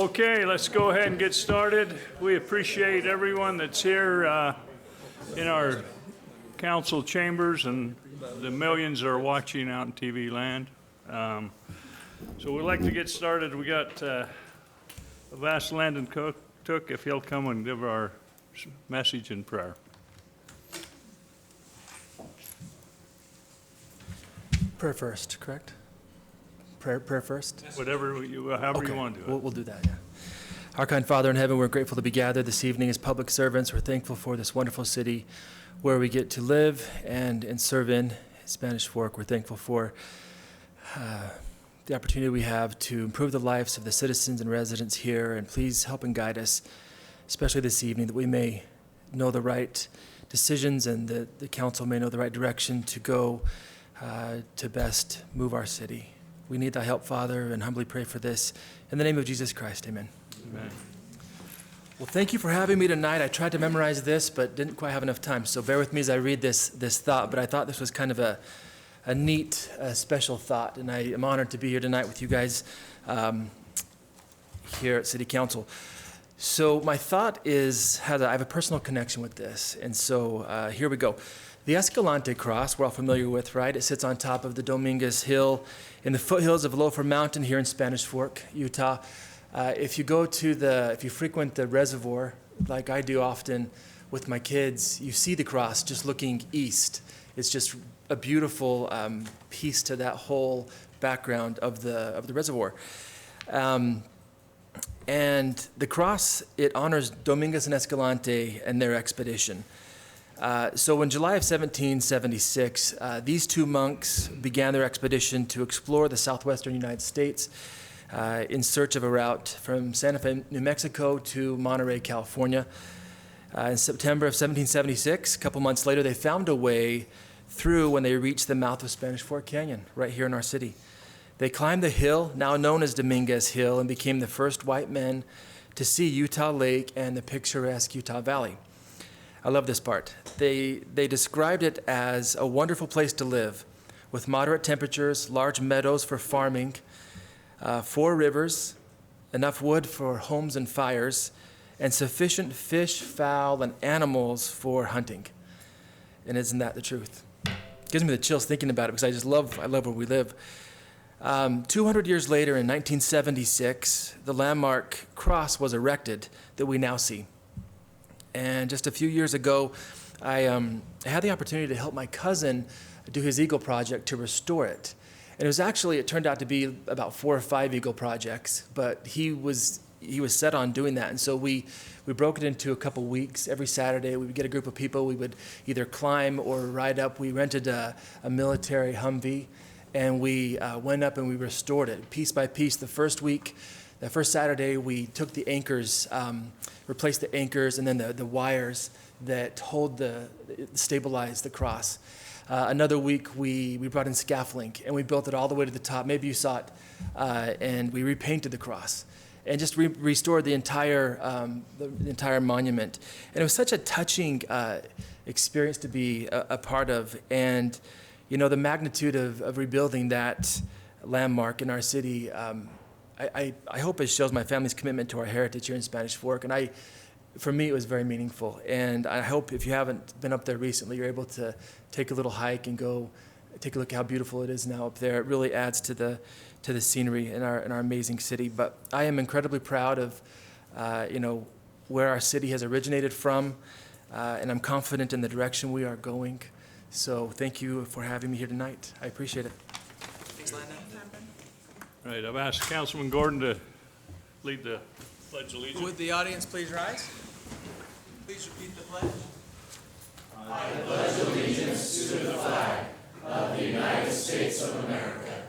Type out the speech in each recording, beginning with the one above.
Okay, let's go ahead and get started. We appreciate everyone that's here in our council chambers and the millions that are watching out in TV land. So we'd like to get started. We got Vas Landon Cook, if he'll come and give our message and prayer. Prayer first, correct? Prayer first? Whatever, however you want to do it. We'll do that, yeah. Our kind Father in heaven, we're grateful to be gathered this evening as public servants. We're thankful for this wonderful city where we get to live and serve in Spanish Fork. We're thankful for the opportunity we have to improve the lives of the citizens and residents here, and please help and guide us, especially this evening, that we may know the right decisions and the council may know the right direction to go to best move our city. We need thy help, Father, and humbly pray for this. In the name of Jesus Christ, amen. Amen. Well, thank you for having me tonight. I tried to memorize this, but didn't quite have enough time. So bear with me as I read this thought, but I thought this was kind of a neat, special thought, and I am honored to be here tonight with you guys here at City Council. So my thought is, I have a personal connection with this, and so here we go. The Escalante Cross, we're all familiar with, right? It sits on top of the Dominguez Hill in the foothills of Loafer Mountain here in Spanish Fork, Utah. If you frequent the reservoir, like I do often with my kids, you see the cross just looking east. It's just a beautiful piece to that whole background of the reservoir. And the cross, it honors Dominguez and Escalante and their expedition. So in July of 1776, these two monks began their expedition to explore the southwestern United States in search of a route from Santa Fe, New Mexico to Monterey, California. In September of 1776, a couple months later, they found a way through when they reached the mouth of Spanish Fork Canyon, right here in our city. They climbed the hill, now known as Dominguez Hill, and became the first white men to see Utah Lake and the picturesque Utah Valley. I love this part. They described it as a wonderful place to live, with moderate temperatures, large meadows for farming, 4 rivers, enough wood for homes and fires, and sufficient fish, fowl, and animals for hunting. And isn't that the truth? It gives me the chills thinking about it because I love where we live. 200 years later, in 1976, the landmark cross was erected that we now see. And just a few years ago, I had the opportunity to help my cousin do his Eagle project to restore it. And it turned out to be about 4 or 5 Eagle projects, but he was set on doing that. And so we broke it into a couple weeks. Every Saturday, we would get a group of people. We would either climb or ride up. We rented a military Humvee, and we went up and we restored it piece by piece. The first Saturday, we took the anchors, replaced the anchors, and then the wires that stabilize the cross. Another week, we brought in scaffolding, and we built it all the way to the top. Maybe you saw it. And we repainted the cross and just restored the entire monument. And it was such a touching experience to be a part of. And, you know, the magnitude of rebuilding that landmark in our city, I hope it shows my family's commitment to our heritage here in Spanish Fork. And for me, it was very meaningful. And I hope if you haven't been up there recently, you're able to take a little hike and go take a look at how beautiful it is now up there. It really adds to the scenery in our amazing city. But I am incredibly proud of, where our city has originated from, and I'm confident in the direction we are going. So thank you for having me here tonight. I appreciate it. Thanks, Landon. All right, I've asked Councilman Gordon to lead the Pledge of Allegiance. Would the audience please rise? Please repeat the pledge. I pledge allegiance to the flag of the United States of America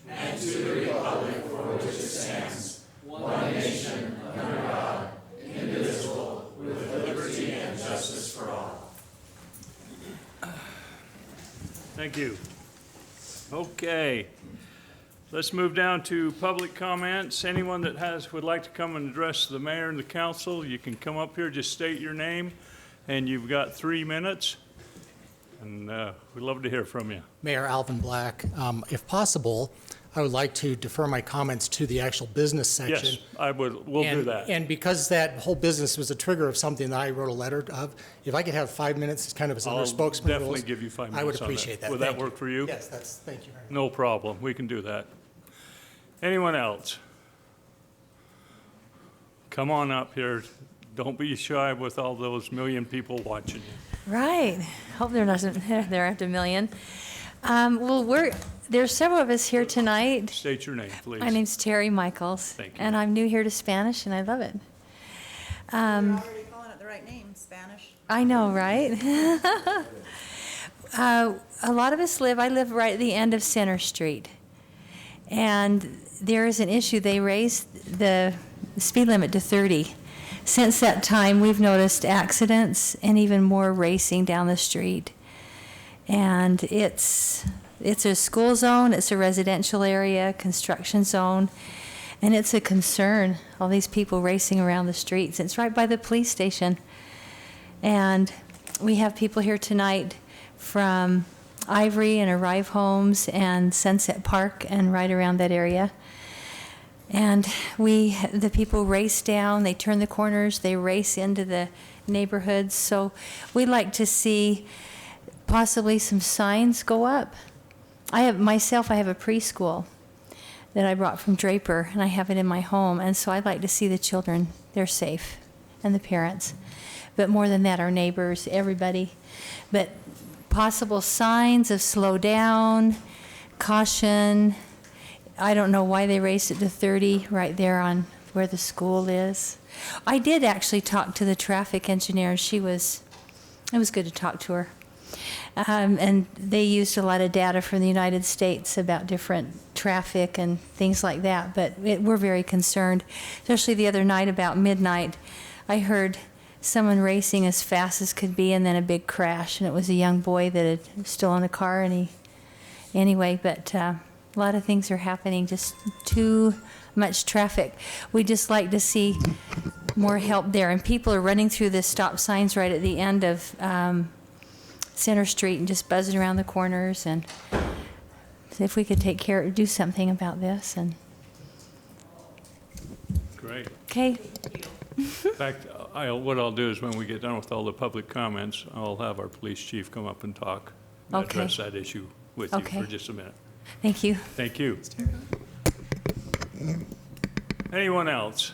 and to the republic for which it stands, one nation, under God, indivisible, with liberty and justice for all. Thank you. Okay. Let's move down to public comments. Anyone that would like to come and address the mayor and the council, you can come up here, just state your name, and you've got 3 minutes. And we'd love to hear from you. Mayor Alvin Black, if possible, I would like to defer my comments to the actual business section. Yes, we'll do that. And because that whole business was a trigger of something that I wrote a letter of, if I could have 5 minutes, kind of as under I'll spokesman rules. definitely give you 5 minutes I would on that. appreciate that. Would Thank that work for you? Yes, thank you very much. No problem. We can do that. Anyone else? Come on up here. Don't be shy with all those million people watching you. Right. Hope they're not, they're at a million. There's several of us here tonight. State your name, please. My name's Terry Michaels. Thank you. And I'm new here to Spanish, and I love it. You're already calling it the right name, Spanish. I know, right? A lot of us I live right at the end of Center Street. And there is an issue. They raised the speed limit to 30. Since that time, we've noticed accidents and even more racing down the street. And it's a school zone, it's a residential area, construction zone, and it's a concern, all these people racing around the streets. It's right by the police station. And we have people here tonight from Ivory and Arrive Homes and Sunset Park and right around that area. And the people race down, they turn the corners, they race into the neighborhoods. So we'd like to see possibly some signs go up. I have a preschool that I brought from Draper, and I have it in my home. And so I'd like to see the children, they're safe, and the parents. But more than that, our neighbors, everybody. But possible signs of slow down, caution. I don't know why they raised it to 30 right there on where the school is. I did actually talk to the traffic engineer. It was good to talk to her. And they used a lot of data from the United States about different traffic and things like that. But we're very concerned, especially the other night about midnight. I heard someone racing as fast as could be and then a big crash. And it was a young boy that had stolen a car. A lot of things are happening, just too much traffic. We just like to see more help there. And people are running through the stop signs right at the end of Center Street and just buzzing around the corners. And if we could do something about this. And Great. okay. In fact, what I'll do is when we get done with all the public comments, I'll have our police chief come up and talk, and Okay. address that issue with you Okay. for just a minute. Thank you. Thank you. Anyone else?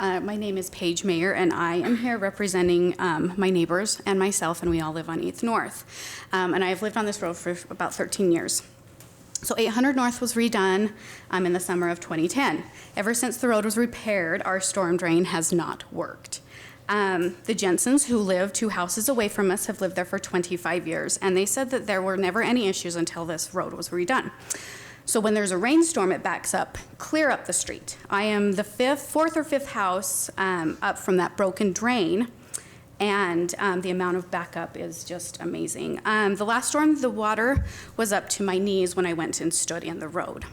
Hi. My name is Paige Mayer, and I am here representing my neighbors and myself, and we all live on 8th North. And I have lived on this road for about 13 years. So 800 North was redone in the summer of 2010. Ever since the road was repaired, our storm drain has not worked. The Jensens, who live 2 houses away from us, have lived there for 25 years, and they said that there were never any issues until this road was redone. So when there's a rainstorm, it backs up, clear up the street. I am the 4th or 5th house up from that broken drain, and the amount of backup is just amazing. The last storm, the water was up to my knees when I went and stood in the road.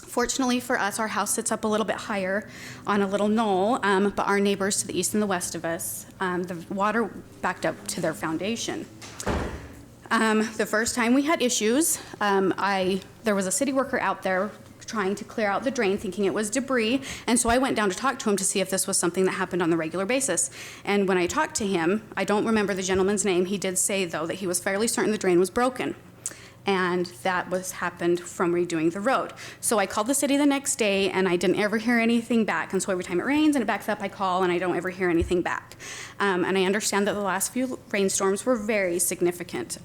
Fortunately for us, our house sits up a little bit higher on a little knoll, but our neighbors to the east and the west of us, the water backed up to their foundation. The first time we had issues, there was a city worker out there trying to clear out the drain, thinking it was debris, and so I went down to talk to him to see if this was something that happened on the regular basis. And when I talked to him, I don't remember the gentleman's name, he did say, though, that he was fairly certain the drain was broken. And that happened from redoing the road. So I called the city the next day, and I didn't ever hear anything back. And so every time it rains and it backs up, I call, and I don't ever hear anything back. And I understand that the last few rainstorms were very significant.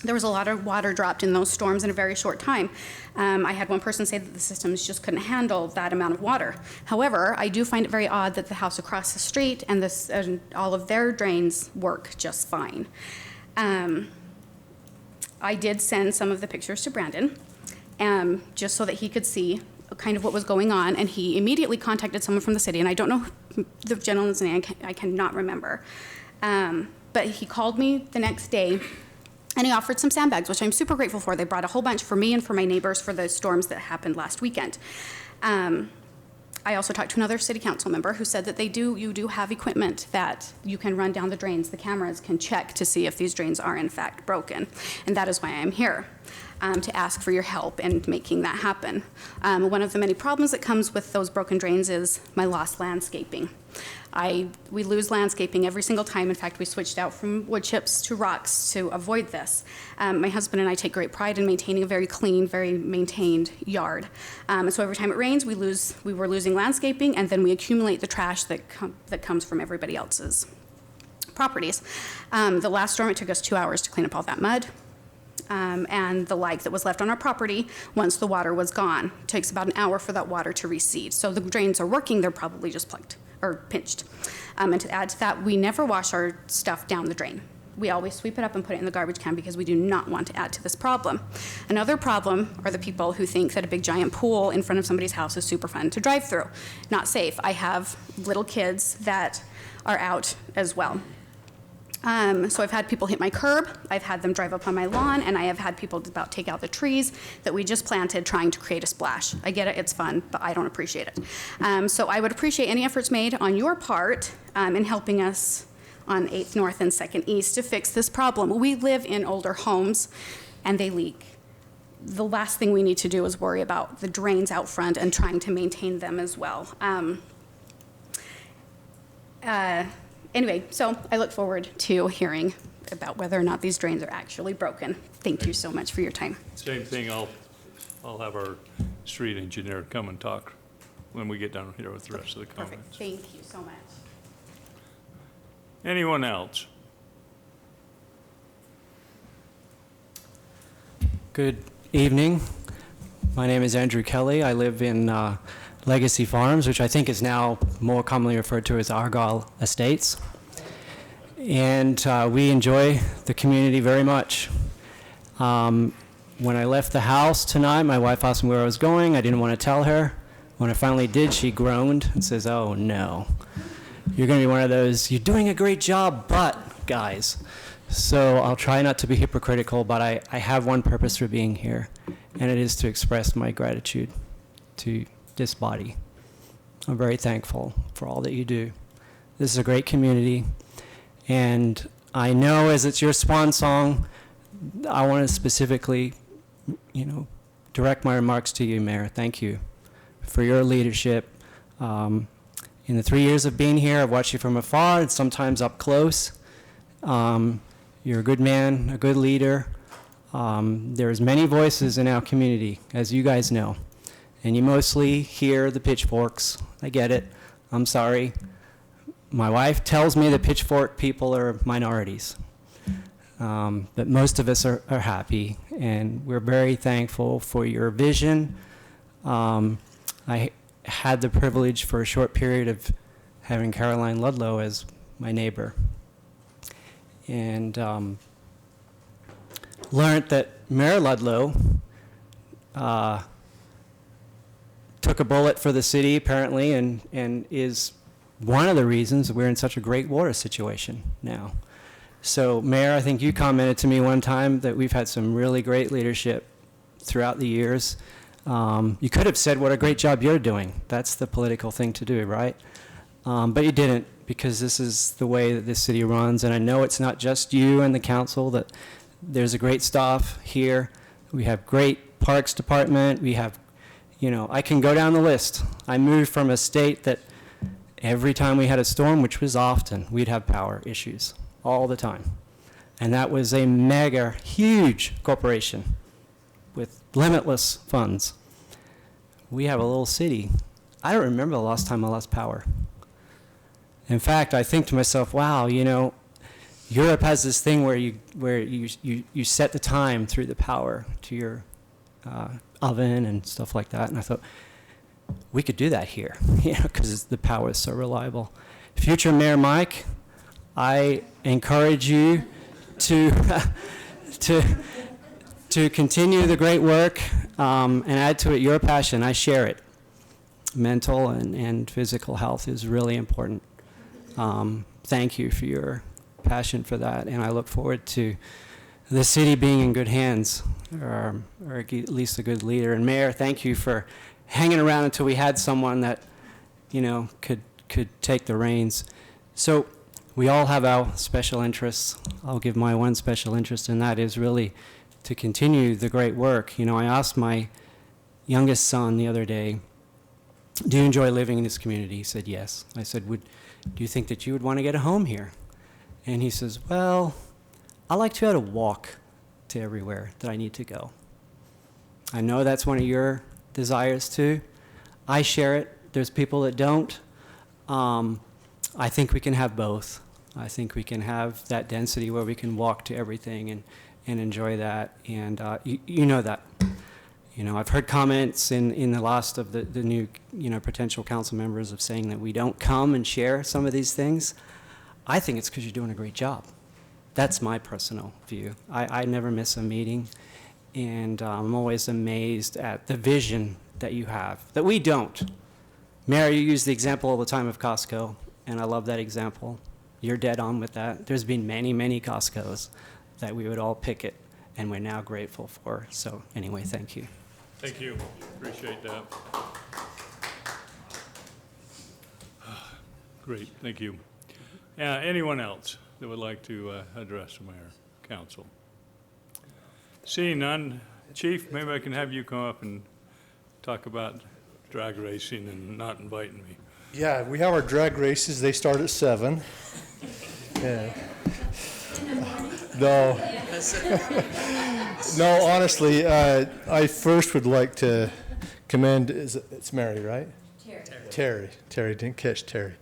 There was a lot of water dropped in those storms in a very short time. I had one person say that the systems just couldn't handle that amount of water. However, I do find it very odd that the house across the street and all of their drains work just fine. I did send some of the pictures to Brandon, just so that he could see kind of what was going on, and he immediately contacted someone from the city, and I don't know the gentleman's name, I cannot remember. But he called me the next day, and he offered some sandbags, which I'm super grateful for. They brought a whole bunch for me and for my neighbors for the storms that happened last weekend. I also talked to another city council member who said that you do have equipment that you can run down the drains. The cameras can check to see if these drains are in fact broken. And that is why I'm here, to ask for your help in making that happen. One of the many problems that comes with those broken drains is my lost landscaping. We lose landscaping every single time. In fact, we switched out from wood chips to rocks to avoid this. My husband and I take great pride in maintaining a very clean, very maintained yard. And so every time it rains, we were losing landscaping, and then we accumulate the trash that comes from everybody else's properties. The last storm, it took us 2 hours to clean up all that mud. And the like that was left on our property once the water was gone. It takes about an hour for that water to recede. So the drains are working, they're probably just plugged or pinched. And to add to that, we never wash our stuff down the drain. We always sweep it up and put it in the garbage can because we do not want to add to this problem. Another problem are the people who think that a big giant pool in front of somebody's house is super fun to drive through. Not safe. I have little kids that are out as well. So I've had people hit my curb, I've had them drive up on my lawn, and I have had people about take out the trees that we just planted trying to create a splash. I get it, it's fun, but I don't appreciate it. So I would appreciate any efforts made on your part in helping us on 8th North and 2nd East to fix this problem. We live in older homes, and they leak. The last thing we need to do is worry about the drains out front and trying to maintain them as well. Anyway, so I look forward to hearing about whether or not these drains are actually broken. Thank you so much for your time. Same thing, I'll have our street engineer come and talk when we get done here with the rest of the Perfect. comments. Thank you so much. Anyone else? Good evening. My name is Andrew Kelly. I live in Legacy Farms, which I think is now more commonly referred to as Argyle Estates. And we enjoy the community very much. When I left the house tonight, my wife asked me where I was going. I didn't want to tell her. When I finally did, she groaned and says, "Oh no, you're going to be one of those, you're doing a great job, but guys." So I'll try not to be hypocritical, but I have one purpose for being here, and it is to express my gratitude to this body. I'm very thankful for all that you do. This is a great community, and I know as it's your swan song, I want to specifically, direct my remarks to you, Mayor. Thank you for your leadership. In the 3 years of being here, I've watched you from afar and sometimes up close. You're a good man, a good leader. There's many voices in our community, as you guys know. And you mostly hear the pitchforks. I get it. I'm sorry. My wife tells me the pitchfork people are minorities. But most of us are happy, and we're very thankful for your vision. I had the privilege for a short period of having Caroline Ludlow as my neighbor, and learned that Mayor Ludlow took a bullet for the city, apparently, and is one of the reasons we're in such a great water situation now. So, Mayor, I think you commented to me one time that we've had some really great leadership throughout the years. You could have said what a great job you're doing. That's the political thing to do, right? But you didn't, because this is the way that this city runs. And I know it's not just you and the council, that there's a great staff here. We have great parks department. We have, I can go down the list. I moved from a state that every time we had a storm, which was often, we'd have power issues all the time. And that was a mega, huge corporation with limitless funds. We have a little city. I don't remember the last time I lost power. In fact, I think to myself, wow, Europe has this thing where you set the time through the power to your oven and stuff like that. And I thought, we could do that here, because the power is so reliable. Future Mayor Mike, I encourage you to to continue the great work and add to it your passion. I share it. Mental and physical health is really important. Thank you for your passion for that, and I look forward to the city being in good hands, or at least a good leader. And Mayor, thank you for hanging around until we had someone that could take the reins. So we all have our special interests. I'll give my one special interest, and that is really to continue the great work. I asked my youngest son the other day, do you enjoy living in this community? He said, yes. I said, do you think that you would want to get a home here? And he says, well, I like to be able to walk to everywhere that I need to go. I know that's one of your desires too. I share it. There's people that don't. I think we can have both. I think we can have that density where we can walk to everything and enjoy that. And you know that. I've heard comments in the last of the new, potential council members of saying that we don't come and share some of these things. I think it's because you're doing a great job. That's my personal view. I never miss a meeting, and I'm always amazed at the vision that you have, that we don't. Mary, you use the example all the time of Costco, and I love that example. You're dead on with that. There's been many, many Costcos that we would all picket, and we're now grateful for. So anyway, thank you. Thank you. Appreciate that. Great, thank you. Anyone else that would like to address the mayor, council? Seeing none, Chief, maybe I can have you come up and talk about drag racing and not inviting me. Yeah, we have our drag races. They start at 7. Yeah. No. No, honestly, I first would like to commend, it's Mary, right? Terry. Terry, didn't catch Terry.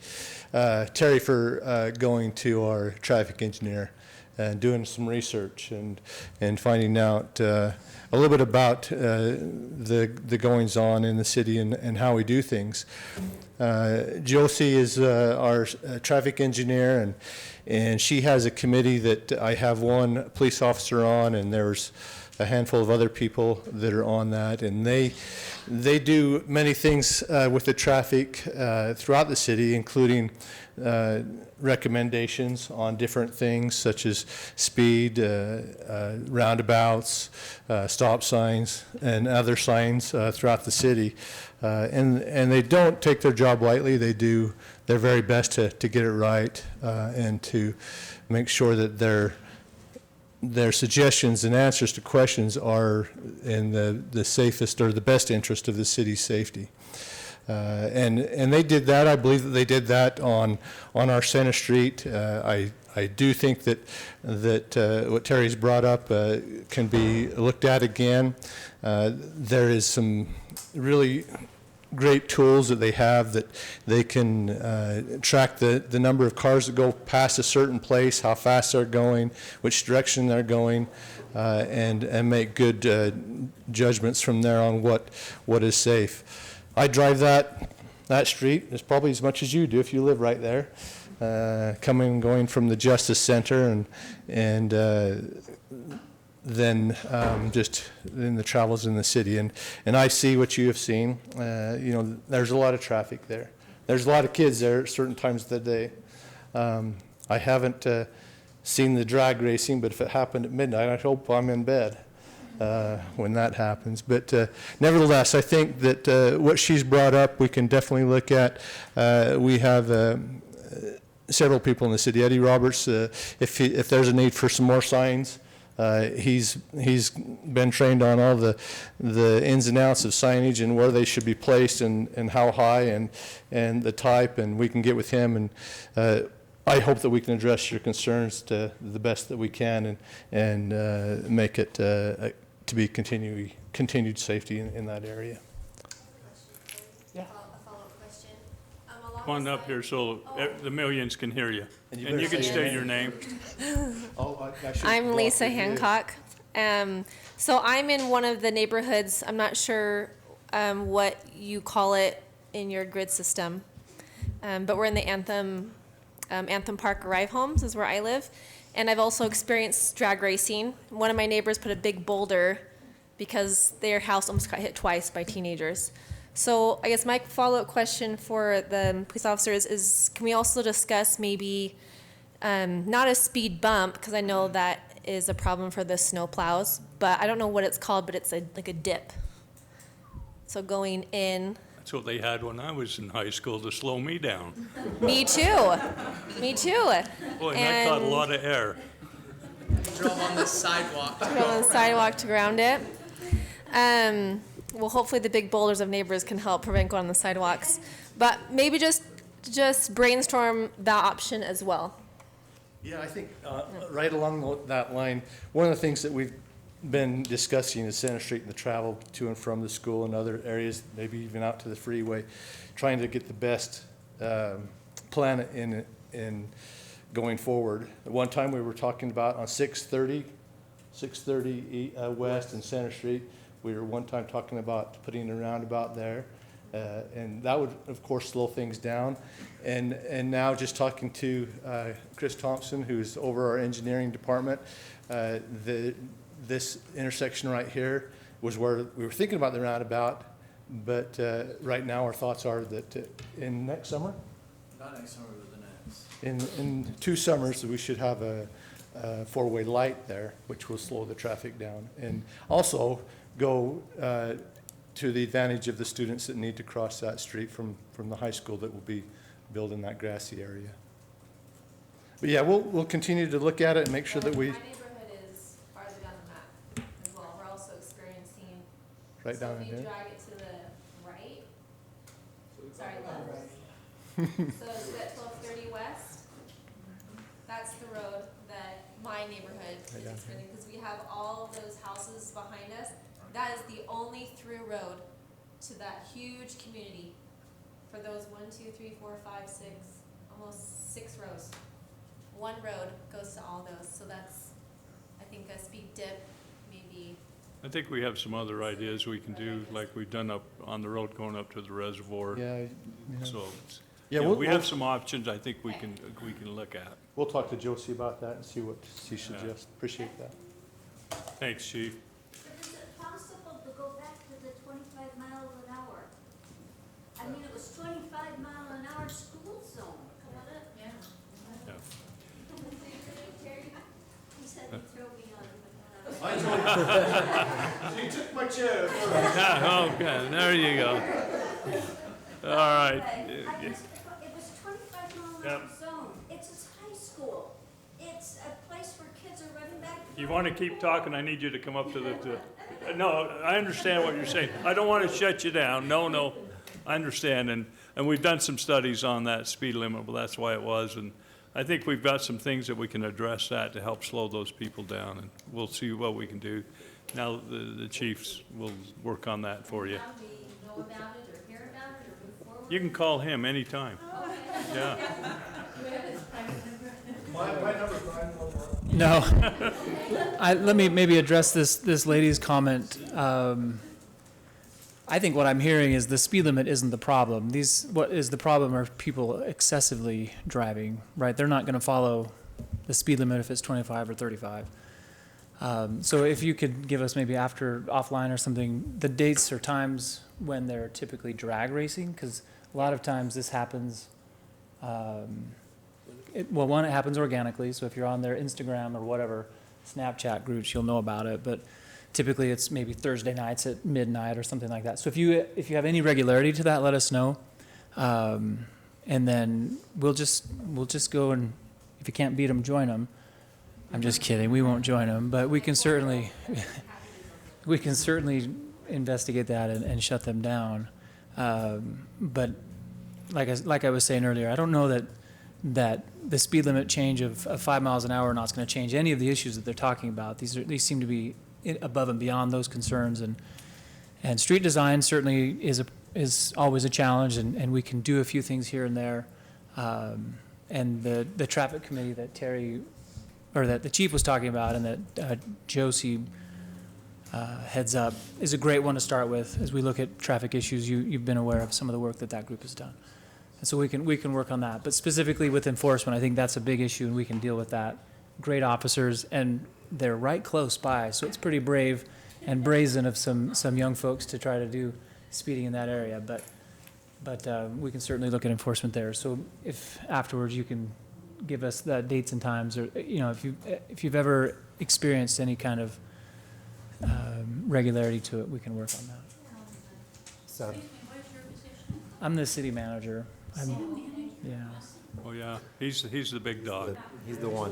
Terry for going to our traffic engineer and doing some research and finding out a little bit about the goings on in the city and how we do things. Josie is our traffic engineer, and she has a committee that I have one police officer on, and there's a handful of other people that are on that, and they do many things with the traffic throughout the city, including recommendations on different things such as speed, roundabouts, stop signs, and other signs throughout the city. And they don't take their job lightly. They do their very best to get it right and to make sure that their suggestions and answers to questions are in the safest or the best interest of the city's safety. And they did that. I believe that they did that on our Center Street. I do think that what Terry's brought up can be looked at again. There is some really great tools that they have that they can track the number of cars that go past a certain place, how fast they're going, which direction they're going, and make good judgments from there on what is safe. I drive that street as probably as much as you do if you live right there, coming and going from the Justice Center and then just in the travels in the city. And I see what you have seen. There's a lot of traffic there. There's a lot of kids there at certain times of the day. I haven't seen the drag racing, but if it happened at midnight, I hope I'm in bed when that happens. But nevertheless, I think that what she's brought up, we can definitely look at. We have several people in the city. Eddie Roberts, if there's a need for some more signs, he's been trained on all the ins and outs of signage and where they should be placed and how high and the type, and we can get with him, and I hope that we can address your concerns to the best that we can and make it to be continued safety in that area. Yeah. A follow-up question. Come on up here so the millions can hear you. And you can state your name. I'm Lisa Hancock. So I'm in one of the neighborhoods, I'm not sure what you call it in your grid system, but we're in the Anthem Park Arrive Homes is where I live. And I've also experienced drag racing. One of my neighbors put a big boulder because their house almost got hit twice by teenagers. So I guess my follow-up question for the police officers is, can we also discuss maybe not a speed bump, because I know that is a problem for the snow plows, but I don't know what it's called, but it's like a dip. So going in. I That's what they had when I was in high school to slow me down. Me too. Me too. Boy, and that caught a lot of air. Drove on the sidewalk. Drove on the sidewalk to ground it. Well, hopefully the big boulders of neighbors can help prevent going on the sidewalks. But maybe just brainstorm that option as well. Yeah, I think right along that line, one of the things that we've been discussing is Center Street and the travel to and from the school and other areas, maybe even out to the freeway, trying to get the best plan in going forward. At one time, we were talking about on 630 West and Center Street, we were one time talking about putting a roundabout there. And that would, of course, slow things down. And now just talking to Chris Thompson, who's over our engineering department, this intersection right here was where we were thinking about the roundabout, but right now our thoughts are that in next summer? Not next summer, but the next. In 2 summers, we should have a 4-way light there, which will slow the traffic down. And also go to the advantage of the students that need to cross that street from the high school that will be built in that grassy area. But yeah, we'll continue to look at it and make sure that we. My neighborhood is farther down the map as well. We're also experiencing. Right down in So if you here? drag it to the right, sorry, left. So it's at 1230 West. That's the road that my neighborhood is experiencing, because we have all of those houses behind us. That is the only through road to that huge community for those 1, 2, 3, 4, 5, 6, almost 6 rows. One road goes to all those, so that's, I think, a speed dip, maybe. I think we have some other ideas we can do, like we've done up on the road going up to the reservoir. Yeah. So, Yeah, yeah, we'll- we have some options I think we can look at. We'll talk to Josie about that and see what she suggests. Appreciate that. Thanks, Chief. But is it possible to go back to the 25 miles an hour? I mean, it was 25 mile an hour school zone. Yeah. Yeah. He said he'd throw me on. She took my chair. Yeah, okay, there you go. All right. It was 25 mile an hour zone. It's a high school. It's a place where kids are running back. You want to keep talking, I need you to come up to the, no, I understand what you're saying. I don't want to shut you down. No, I understand. And we've done some studies on that speed limit, well, that's why it was. And I think we've got some things that we can address that to help slow those people down. And we'll see what we can do. Now, the chiefs will work on that for you. How do we know about it or hear about it or move forward? You can call him anytime. Yeah. My number's 911. No. Let me maybe address this lady's comment. I think what I'm hearing is the speed limit isn't the problem. What is the problem are people excessively driving, right? They're not going to follow the speed limit if it's 25 or 35. So if you could give us maybe offline or something, the dates or times when they're typically drag racing, because a lot of times this happens. It happens organically. So if you're on their Instagram or whatever Snapchat groups, you'll know about it. But typically it's maybe Thursday nights at midnight or something like that. So if you have any regularity to that, let us know, and then we'll just go, and if you can't beat them, join them. I'm just kidding. We won't join them, but we can certainly investigate that and shut them down. But like I was saying earlier, I don't know that the speed limit change of 5 miles an hour not going to change any of the issues that they're talking about. These seem to be above and beyond those concerns, and street design certainly is always a challenge, and we can do a few things here and there. And the traffic committee that that the chief was talking about and that Josie heads up is a great one to start with as we look at traffic issues. You've been aware of some of the work that group has done. And so we can work on that. But specifically with enforcement, I think that's a big issue, and we can deal with that. Great officers, and they're right close by, so it's pretty brave and brazen of some young folks to try to do speeding in that area. But we can certainly look at enforcement there. So if afterwards you can give us the dates and times, or if you've ever experienced any kind of regularity to it, we can work on that. So, I'm the city manager. Yeah. Oh, yeah, he's the big dog. He's the one.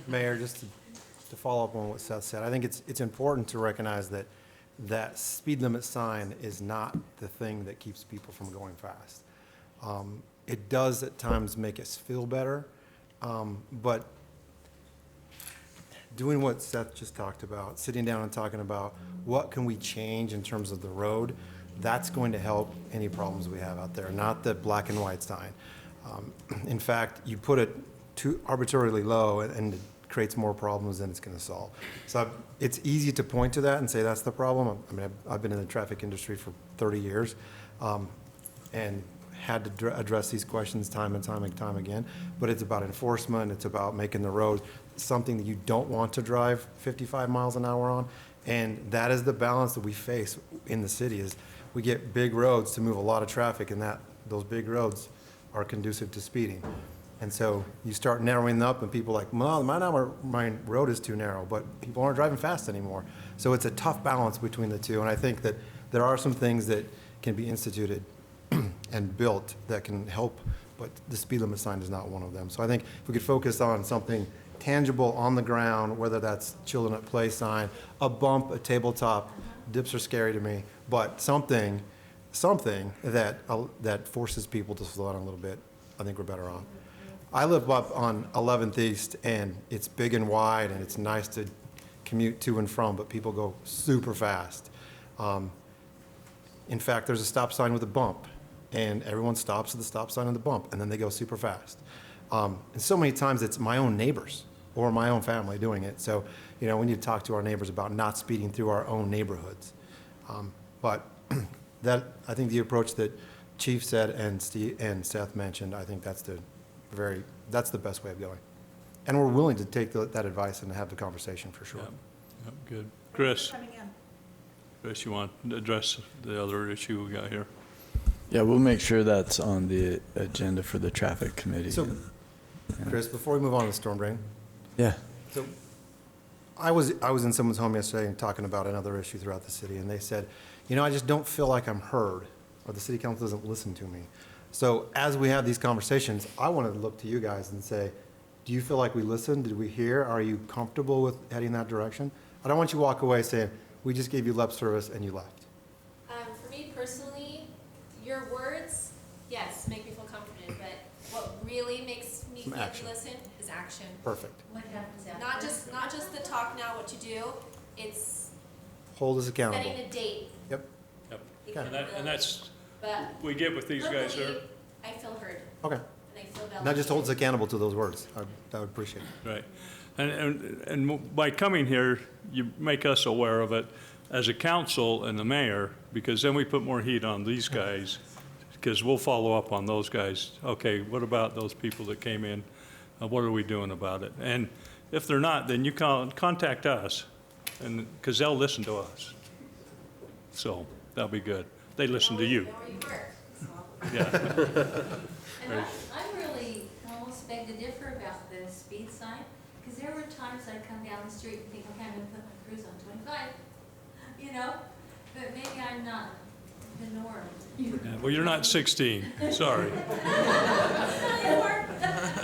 Mayor, just to follow up on what Seth said, I think it's important to recognize that that speed limit sign is not the thing that keeps people from going fast. It does at times make us feel better, but doing what Seth just talked about, sitting down and talking about what can we change in terms of the road, that's going to help any problems we have out there, not the black and white sign. In fact, you put it too arbitrarily low and it creates more problems than it's going to solve. So it's easy to point to that and say that's the problem. I mean, I've been in the traffic industry for 30 years and had to address these questions time and time again. But it's about enforcement. It's about making the road something that you don't want to drive 55 miles an hour on. And that is the balance that we face in the city is we get big roads to move a lot of traffic, and those big roads are conducive to speeding. And so you start narrowing up, and people are like, well, my road is too narrow, but people aren't driving fast anymore. So it's a tough balance between the two, and I think that there are some things that can be instituted and built that can help, but the speed limit sign is not one of them. So I think if we could focus on something tangible on the ground, whether that's children at play sign, a bump, a tabletop, dips are scary to me, but something that forces people to slow down a little bit, I think we're better on. I live up on 11th East, and it's big and wide, and it's nice to commute to and from, but people go super fast. In fact, there's a stop sign with a bump, and everyone stops at the stop sign and the bump, and then they go super fast. And so many times it's my own neighbors or my own family doing it. So, we need to talk to our neighbors about not speeding through our own neighborhoods. But I think the approach that Chief said and Seth mentioned, I think that's the best way of going. And we're willing to take that advice and have the conversation for sure. Yep, good. Chris, you want to address the other issue we got here? Yeah, we'll make sure that's on the agenda for the traffic committee. So, Chris, before we move on to the storm drain. Yeah. So I was in someone's home yesterday and talking about another issue throughout the city, and they said, I just don't feel like I'm heard, or the city council doesn't listen to me. So as we have these conversations, I want to look to you guys and say, do you feel like we listened? Did we hear? Are you comfortable with heading that direction? I don't want you to walk away saying, we just gave you lip service and you left. For me personally, your words, yes, make me feel comforted, but what really makes me feel like you listen is action. Perfect. What happens after? Not just the talk now, what you do, it's Hold us accountable. setting a date. Yep. And that's, But we get with these guys here. verbally, I feel heard. Okay. And I feel validated. Now just hold us accountable to those words. I would appreciate it. Right. And by coming here, you make us aware of it as a council and the mayor, because then we put more heat on these guys, because we'll follow up on those guys. Okay, what about those people that came in? What are we doing about it? And if they're not, then you contact us, and because they'll listen to us. So that'll be good. They listen to you. Yeah. And I really almost beg to differ about the speed sign, because there were times I'd come down the street and think, okay, I'm gonna put my cruise on 25, but maybe I'm not the norm. Yeah, well, you're not 16, sorry.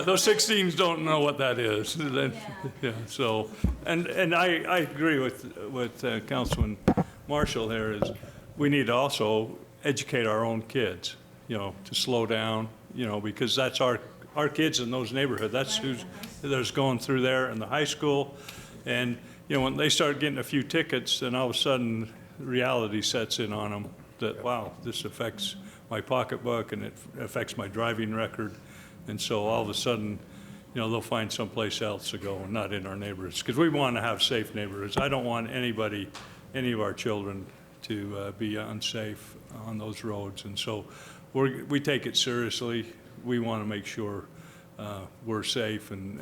Those 16s don't know what that is. Yeah, so, and I agree with Councilman Marshall here is we need to also educate our own kids, to slow down, because that's our kids in those neighborhoods. That's who's going through there in the high school. And, when they start getting a few tickets, then all of a sudden reality sets in on them that, wow, this affects my pocketbook and it affects my driving record. And so all of a sudden, they'll find someplace else to go and not in our neighborhoods. Because we want to have safe neighborhoods. I don't want any of our children to be unsafe on those roads. And so we take it seriously. We want to make sure we're safe and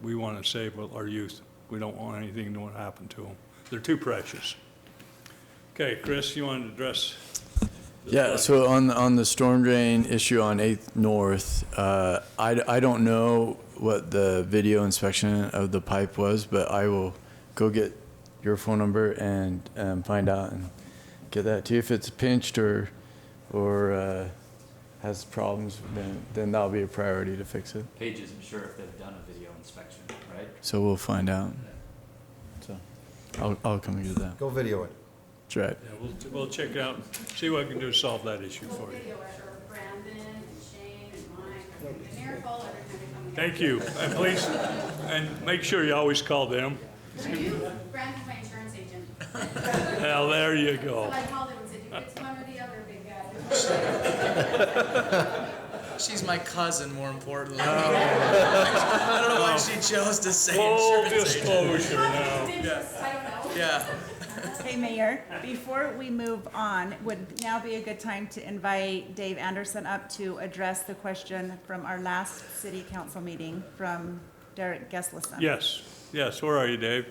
we want to save our youth. We don't want anything to happen to them. They're too precious. Okay, Chris, you want to address? Yeah, so on the storm drain issue on 8th North, I don't know what the video inspection of the pipe was, but I will go get your phone number and find out and get that to you. If it's pinched or has problems, then that'll be a priority to fix it. Paige isn't sure if they've done a video inspection, right? So we'll find out. So I'll come and get that. Go video it. That's right. Yeah, we'll check out, see what we can do to solve that issue for you. Thank you. And please, and make sure you always call them. Brandon's my insurance agent. Well, there you go. So I called him and said, you fix one or the other, big guy. She's my cousin, more importantly. I don't know why she chose to say Full insurance agent. disclosure now. Yeah. Hey, Mayor, before we move on, would now be a good time to invite Dave Anderson up to address the question from our last city council meeting from Derek Gesslison? Yes, where are you, Dave?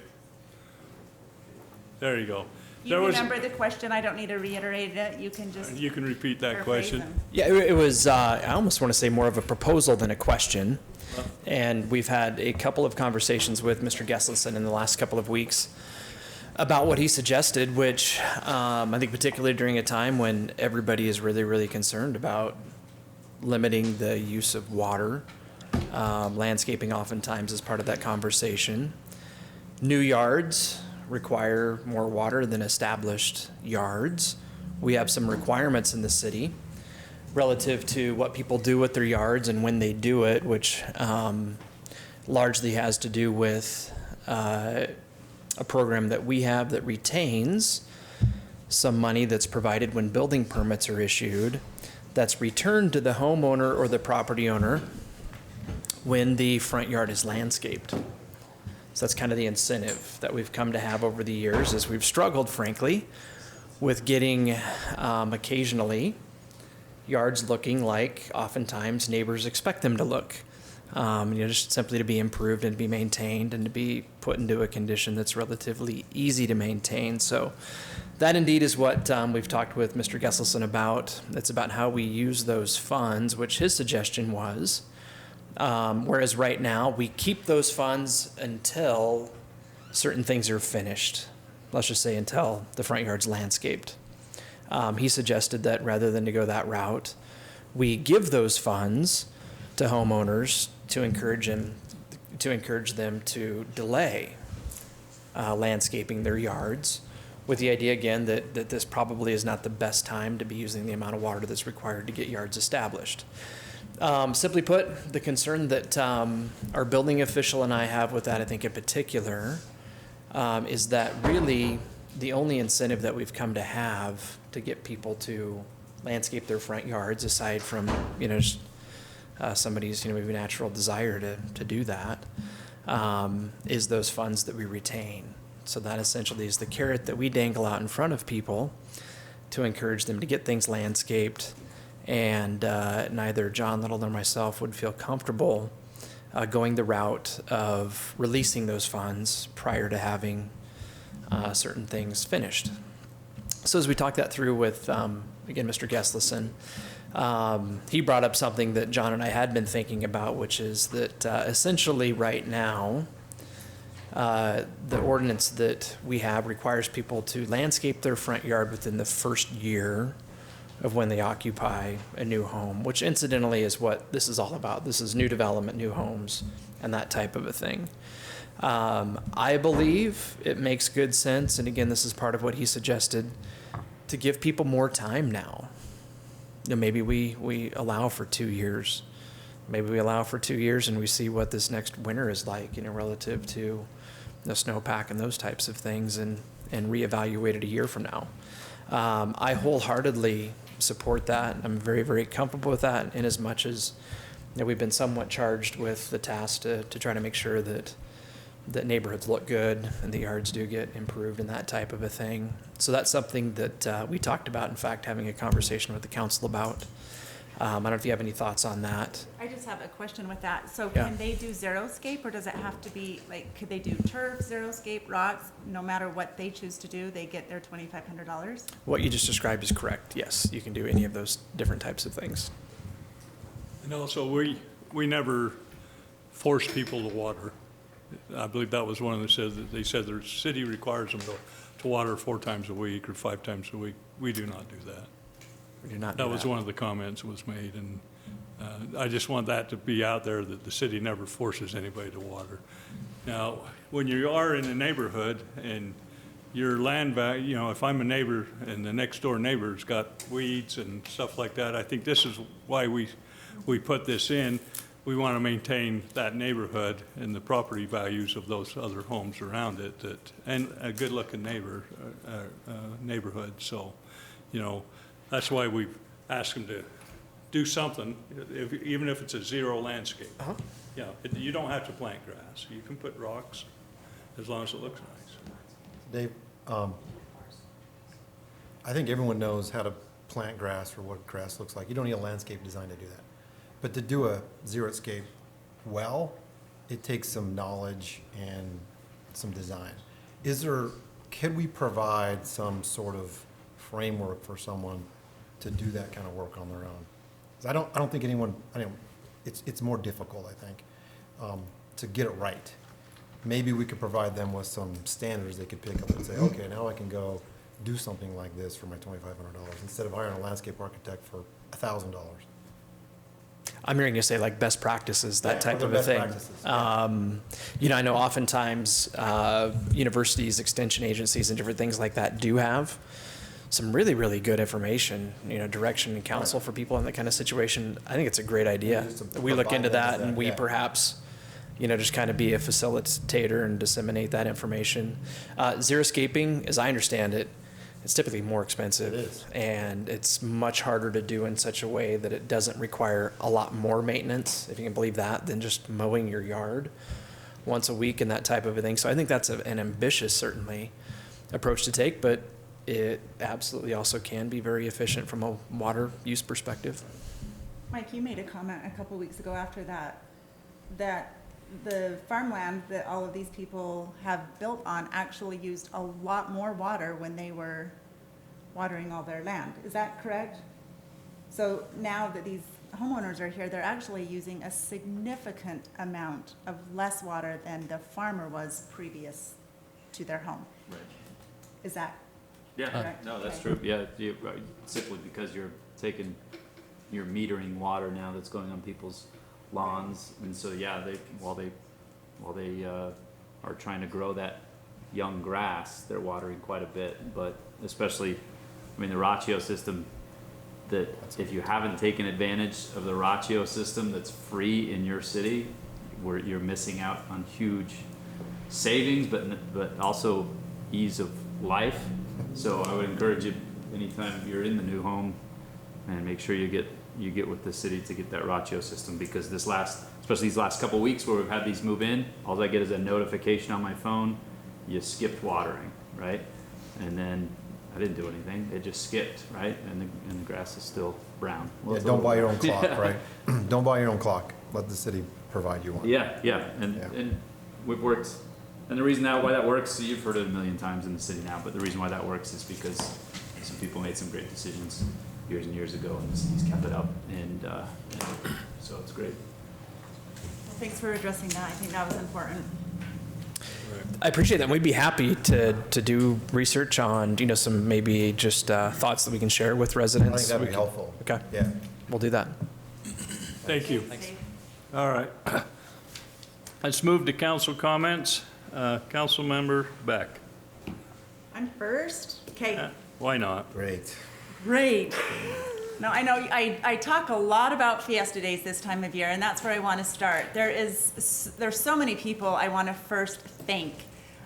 There you go. You There was- remember the question? I don't need to reiterate it. You can just. You can repeat that paraphrase question. them. Yeah, it was, I almost want to say more of a proposal than a question. And we've had a couple of conversations with Mr. Gesslison in the last couple of weeks about what he suggested, which I think particularly during a time when everybody is really, really concerned about limiting the use of water. Landscaping oftentimes is part of that conversation. New yards require more water than established yards. We have some requirements in the city relative to what people do with their yards and when they do it, which largely has to do with a program that we have that retains some money that's provided when building permits are issued, that's returned to the homeowner or the property owner when the front yard is landscaped. So that's kind of the incentive that we've come to have over the years, as we've struggled, frankly, with getting occasionally yards looking like oftentimes neighbors expect them to look. Just simply to be improved and to be maintained and to be put into a condition that's relatively easy to maintain. So that indeed is what we've talked with Mr. Gesselson about. It's about how we use those funds, which his suggestion was, whereas right now we keep those funds until certain things are finished. Let's just say until the front yard's landscaped. He suggested that rather than to go that route, we give those funds to homeowners to encourage them to delay landscaping their yards, with the idea again that this probably is not the best time to be using the amount of water that's required to get yards established. Simply put, the concern that our building official and I have with that, I think in particular, is that really the only incentive that we've come to have to get people to landscape their front yards, aside from just somebody's maybe natural desire to do that, is those funds that we retain. So that essentially is the carrot that we dangle out in front of people to encourage them to get things landscaped. And neither John Little nor myself would feel comfortable going the route of releasing those funds prior to having certain things finished. So as we talked that through with, again, Mr. Gesslison, he brought up something that John and I had been thinking about, which is that essentially right now, the ordinance that we have requires people to landscape their front yard within the first year of when they occupy a new home, which incidentally is what this is all about. This is new development, new homes, and that type of a thing. I believe it makes good sense, and again, this is part of what he suggested, to give people more time now. Maybe we allow for 2 years. Maybe we allow for 2 years and we see what this next winter is like, relative to the snowpack and those types of things, and reevaluate it a year from now. I wholeheartedly support that. I'm very, very comfortable with that, in as much as we've been somewhat charged with the task to try to make sure that neighborhoods look good and the yards do get improved and that type of a thing. So that's something that we talked about, in fact, having a conversation with the council about. I don't know if you have any thoughts on that. I just have a question with that. So Yeah. can they do xeriscape, or does it have to be, could they do turf, xeriscape, rocks? No matter what they choose to do, they get their $2,500? What you just described is correct. Yes, you can do any of those different types of things. And also, we never force people to water. I believe that was one of the said that they said their city requires them to to water 4 times a week or 5 times a week. We do not do that. We do not do That was one of the comments was made, and I just want that to be out there, that the city never forces anybody to water. Now, when you are in a neighborhood and your land value, you know, if I'm a neighbor and the next door neighbor's got weeds and stuff like that, I think this is why we put this in. We want to maintain that neighborhood and the property values of those other homes around it, and a good-looking neighborhood. So, you know, that's why we ask them to do something, even if it's a zero landscape. You know, you don't have to plant grass. You can put rocks as long as it looks nice. Dave, I think everyone knows how to plant grass or what grass looks like. You don't need a landscape design to do that. But to do a xeriscape well, it takes some knowledge and some design. Could we provide some sort of framework for someone to do that kind of work on their own? 'Cause I don't think anyone, it's more difficult, I think, to get it right. Maybe we could provide them with some standards they could pick up and say, okay, now I can go do something like this for my $2,500 instead of hiring a landscape architect for $1,000. I'm hearing you say like best practices, that type other of a best thing. practices, You know, I know oftentimes universities, extension agencies, and different things like that do have some really, really good information, you know, direction and counsel for people in that kind of situation. I think it's a great idea. Just to We look into provide that, them and with we that, perhaps, you know, just kind of be a facilitator and disseminate that information. Xeriscaping, as I understand it, it's typically more expensive. It is. And it's much harder to do in such a way that it doesn't require a lot more maintenance, if you can believe that, than just mowing your yard once a week and that type of a thing. So I think that's an ambitious, certainly, approach to take, but it absolutely also can be very efficient from a water use perspective. Mike, you made a comment a couple weeks ago after that the farmland that all of these people have built on actually used a lot more water when they were watering all their land. Is that correct? So now that these homeowners are here, they're actually using a significant amount of less water than the farmer was previous to their home. Right. Is that Yeah, correct? no, that's Okay. true. Yeah, simply because you're metering water now that's going on people's lawns, and so yeah, while they are trying to grow that young grass, they're watering quite a bit. But especially, I mean, the ratio system, that if you haven't taken advantage of the ratio system that's free in your city, where you're missing out on huge savings, but also ease of life. So I would encourage you, anytime you're in the new home, and make sure you get with the city to get that ratio system, because especially these last couple of weeks where we've had these move in, all I get is a notification on my phone, you skipped watering, right? And then I didn't do anything, it just skipped, right? And the grass is still brown. Well, Yeah, it's a don't buy little- your own clock, right? Don't buy your own clock. Let the city provide you one. Yeah, and we've worked, and the reason why that works, you've heard it a million times in the city now, but the reason why that works is because some people made some great decisions years and years ago, and the city's kept it up, and so it's great. Well, thanks for addressing that. I think that was important. I appreciate that. And we'd be happy to do research on, you know, some maybe just thoughts that we can share with I residents. think that'd be helpful. Okay, Yeah. we'll do that. Thank you. All right. Let's move to council comments. Councilmember Beck. I'm first? Okay. Why not? Great. Great. No, I know I talk a lot about Fiesta Days this time of year, and that's where I want to start. There's so many people I want to first thank.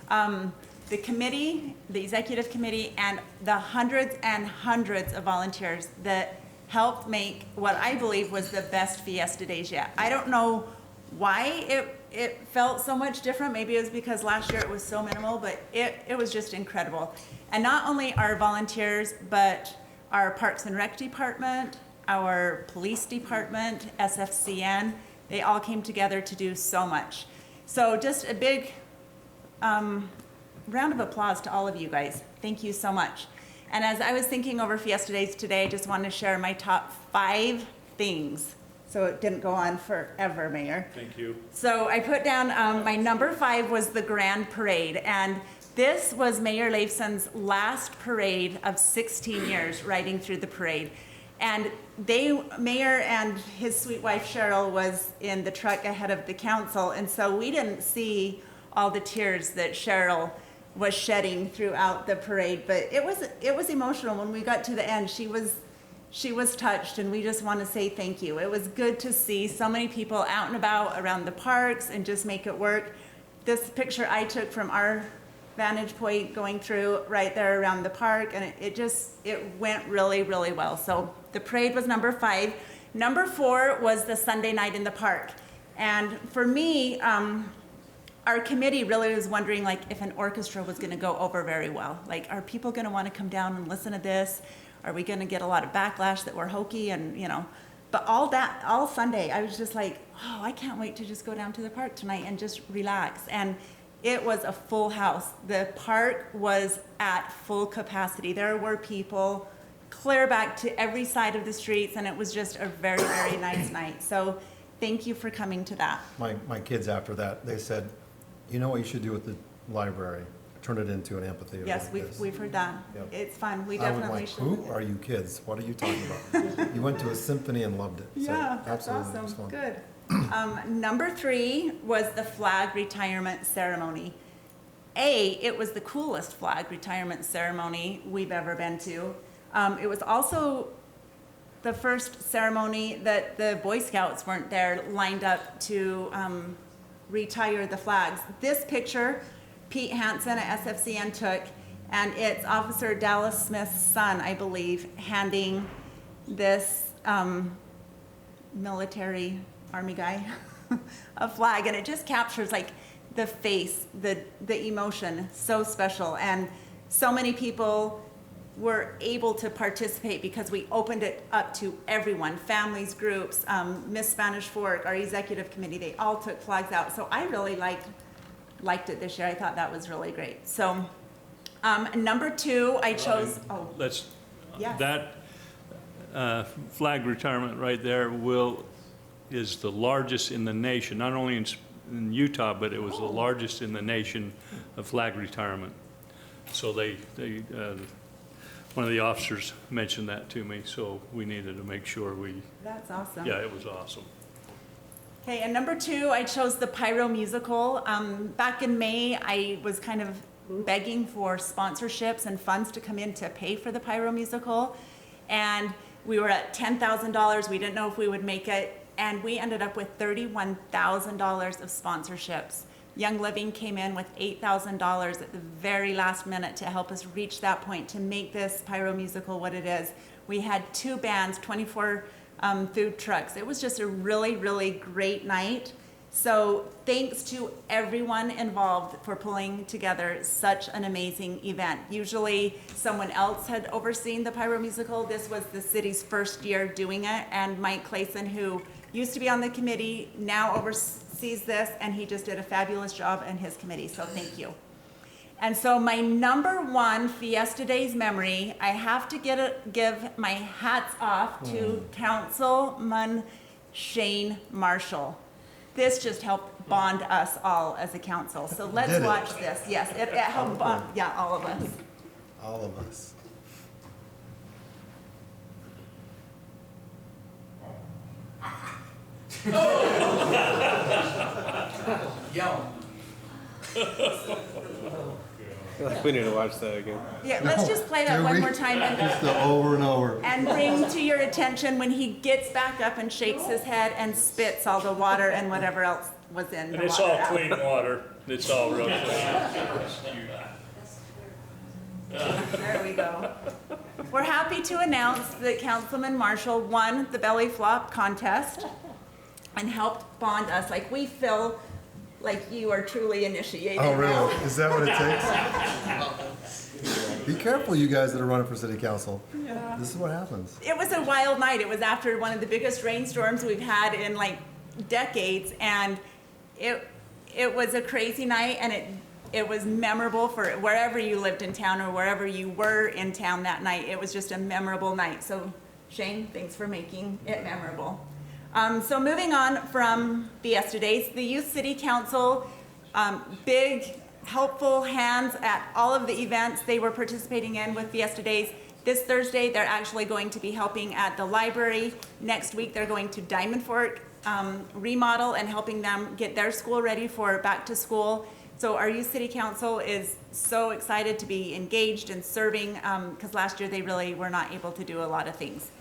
The committee, the executive committee, and the hundreds and hundreds of volunteers that helped make what I believe was the best Fiesta Days yet. I don't know why it felt so much different. Maybe it was because last year it was so minimal, but it was just incredible. And not only our volunteers, but our Parks and Rec department, our police department, SFCN, they all came together to do so much. So just a big round of applause to all of you guys. Thank you so much. And as I was thinking over Fiesta Days today, I just wanted to share my top 5 things. So it didn't go on forever, Mayor. Thank you. So I put down my number 5 was the Grand Parade. And This was Mayor Leifson's last parade of 16 years riding through the parade. And Mayor and his sweet wife Cheryl was in the truck ahead of the council, and so we didn't see all the tears that Cheryl was shedding throughout the parade, but it was emotional. When we got to the end, she was touched, and we just want to say thank you. It was good to see so many people out and about around the parks and just make it work. This picture I took from our vantage point going through right there around the park, and it went really, really well. So the parade was number 5. Number 4 was the Sunday night in the park. And for me, our committee really was wondering, like, if an orchestra was going to go over very well. Like, are people going to want to come down and listen to this? Are we going to get a lot of backlash that we're hokey? And, you know, but all Sunday, I was just like, oh, I can't wait to just go down to the park tonight and just relax. And it was a full house. The park was at full capacity. There were people clear back to every side of the streets, and it was just a very, very nice night. So thank you for coming to that. My kids after that, they said, you know what you should do with the library? Turn it into an amphitheater. Yes, like this. we've heard that. Yep. It's fun. We I was definitely like, should. who are you kids? What are you talking about? You went to a symphony and loved it. So Yeah, that's absolutely, it was awesome. fun. Good. Number 3 was the flag retirement ceremony. It was the coolest flag retirement ceremony we've ever been to. It was also the first ceremony that the Boy Scouts weren't there lined up to retire the flags. This picture, Pete Hansen at SFCN took, and it's Officer Dallas Smith's son, I believe, handing this military army guy a flag, and it just captures like the face, the emotion, so special. And so many people were able to participate because we opened it up to everyone, families, groups, Miss Spanish Fork, our executive committee, they all took flags out. So I really liked it this year. I thought that was really great. So number 2, I chose, yes. That flag retirement right there is the largest in the nation, not only in Utah, but it was the largest in the nation of flag retirement. So one of the officers mentioned that to me, so we needed to make sure That's awesome. yeah, it was awesome. Okay, and number 2, I chose the Pyro Musical. Back in May, I was kind of begging for sponsorships and funds to come in to pay for the Pyro Musical. And we were at $10,000. We didn't know if we would make it. And we ended up with $31,000 of sponsorships. Young Living came in with $8,000 at the very last minute to help us reach that point to make this Pyro Musical what it is. We had 2 bands, 24 food trucks. It was just a really, really great night. So thanks to everyone involved for pulling together such an amazing event. Usually someone else had overseen the Pyro Musical. This was the city's first year doing it, and Mike Clayson, who used to be on the committee, now oversees this, and he just did a fabulous job in his committee, so thank you. And so my number 1 Fiesta Days memory, I have to give my hats off to Councilman Shane Marshall. This just helped bond us all as a council. So let's watch this. Yes, it helped bond, yeah, all of us. All of us. Yum. We need to watch that again. Yeah, let's just play that one more time Just the over and over. and bring to your attention when he gets back up and shakes his head and spits all the water and whatever else was in the And it's water all out. clean water. It's all real clean. There we go. We're happy to announce that Councilman Marshall won the belly flop contest and helped bond us. Like, we feel like you are truly initiated. Oh, really? now. Is that what it takes? Be careful, you guys that are running for city council. Yeah. This is what happens. It was a wild night. It was after one of the biggest rainstorms we've had in like decades, and it was a crazy night, and it was memorable for wherever you lived in town or wherever you were in town that night. It was just a memorable night. So Shane, thanks for making it memorable. So moving on from Fiesta Days, the Youth City Council, big helpful hands at all of the events they were participating in with Fiesta Days. This Thursday, they're actually going to be helping at the library. Next week, they're going to Diamond Fork remodel and helping them get their school ready for back to school. So our youth city council is so excited to be engaged and serving because last year they really were not able to do a lot of things.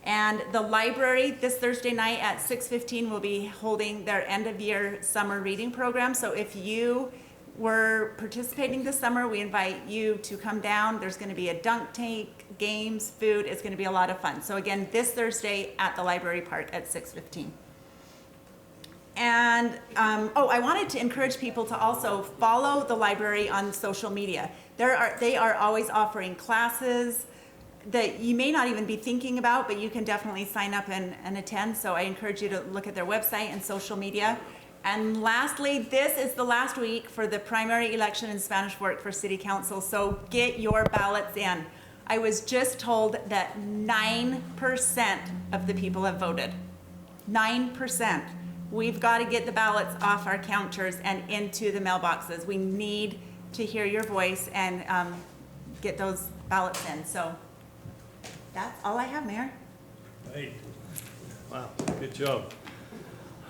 And the library this Thursday night at 6:15 will be holding their end of year summer reading program. So if you were participating this summer, we invite you to come down. There's going to be a dunk tank, games, food. It's going to be a lot of fun. So again, this Thursday at the library park at 6:15. And I wanted to encourage people to also follow the library on social media. They are always offering classes that you may not even be thinking about, but you can definitely sign up and attend. So I encourage you to look at their website and social media. And lastly, this is the last week for the primary election in Spanish Fork for City Council, so get your ballots in. I was just told that 9% of the people have voted. 9%. We've got to get the ballots off our counters and into the mailboxes. We need to hear your voice and get those ballots in. So that's all I have, Mayor. Great. Wow, good job.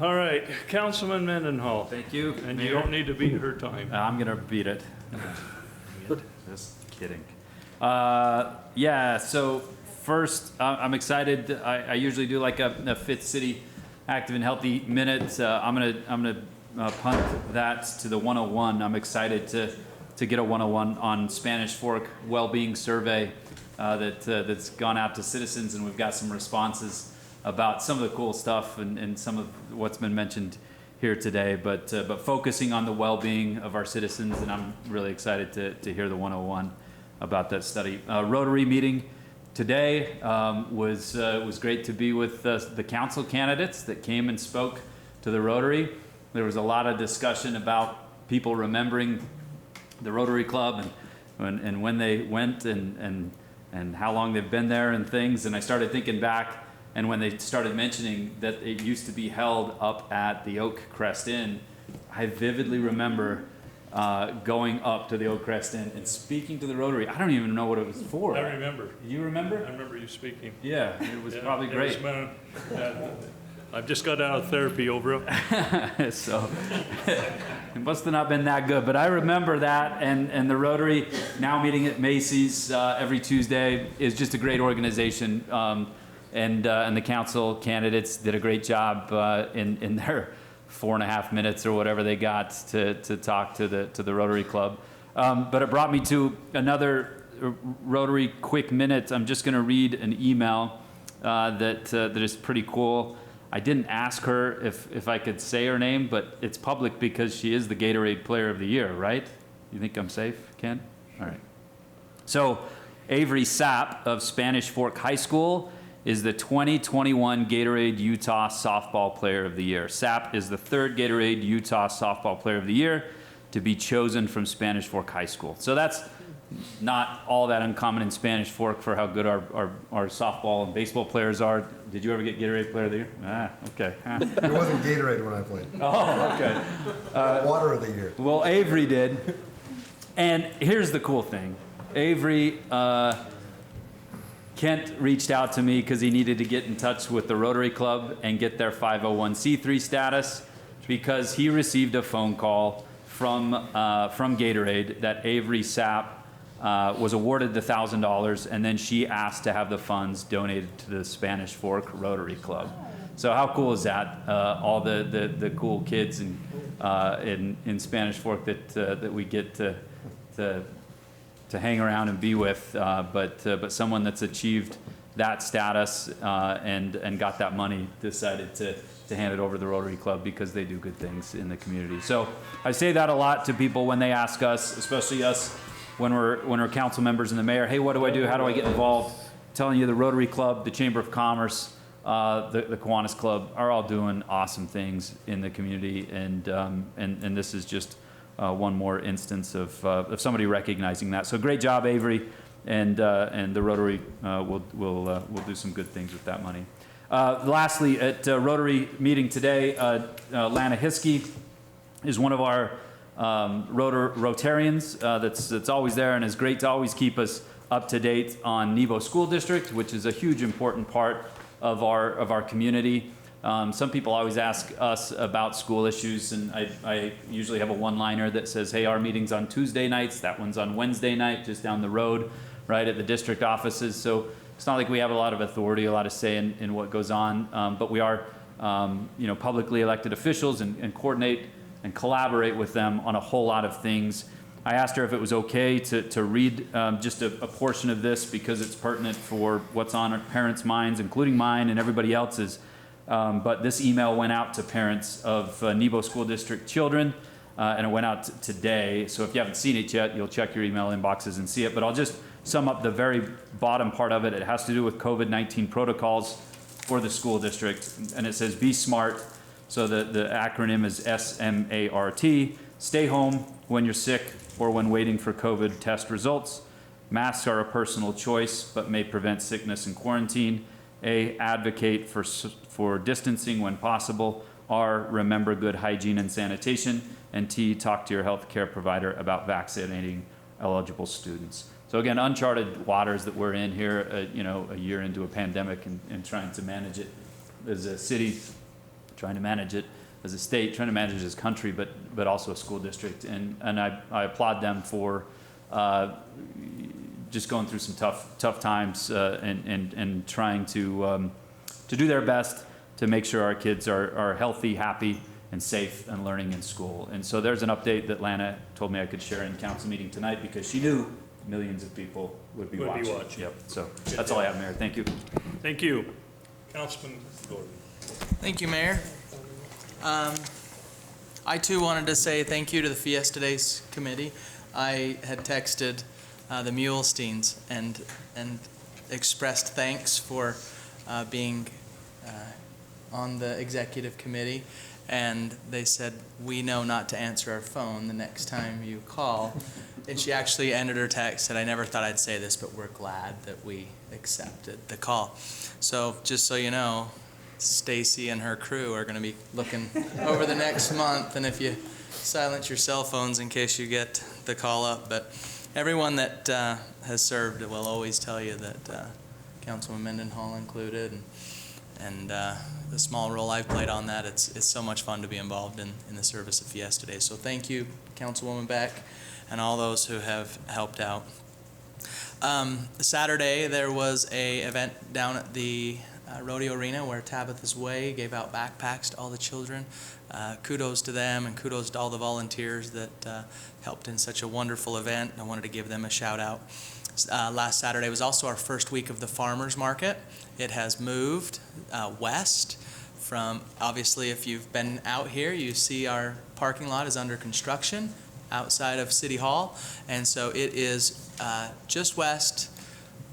All right, Councilman Mendenhall. Thank you. And Mayor. you don't need to beat her time. I'm gonna beat it. Just kidding. Yeah. So first, I'm excited. I usually do like a Fifth City Active and Healthy minute. I'm gonna punt that to the 101. I'm excited to get a 101 on Spanish Fork well-being survey that's gone out to citizens, and we've got some responses about some of the cool stuff and some of what's been mentioned here today, but focusing on the well-being of our citizens, and I'm really excited to hear the 101 about that study. Rotary meeting today was great to be with the council candidates that came and spoke to the Rotary. There was a lot of discussion about people remembering the Rotary Club and when they went and how long they've been there and things, and I started thinking back. And when they started mentioning that it used to be held up at the Oak Crest Inn, I vividly remember going up to the Oak Crest Inn and speaking to the Rotary. I don't even know what it was for. I remember. You remember? I remember you speaking. Yeah, it was probably great. I've just got out of therapy over it. So it must have not been that good. But I remember that, and the Rotary, now meeting at Macy's every Tuesday, is just a great organization. And the council candidates did a great job in their 4.5 minutes or whatever they got to talk to the Rotary Club. But it brought me to another Rotary quick minute. I'm just going to read an email that is pretty cool. I didn't ask her if I could say her name, but it's public because she is the Gatorade Player of the Year, right? You think I'm safe, Ken? All right. So Avery Sapp of Spanish Fork High School is the 2021 Gatorade Utah Softball Player of the Year. Sapp is the third Gatorade Utah Softball Player of the Year to be chosen from Spanish Fork High School. So that's not all that uncommon in Spanish Fork for how good our softball and baseball players are. Did you ever get Gatorade Player of the Year? Okay. It wasn't Gatorade when I played. Oh, okay. Water of the Year. Well, Avery did. And here's the cool thing. Avery, Kent reached out to me because he needed to get in touch with the Rotary Club and get their 501c3 status because he received a phone call from Gatorade that Avery Sapp was awarded the $1,000, and then she asked to have the funds donated to the Spanish Fork Rotary Club. So how cool is that? All the cool kids in Spanish Fork that we get to hang around and be with, but someone that's achieved that status and got that money decided to hand it over to the Rotary Club because they do good things in the community. So I say that a lot to people when they ask us, especially us when we're council members and the mayor, hey, what do I do? How do I get involved? I'm telling you, the Rotary Club, the Chamber of Commerce, the Kiwanis Club are all doing awesome things in the community, and this is just one more instance of somebody recognizing that. So great job, Avery, and the Rotary will do some good things with that money. Lastly, at Rotary meeting today, Lana Hiskey is one of our Rotarians. That's always there and is great to always keep us up to date on Nebo School District, which is a huge important part of our community. Some people always ask us about school issues, and I usually have a one-liner that says, hey, our meeting's on Tuesday nights, that one's on Wednesday night, just down the road, right at the district offices. So it's not like we have a lot of authority, a lot of say in what goes on, but we are publicly elected officials and coordinate and collaborate with them on a whole lot of things. I asked her if it was okay to read just a portion of this because it's pertinent for what's on our parents' minds, including mine and everybody else's. But this email went out to parents of Nebo School District children, and it went out today. So if you haven't seen it yet, you'll check your email inboxes and see it. But I'll just sum up the very bottom part of it. It has to do with COVID-19 protocols for the school district. And it says, be smart. So the acronym is SMART. Stay home when you're sick or when waiting for COVID test results. Masks are a personal choice, but may prevent sickness and quarantine. A, advocate for distancing when possible. R, remember good hygiene and sanitation. And T, talk to your healthcare provider about vaccinating eligible students. So again, uncharted waters that we're in here, a year into a pandemic and trying to manage it as a city, trying to manage it as a state, trying to manage it as a country, but also a school district. And I applaud them for just going through some tough times and trying to do their best to make sure our kids are healthy, happy, and safe and learning in school. And so there's an update that Lana told me I could share in council meeting tonight because she knew millions of people would be watching. Yep. So that's all I have, Mayor. Thank you. Thank you. Councilman Gordon. Thank you, Mayor. I too wanted to say thank you to the Fiesta Days Committee. I had texted the Mulesteins and expressed thanks for being on the executive committee, and they said, we know not to answer our phone the next time you call. And she actually ended her text, said, I never thought I'd say this, but we're glad that we accepted the call. So just so you know, Stacy and her crew are going to be looking over the next month, and if you silence your cell phones in case you get the call up. But everyone that has served will always tell you that Councilman Mendenhall included, and the small role I've played on that, it's so much fun to be involved in the service of Fiesta Day. So thank you, Councilwoman Beck, and all those who have helped out. Saturday there was a event down at the rodeo arena where Tabitha's Way gave out backpacks to all the children. Kudos to them and kudos to all the volunteers that helped in such a wonderful event. I wanted to give them a shout out. Last Saturday was also our first week of the farmers market. It has moved west from, obviously if you've been out here, you see our parking lot is under construction outside of City Hall, and so it is just west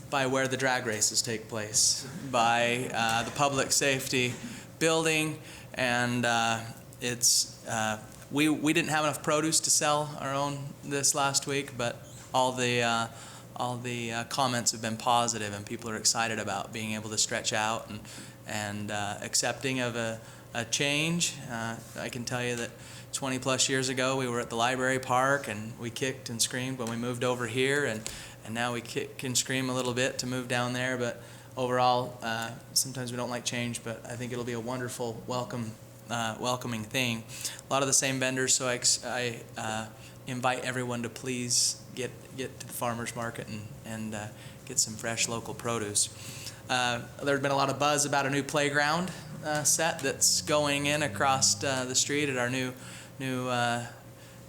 by where the drag races take place, by the public safety building, and we didn't have enough produce to sell our own this last week, but all the comments have been positive, and people are excited about being able to stretch out and accepting of a change. I can tell you that 20 plus years ago we were at the library park and we kicked and screamed when we moved over here, and now we kick and scream a little bit to move down there. But overall, sometimes we don't like change, but I think it'll be a wonderful welcoming thing. A lot of the same vendors, so I invite everyone to please get to the farmers market and get some fresh local produce. There's been a lot of buzz about a new playground set that's going in across the street at our new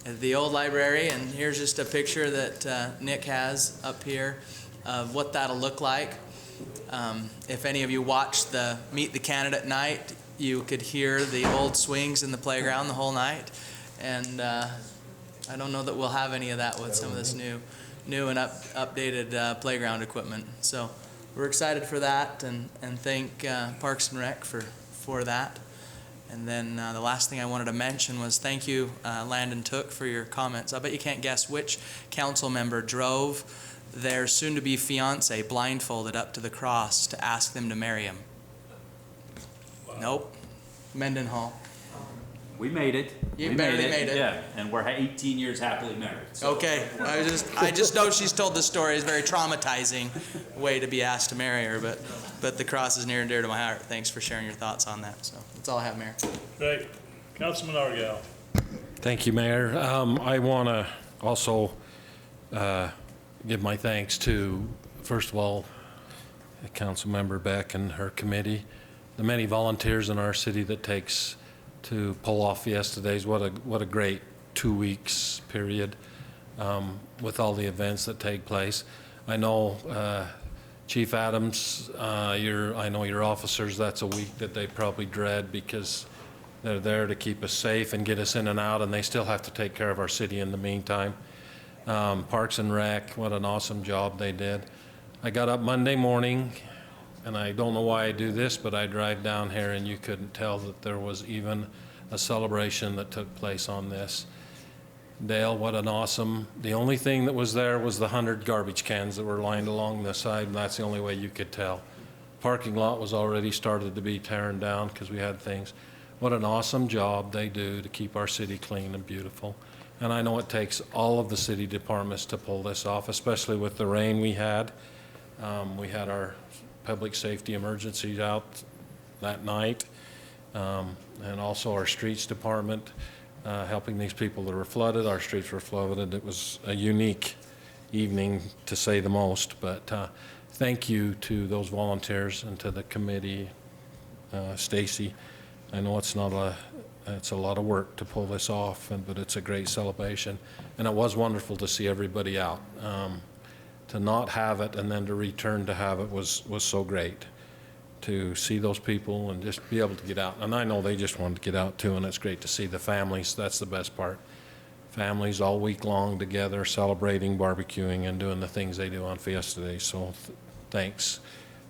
at the old library, and here's just a picture that Nick has up here of what that'll look like. If any of you watched the Meet the Candidate night, you could hear the old swings in the playground the whole night, and I don't know that we'll have any of that with some of this new and updated playground equipment. So we're excited for that, and thank Parks and Rec for that. And then the last thing I wanted to mention was thank you, Landon Took, for your comments. I bet you can't guess which council member drove their soon-to-be fiance blindfolded up to the cross to ask them to marry him. Wow. Nope. Mendenhall. We made it. You We barely made it. Yeah, and we're 18 years happily married. So. Okay, I just know she's told the story. It's a very traumatizing way to be asked to marry her, but the cross is near and dear to my heart. Thanks for sharing your thoughts on that. So that's all I have, Mayor. Great. Councilman Argyle. Thank you, Mayor. I want to also give my thanks to, first of all, Councilmember Beck and her committee, the many volunteers in our city that takes to pull off Fiesta Days. What a great 2 weeks period with all the events that take place. I know Chief Adams, I know your officers, that's a week that they probably dread because they're there to keep us safe and get us in and out, and they still have to take care of our city in the meantime. Parks and Rec, what an awesome job they did. I got up Monday morning, and I don't know why I do this, but I drive down here and you couldn't tell that there was even a celebration that took place on this. Dale, what an awesome, the only thing that was there was the 100 garbage cans that were lined along the side, and that's the only way you could tell. Parking lot was already started to be torn down because we had things. What an awesome job they do to keep our city clean and beautiful. And I know it takes all of the city departments to pull this off, especially with the rain we had. We had our public safety emergencies out that night, and also our streets department helping these people that were flooded. Our streets were flooded. It was a unique evening, to say the most, but thank you to those volunteers and to the committee. Stacy, I know it's a lot of work to pull this off, but it's a great celebration, and it was wonderful to see everybody out. To not have it and then to return to have it was so great. To see those people and just be able to get out, and I know they just wanted to get out too, and it's great to see the families. That's the best part. Families all week long together, celebrating, barbecuing, and doing the things they do on Fiesta Day. So thanks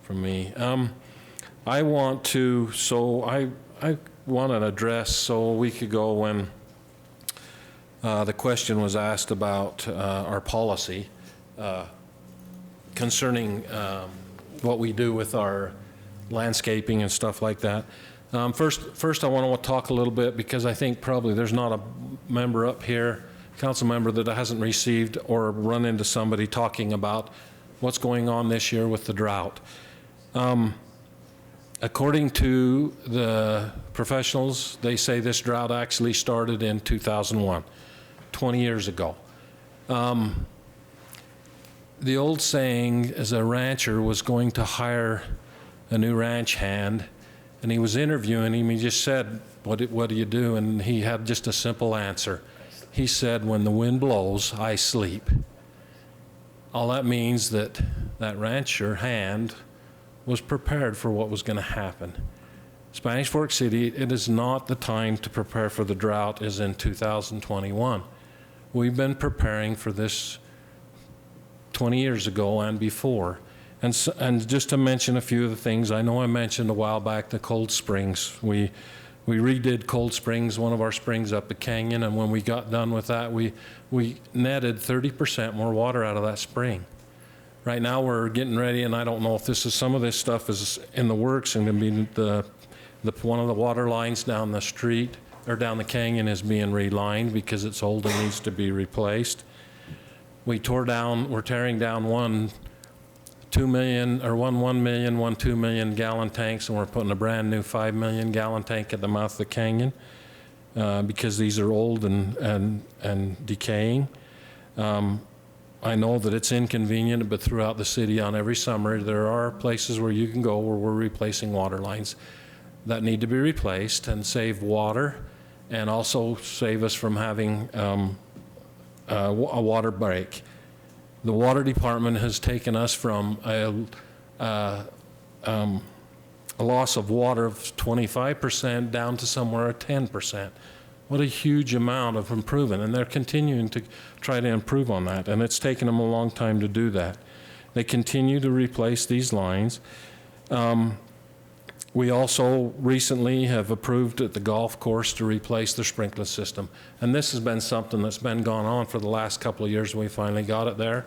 from me. I want to address, so a week ago when the question was asked about our policy concerning what we do with our landscaping and stuff like that. First I want to talk a little bit, because I think probably there's not a member up here, council member, that hasn't received or run into somebody talking about what's going on this year with the drought. According to the professionals, they say this drought actually started in 2001, 20 years ago. The old saying is a rancher was going to hire a new ranch hand, and he was interviewing him. He just said, what do you do? And he had just a simple answer. He said, when the wind blows, I sleep. All that means that rancher hand was prepared for what was going to happen. Spanish Fork City, it is not the time to prepare for the drought as in 2021. We've been preparing for this 20 years ago and before. And just to mention a few of the things, I know I mentioned a while back the cold springs. We redid Cold Springs, one of our springs up the canyon, and when we got done with that, we netted 30% more water out of that spring. Right now we're getting ready, and I don't know if some of this stuff is in the works, and going to be one of the water lines down the street or down the canyon is being relined because it's old and needs to be replaced. We're tearing down one 2 million gallon tanks, and we're putting a brand new 5 million gallon tank at the mouth of the canyon because these are old and decaying. I know that it's inconvenient, but throughout the city on every summer, there are places where you can go where we're replacing water lines that need to be replaced and save water, and also save us from having a water break. The water department has taken us from a loss of water of 25% down to somewhere at 10%. What a huge amount of improvement, and they're continuing to try to improve on that, and it's taken them a long time to do that. They continue to replace these lines. We also recently have approved at the golf course to replace the sprinkler system, and this has been something that's been going on for the last couple of years, and we finally got it there.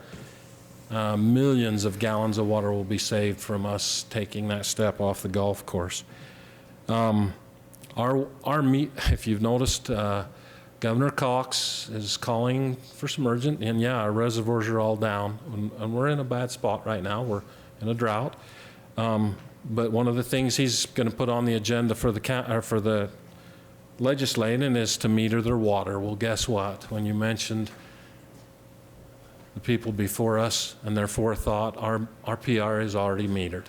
Millions of gallons of water will be saved from us taking that step off the golf course. if you've noticed, Governor Cox is calling for some urgent, and yeah, our reservoirs are all down, and we're in a bad spot right now. We're in a drought. But one of the things he's going to put on the agenda for the legislating is to meter their water. Well, guess what? When you mentioned the people before us and their forethought, our PR is already metered.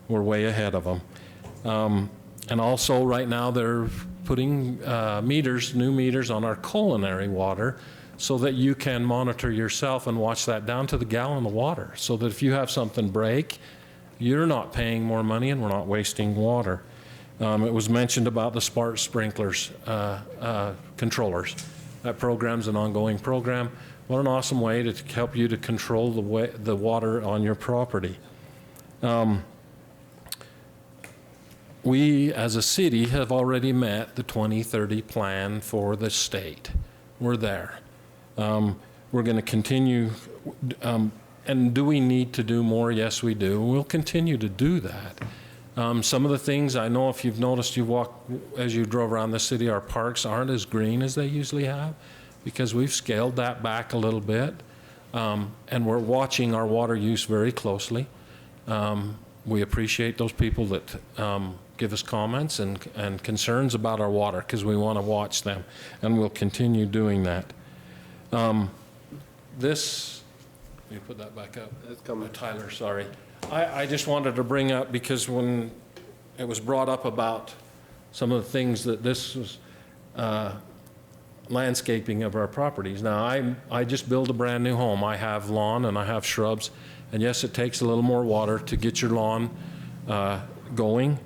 We're way ahead of them. And also right now they're putting new meters on our culinary water so that you can monitor yourself and watch that down to the gallon of water, so that if you have something break, you're not paying more money and we're not wasting water. It was mentioned about the smart sprinklers controllers. That program's an ongoing program. What an awesome way to help you to control the water on your property. We, as a city, have already met the 2030 plan for the state. We're there. We're going to continue. And do we need to do more? Yes, we do. We'll continue to do that. Some of the things, I know if you've noticed, as you drove around the city, our parks aren't as green as they usually have, because we've scaled that back a little bit. And we're watching our water use very closely. We appreciate those people that give us comments and concerns about our water, because we want to watch them, and we'll continue doing that. Let me put that back up. That's coming. Tyler, sorry. I just wanted to bring up, because when it was brought up about some of the things that this was landscaping of our properties. Now, I just built a brand new home. I have lawn and I have shrubs, and yes, it takes a little more water to get your lawn going.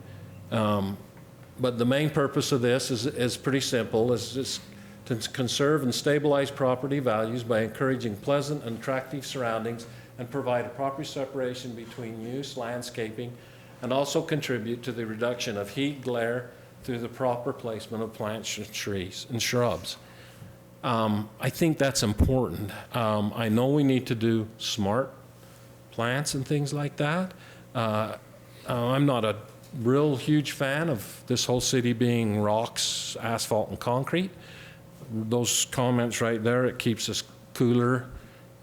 But the main purpose of this is pretty simple. It's just to conserve and stabilize property values by encouraging pleasant and attractive surroundings, and provide a proper separation between use, landscaping, and also contribute to the reduction of heat, glare through the proper placement of plants, trees, and shrubs. I think that's important. I know we need to do smart plants and things like that. I'm not a real huge fan of this whole city being rocks, asphalt, and concrete. Those comments right there, it keeps us cooler,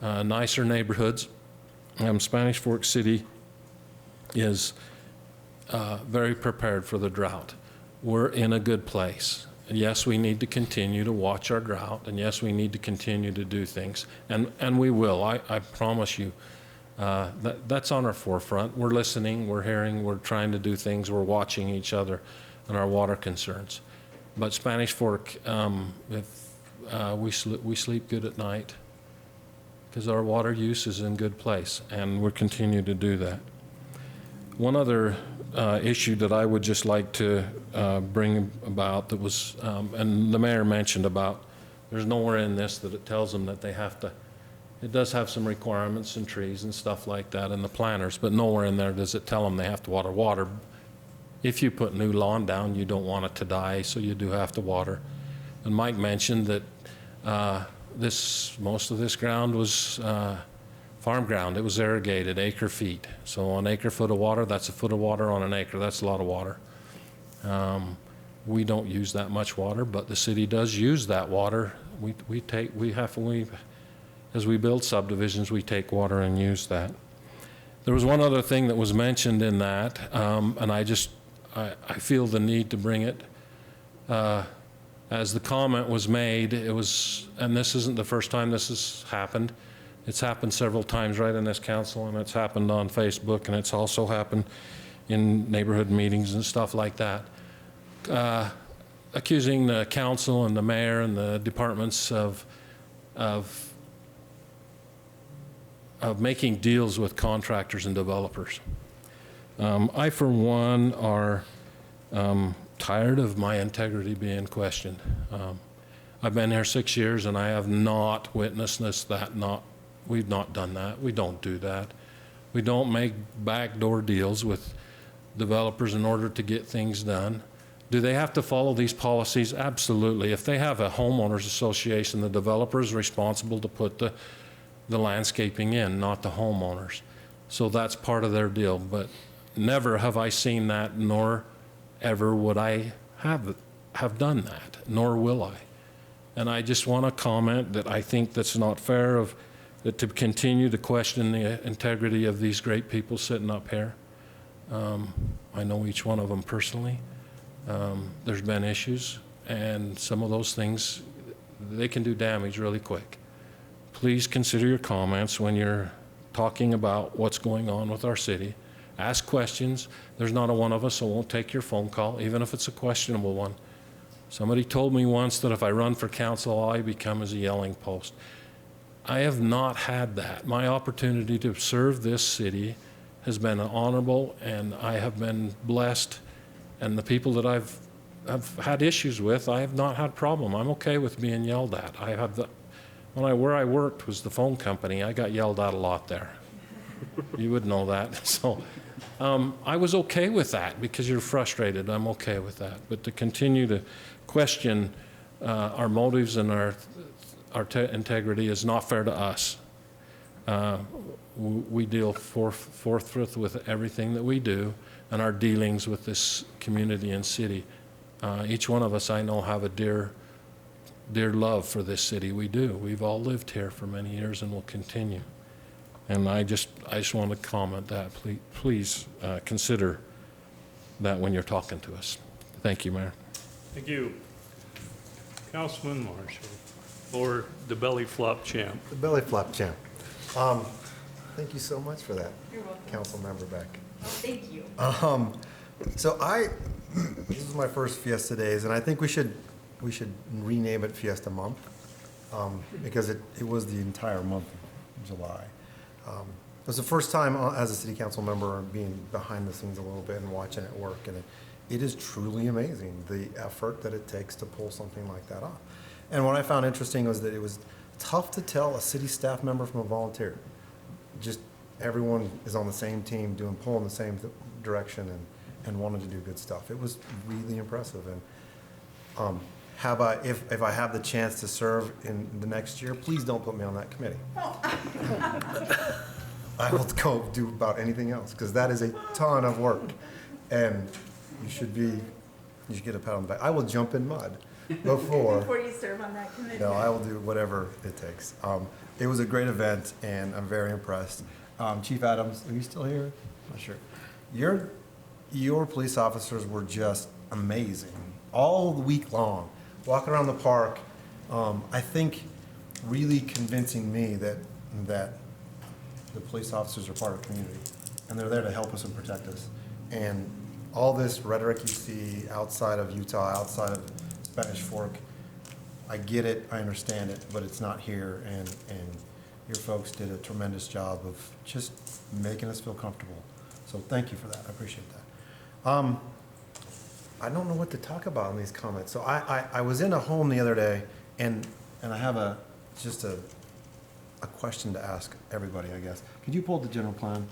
nicer neighborhoods. Spanish Fork City is very prepared for the drought. We're in a good place. Yes, we need to continue to watch our drought, and yes, we need to continue to do things, and we will. I promise you. That's on our forefront. We're listening, we're hearing, we're trying to do things, we're watching each other and our water concerns. But Spanish Fork, we sleep good at night, because our water use is in good place, and we'll continue to do that. One other issue that I would just like to bring about that was, and the mayor mentioned about, there's nowhere in this that it tells them that they have to. It does have some requirements and trees and stuff like that in the planners, but nowhere in there does it tell them they have to water. If you put new lawn down, you don't want it to die, so you do have to water. And Mike mentioned that most of this ground was farm ground. It was irrigated acre feet. So an acre foot of water, that's a foot of water on an acre. That's a lot of water. We don't use that much water, but the city does use that water. As we build subdivisions, we take water and use that. There was one other thing that was mentioned in that, and I feel the need to bring it. As the comment was made, and this isn't the first time this has happened. It's happened several times right in this council, and it's happened on Facebook, and it's also happened in neighborhood meetings and stuff like that. Accusing the council and the mayor and the departments of making deals with contractors and developers. I, for one, are tired of my integrity being questioned. I've been here 6 years, and I have not witnessed that. We've not done that. We don't do that. We don't make backdoor deals with developers in order to get things done. Do they have to follow these policies? Absolutely. If they have a homeowners association, the developer is responsible to put the landscaping in, not the homeowners. So that's part of their deal. But never have I seen that, nor ever would I have have done that, nor will I. And I just want to comment that I think that's not fair of to continue to question the integrity of these great people sitting up here. I know each one of them personally. There's been issues, and some of those things, they can do damage really quick. Please consider your comments when you're talking about what's going on with our city. Ask questions. There's not a one of us that won't take your phone call, even if it's a questionable one. Somebody told me once that if I run for council, all I become is a yelling post. I have not had that. My opportunity to serve this city has been honorable, and I have been blessed. And the people that I've had issues with, I have not had problem. I'm okay with being yelled at. I have where I worked was the phone company. I got yelled at a lot there. You would know that. So I was okay with that because you're frustrated. I'm okay with that. But to continue to question our motives and our integrity is not fair to us. We deal forthwith with everything that we do and our dealings with this community and city. Each one of us, I know, have a dear love for this city. We do. We've all lived here for many years and will continue. And I just want to comment that. Please consider that when you're talking to us. Thank you, Mayor. Thank you. Councilman Marshall, or the belly flop champ. The belly flop champ. Thank you so much for that. You're welcome. Council member Beck. Oh, thank you. So this is my first Fiesta Days, and I think we should rename it Fiesta Month, because it was the entire month of July. It was the first time as a city council member being behind the scenes a little bit and watching it work, and it is truly amazing the effort that it takes to pull something like that off. And what I found interesting was that it was tough to tell a city staff member from a volunteer. Just everyone is on the same team, pulling the same direction and wanted to do good stuff. It was really impressive. And if I have the chance to serve in the next year, please don't put me on that committee. I will go do about anything else, because that is a ton of work. And you should get a pat on the back. I will jump in mud before you serve on that committee. No, I will do whatever it takes. It was a great event, and I'm very impressed. Chief Adams, are you still here? I'm not sure. Your police officers were just amazing all week long, walking around the park. I think really convincing me that the police officers are part of the community, and they're there to help us and protect us. And all this rhetoric you see outside of Utah, outside of Spanish Fork, I get it, I understand it, but it's not here, and your folks did a tremendous job of just making us feel comfortable. So thank you for that, I appreciate that. I don't know what to talk about in these comments. So I was in a home the other day, and I have just a question to ask everybody, I guess. Could you pull the general plan?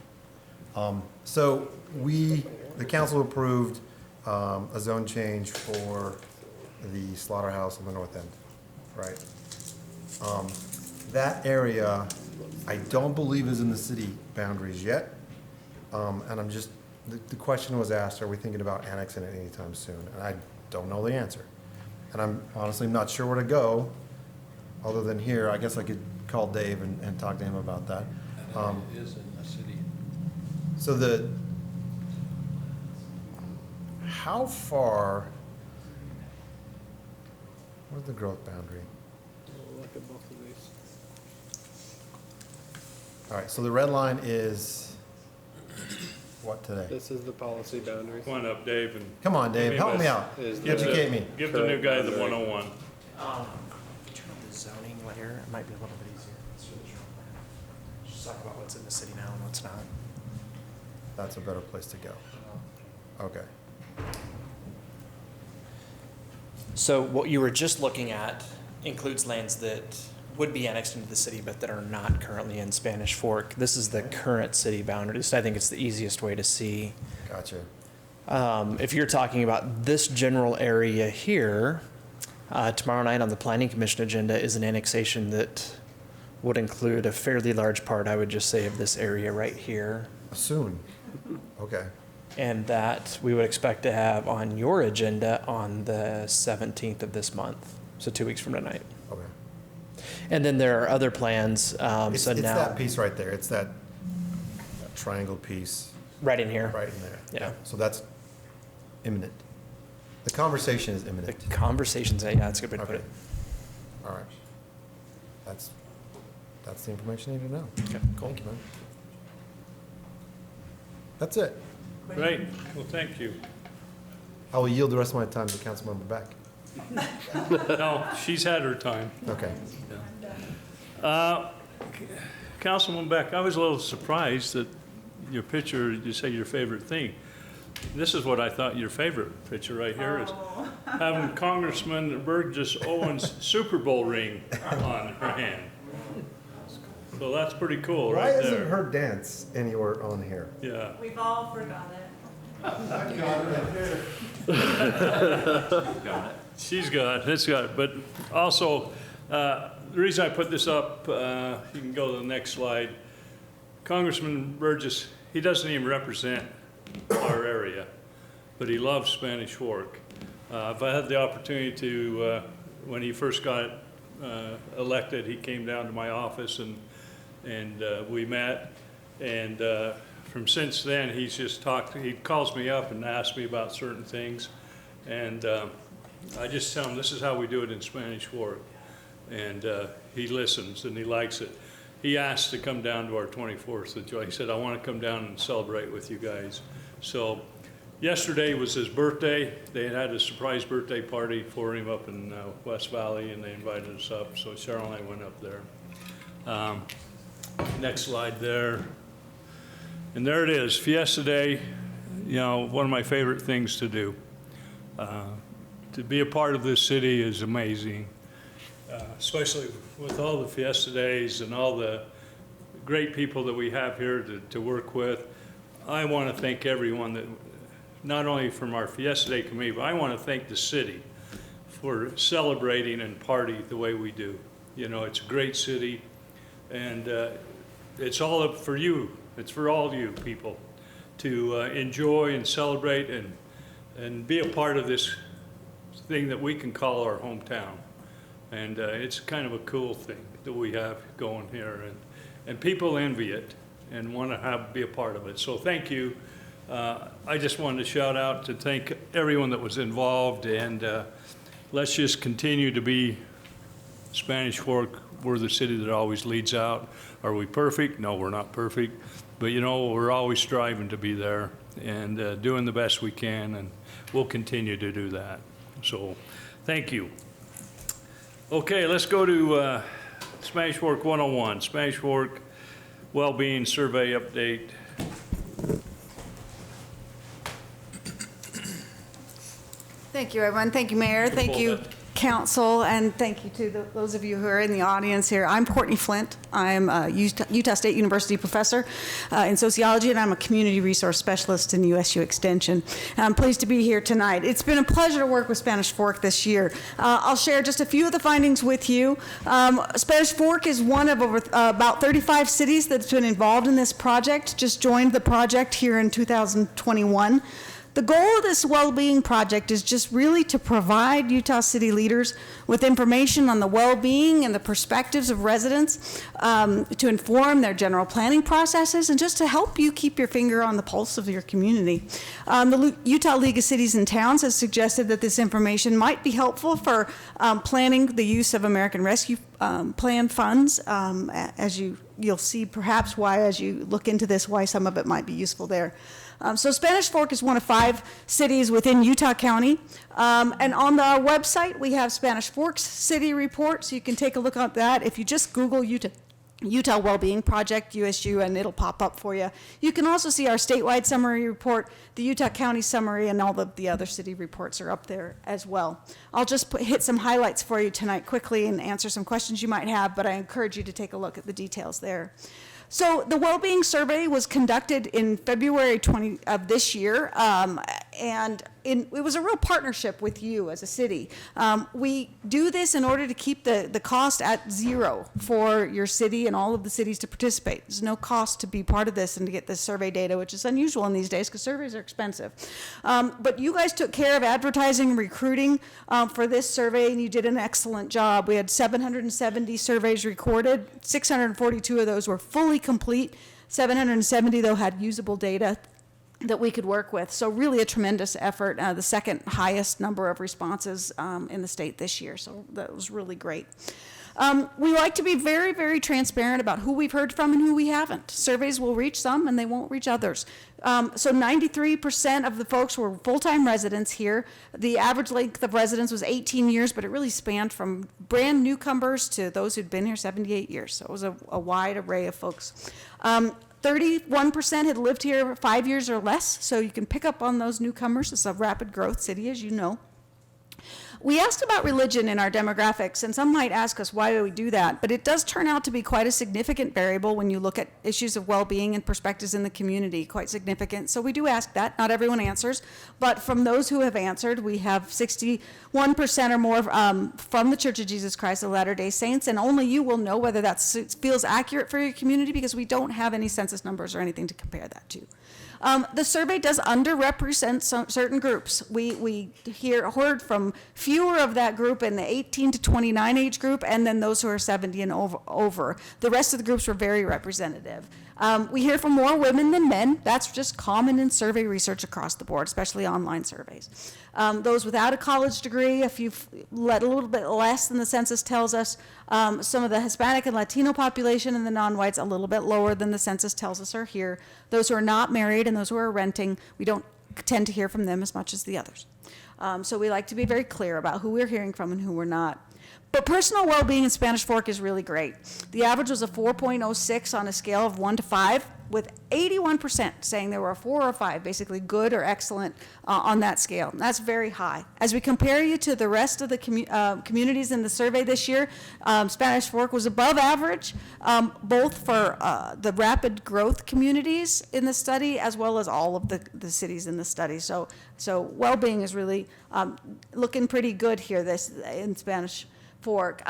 So the council approved a zone change for the Slaughterhouse on the north end, right? That area, I don't believe is in the city boundaries yet. And I'm just, the question was asked, are we thinking about annexing it anytime soon? And I don't know the answer. And I'm honestly not sure where to go, other than here. I guess I could call Dave and talk to him about that. It is in the city. So how far, where's the growth boundary? Look at both of these. All right, so the red line is what today? This is the policy boundary. Come on up, Dave. And Come on, Dave, help me out. Educate me. Give the new guy the 101. Turn on the zoning layer, it might be a little bit easier. Let's do the general plan. Just talk about what's in the city now and what's not. That's a better place to go. Okay. So what you were just looking at includes lands that would be annexed into the city, but that are not currently in Spanish Fork. This is the current city boundaries. I think it's the easiest way to see. Gotcha. If you're talking about this general area here, tomorrow night on the Planning Commission agenda is an annexation that would include a fairly large part, I would just say, of this area right here. Soon. Okay. and that we would expect to have on your agenda on the 17th of this month, so 2 weeks from tonight. Okay. And then there are other plans. It's So now, that piece right there. It's that triangle piece right in here. right in there. Yeah. So that's imminent. The conversation is The imminent. conversations. Yeah, that's a good way to put Okay. it. All right. That's the information you need to know. Okay, cool. Thank you, man. That's it. Great, well, thank you. I will yield the rest of my time to Councilmember Beck. No, she's had her time. Okay. Councilman Beck, I was a little surprised that your picture, you say your favorite thing. This is what I thought your favorite picture right here is, having Congressman Burgess Owens' Super Bowl ring on her hand. So that's pretty cool, Why right isn't there. her dance anywhere on here? Yeah. We've all forgot it. She's got it, it's got it. But also, the reason I put this up, you can go to the next slide. Congressman Burgess, he doesn't even represent our area, but he loves Spanish Fork. I've had the opportunity to, when he first got elected, he came down to my office and we met. And from since then, he's just talked, he calls me up and asks me about certain things. And I just tell him, this is how we do it in Spanish Fork. And he listens and he likes it. He asked to come down to our 24th of July. He said, I want to come down and celebrate with you guys. So yesterday was his birthday. They had a surprise birthday party for him up in West Valley, and they invited us up. So Cheryl and I went up there. Next slide there. And there it is, Fiesta Day, you know, one of my favorite things to do. To be a part of this city is amazing, especially with all the Fiesta Days and all the great people that we have here to work with. I want to thank everyone that, not only from our Fiesta Day committee, but I want to thank the city for celebrating and party the way we do. You know, it's a great city, and it's all up for you. It's for all you people to enjoy and celebrate and be a part of this thing that we can call our hometown. And it's kind of a cool thing that we have going here, and people envy it and want to be a part of it. So thank you. I just wanted to shout out to thank everyone that was involved, and let's just continue to be Spanish Fork. We're the city that always leads out. Are we perfect? No, we're not perfect. But you know, we're always striving to be there and doing the best we can, and we'll continue to do that. So thank you. Okay, let's go to Spanish Fork 101, Spanish Fork Wellbeing Survey Update. Thank you, everyone. Thank you, Mayor. Thank you, Council, and thank you to those of you who are in the audience here. I'm Courtney Flint. I'm a Utah State University professor in sociology, and I'm a community resource specialist in USU Extension. And I'm pleased to be here tonight. It's been a pleasure to work with Spanish Fork this year. I'll share just a few of the findings with you. Spanish Fork is one of over about 35 cities that's been involved in this project, just joined the project here in 2021. The goal of this well-being project is just really to provide Utah City leaders with information on the well-being and the perspectives of residents, to inform their general planning processes, and just to help you keep your finger on the pulse of your community. The Utah League of Cities and Towns has suggested that this information might be helpful for planning the use of American Rescue Plan funds, as you'll see perhaps why, as you look into this, why some of it might be useful there. So Spanish Fork is one of 5 cities within Utah County. And on our website, we have Spanish Fork's city report, so you can take a look at that. If you just Google Utah Wellbeing Project, USU, and it'll pop up for you. You can also see our statewide summary report, the Utah County summary, and all of the other city reports are up there as well. I'll just hit some highlights for you tonight quickly and answer some questions you might have, but I encourage you to take a look at the details there. So the Wellbeing Survey was conducted in February 20 of this year, it was a real partnership with you as a city. We do this in order to keep the cost at zero for your city and all of the cities to participate. There's no cost to be part of this and to get this survey data, which is unusual in these days because surveys are expensive. But you guys took care of advertising and recruiting for this survey, and you did an excellent job. We had 770 surveys recorded. 642 of those were fully complete. 770, though, had usable data that we could work with. So really a tremendous effort, the second highest number of responses in the state this year. So that was really great. We like to be very, very transparent about who we've heard from and who we haven't. Surveys will reach some and they won't reach others. So 93% of the folks were full-time residents here. The average length of residence was 18 years, but it really spanned from brand newcomers to those who'd been here 78 years. So it was a wide array of folks. 31% had lived here 5 years or less, so you can pick up on those newcomers. It's a rapid growth city, as you know. We asked about religion in our demographics, and some might ask us why do we do that, but it does turn out to be quite a significant variable when you look at issues of well-being and perspectives in the community, quite significant. So we do ask that. Not everyone answers, but from those who have answered, we have 61% or more from the Church of Jesus Christ of Latter-day Saints, and only you will know whether that feels accurate for your community because we don't have any census numbers or anything to compare that to. The survey does underrepresent certain groups. We heard from fewer of that group in the 18 to 29 age group, and then those who are 70 and over. The rest of the groups were very representative. We hear from more women than men. That's just common in survey research across the board, especially online surveys. Those without a college degree, a little bit less than the census tells us. Some of the Hispanic and Latino population and the non-whites a little bit lower than the census tells us are here. Those who are not married and those who are renting, we don't tend to hear from them as much as the others. So we like to be very clear about who we're hearing from and who we're not. But personal well-being in Spanish Fork is really great. The average was a 4.06 on a scale of 1 to 5, with 81% saying they were a 4 or 5, basically good or excellent on that scale. And that's very high. As we compare you to the rest of the communities in the survey this year, Spanish Fork was above average, both for the rapid growth communities in the study as well as all of the cities in the study. So well-being is really looking pretty good here in Spanish Fork.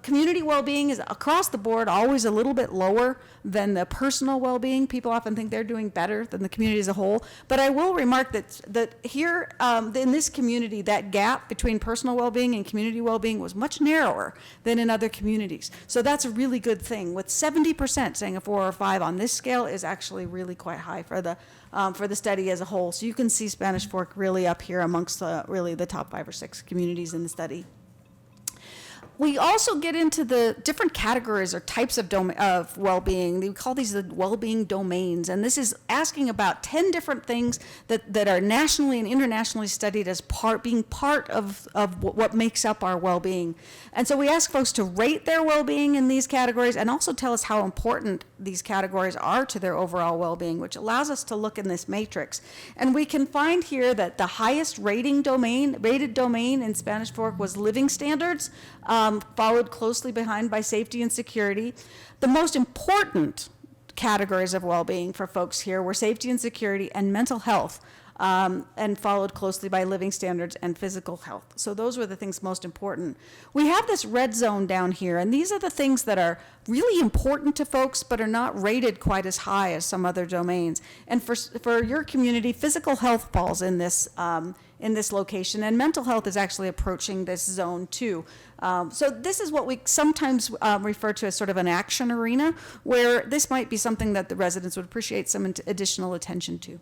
Community well-being is across the board always a little bit lower than the personal well-being. People often think they're doing better than the community as a whole. But I will remark that here in this community, that gap between personal well-being and community well-being was much narrower than in other communities. So that's a really good thing. With 70% saying a 4 or 5 on this scale is actually really quite high for the study as a whole. So you can see Spanish Fork really up here amongst really the top 5 or 6 communities in the study. We also get into the different categories or types of well-being. We call these the well-being domains, and this is asking about 10 different things that are nationally and internationally studied as being part of what makes up our well-being. And so we ask folks to rate their well-being in these categories and also tell us how important these categories are to their overall well-being, which allows us to look in this matrix. And we can find here that the highest rated domain in Spanish Fork was living standards, followed closely behind by safety and security. The most important categories of well-being for folks here were safety and security and mental health, and followed closely by living standards and physical health. So those were the things most important. We have this red zone down here, and these are the things that are really important to folks but are not rated quite as high as some other domains. And for your community, physical health falls in this location, and mental health is actually approaching this zone too. So this is what we sometimes refer to as sort of an action arena, where this might be something that the residents would appreciate some additional attention to.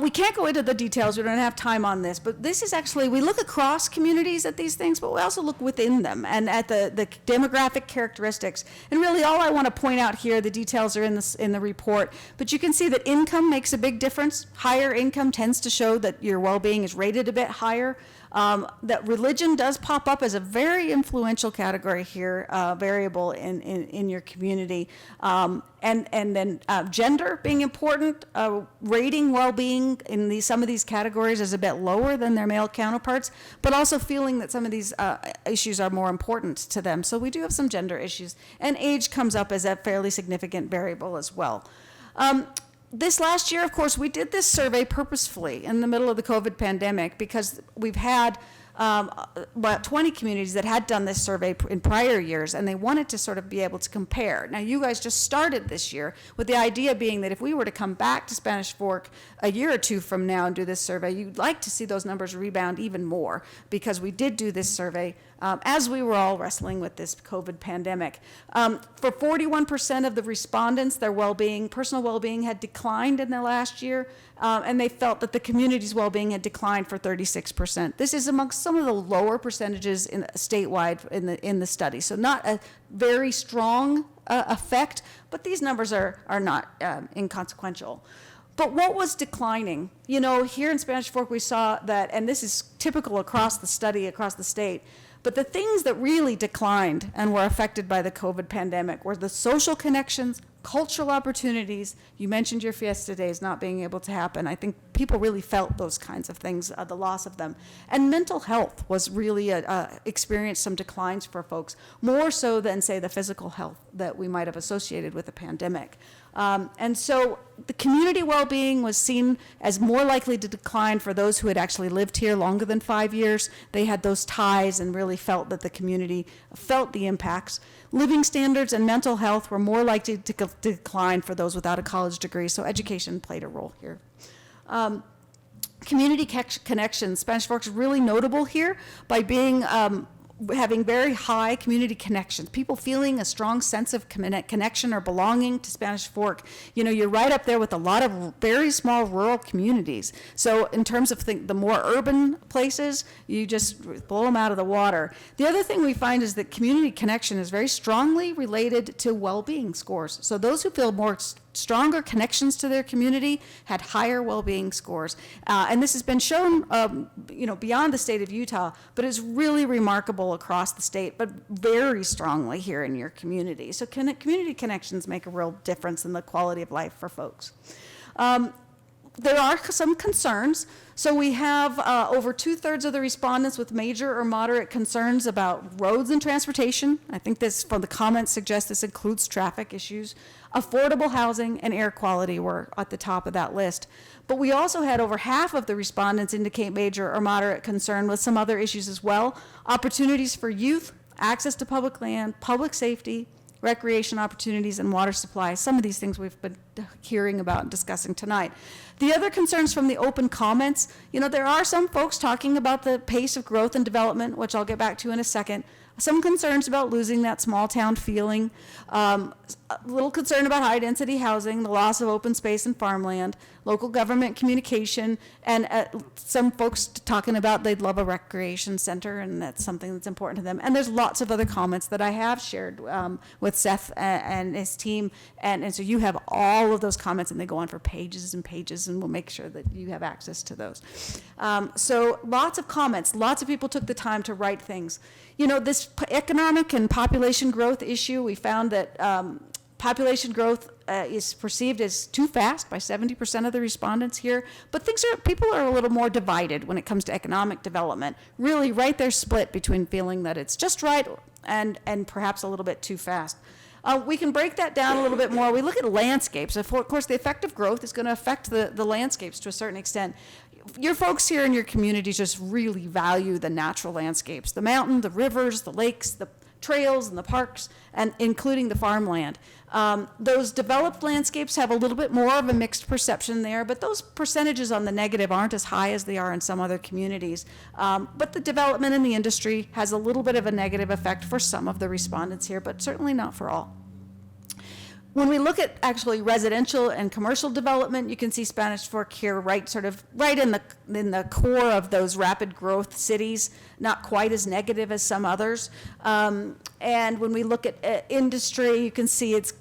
We can't go into the details, we don't have time on this, but this is actually, we look across communities at these things, but we also look within them and at the demographic characteristics. And really all I want to point out here, the details are in the report, but you can see that income makes a big difference. Higher income tends to show that your well-being is rated a bit higher. That religion does pop up as a very influential category here, variable in your community. And then gender being important, rating well-being in some of these categories is a bit lower than their male counterparts, but also feeling that some of these issues are more important to them. So we do have some gender issues, and age comes up as a fairly significant variable as well. This last year, of course, we did this survey purposefully in the middle of the COVID pandemic because we've had about 20 communities that had done this survey in prior years, and they wanted to sort of be able to compare. Now, you guys just started this year with the idea being that if we were to come back to Spanish Fork a year or two from now and do this survey, you'd like to see those numbers rebound even more, because we did do this survey as we were all wrestling with this COVID pandemic. For 41% of the respondents, their well-being, personal well-being had declined in the last year, and they felt that the community's well-being had declined for 36%. This is amongst some of the lower percentages statewide in the study, so not a very strong effect, but these numbers are not inconsequential. But what was declining? You know, here in Spanish Fork we saw that, and this is typical across the study, across the state, but the things that really declined and were affected by the COVID pandemic were the social connections, cultural opportunities. You mentioned your fiesta days not being able to happen. I think people really felt those kinds of things, the loss of them. And mental health was really experienced some declines for folks, more so than, say, the physical health that we might have associated with the pandemic. And so the community well-being was seen as more likely to decline for those who had actually lived here longer than 5 years. They had those ties and really felt that the community felt the impacts. Living standards and mental health were more likely to decline for those without a college degree, so education played a role here. Community connections. Spanish Fork is really notable here by being having very high community connections, people feeling a strong sense of connection or belonging to Spanish Fork. You know, you're right up there with a lot of very small rural communities. So in terms of the more urban places, you just blow them out of the water. The other thing we find is that community connection is very strongly related to well-being scores. So those who feel more stronger connections to their community had higher well-being scores. And this has been shown, you know, beyond the state of Utah, but is really remarkable across the state, but very strongly here in your community. So community connections make a real difference in the quality of life for folks. There are some concerns. So we have over 2/3 of the respondents with major or moderate concerns about roads and transportation. I think this, from the comments, suggests this includes traffic issues. Affordable housing and air quality were at the top of that list. But we also had over half of the respondents indicate major or moderate concern with some other issues as well. Opportunities for youth, access to public land, public safety, recreation opportunities, and water supply. Some of these things we've been hearing about and discussing tonight. The other concerns from the open comments, you know, there are some folks talking about the pace of growth and development, which I'll get back to in a second. Some concerns about losing that small town feeling, a little concern about high density housing, the loss of open space and farmland, local government communication, and some folks talking about they'd love a recreation center, and that's something that's important to them. And there's lots of other comments that I have shared with Seth and his team, and so you have all of those comments, and they go on for pages and pages, and we'll make sure that you have access to those. So lots of comments, lots of people took the time to write things. You know, this economic and population growth issue, we found that population growth is perceived as too fast by 70% of the respondents here, but people are a little more divided when it comes to economic development. Really, right there split between feeling that it's just right and perhaps a little bit too fast. We can break that down a little bit more. We look at landscapes. Of course, the effect of growth is going to affect the landscapes to a certain extent. Your folks here in your community just really value the natural landscapes, the mountain, the rivers, the lakes, the trails and the parks, and including the farmland. Those developed landscapes have a little bit more of a mixed perception there, but those percentages on the negative aren't as high as they are in some other communities. But the development in the industry has a little bit of a negative effect for some of the respondents here, but certainly not for all. When we look at actually residential and commercial development, you can see Spanish Fork here, right in the core of those rapid growth cities, not quite as negative as some others. And when we look at industry, you can see it's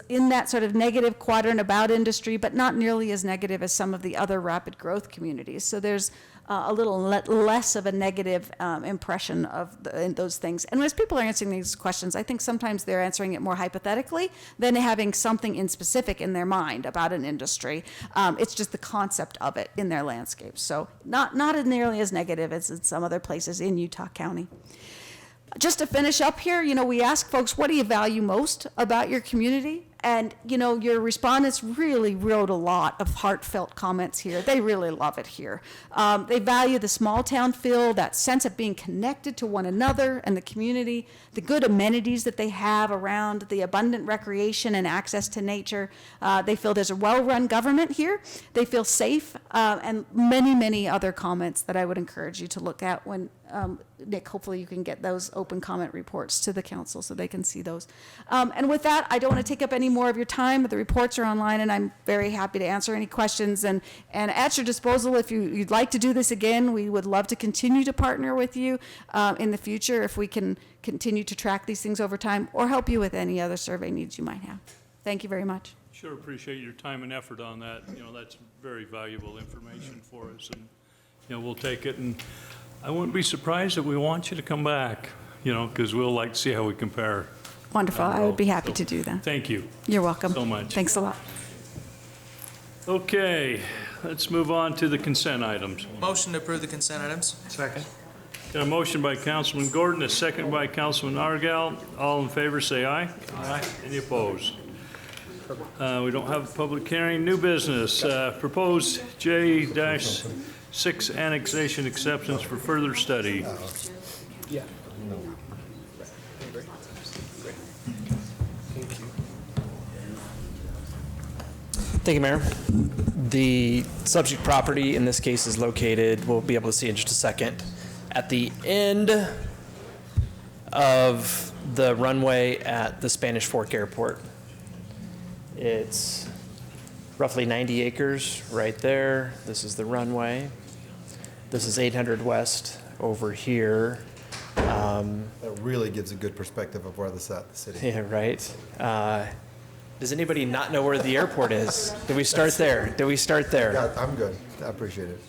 in that sort of negative quadrant about industry, but not nearly as negative as some of the other rapid growth communities. So there's a little less of a negative impression of those things. And as people are answering these questions, I think sometimes they're answering it more hypothetically than having something in specific in their mind about an industry. It's just the concept of it in their landscape. So not nearly as negative as in some other places in Utah County. Just to finish up here, you know, we ask folks, what do you value most about your community? And, you know, your respondents really wrote a lot of heartfelt comments here. They really love it here. They value the small town feel, that sense of being connected to one another and the community, the good amenities that they have around, the abundant recreation and access to nature. They feel there's a well-run government here. They feel safe, and many, many other comments that I would encourage you to look at when, Nick, hopefully you can get those open comment reports to the council so they can see those. And with that, I don't want to take up any more of your time, but the reports are online, and I'm very happy to answer any questions. And at your disposal, if you'd like to do this again, we would love to continue to partner with you in the future if we can continue to track these things over time or help you with any other survey needs you might have. Thank you very much. Sure appreciate your time and effort on that. You know, that's very valuable information for us, and, you know, we'll take it. And I wouldn't be surprised if we want you to come back, you know, because we'll like to see how we compare. Wonderful. I would be happy to do that. Thank you. You're welcome. So much. Thanks a lot. Okay, let's move on to the consent items. Motion to approve the consent items. Second. Got a motion by Councilman Gordon, a second by Councilman Argal. All in favor, say aye. Aye. Any opposed? We don't have a public hearing. New business, proposed J-6 annexation acceptance for further study. Yeah. Thank you, Mayor. The subject property in this case is located, we'll be able to see in just a second, at the end of the runway at the Spanish Fork Airport. It's roughly 90 acres right there. This is the runway. This is 800 West over here. That really gives a good perspective of where this is at the city. Yeah, right. Does anybody not know where the airport is? Did we start there? Did we start there? Yeah, I'm good. I appreciate it.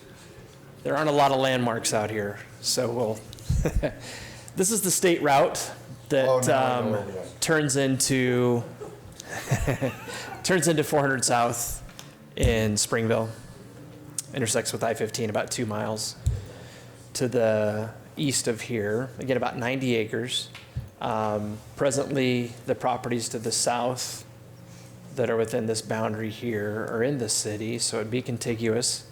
There aren't a lot of landmarks out here, so we'll. This is the state route that turns into 400 South in Springville. Intersects with I-15 about 2 miles to the east of here. Again, about 90 acres. Presently, the properties to the south that are within this boundary here are in the city, so it'd be contiguous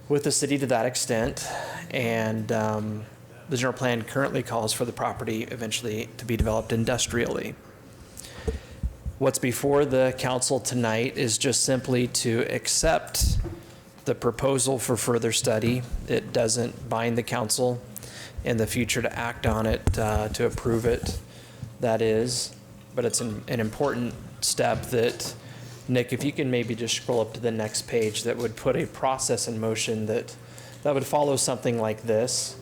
with the city to that extent. And the general plan currently calls for the property eventually to be developed industrially. What's before the council tonight is just simply to accept the proposal for further study. It doesn't bind the council in the future to act on it, to approve it, that is. But it's an important step that, Nick, if you can maybe just scroll up to the next page, that would put a process in motion that would follow something like this.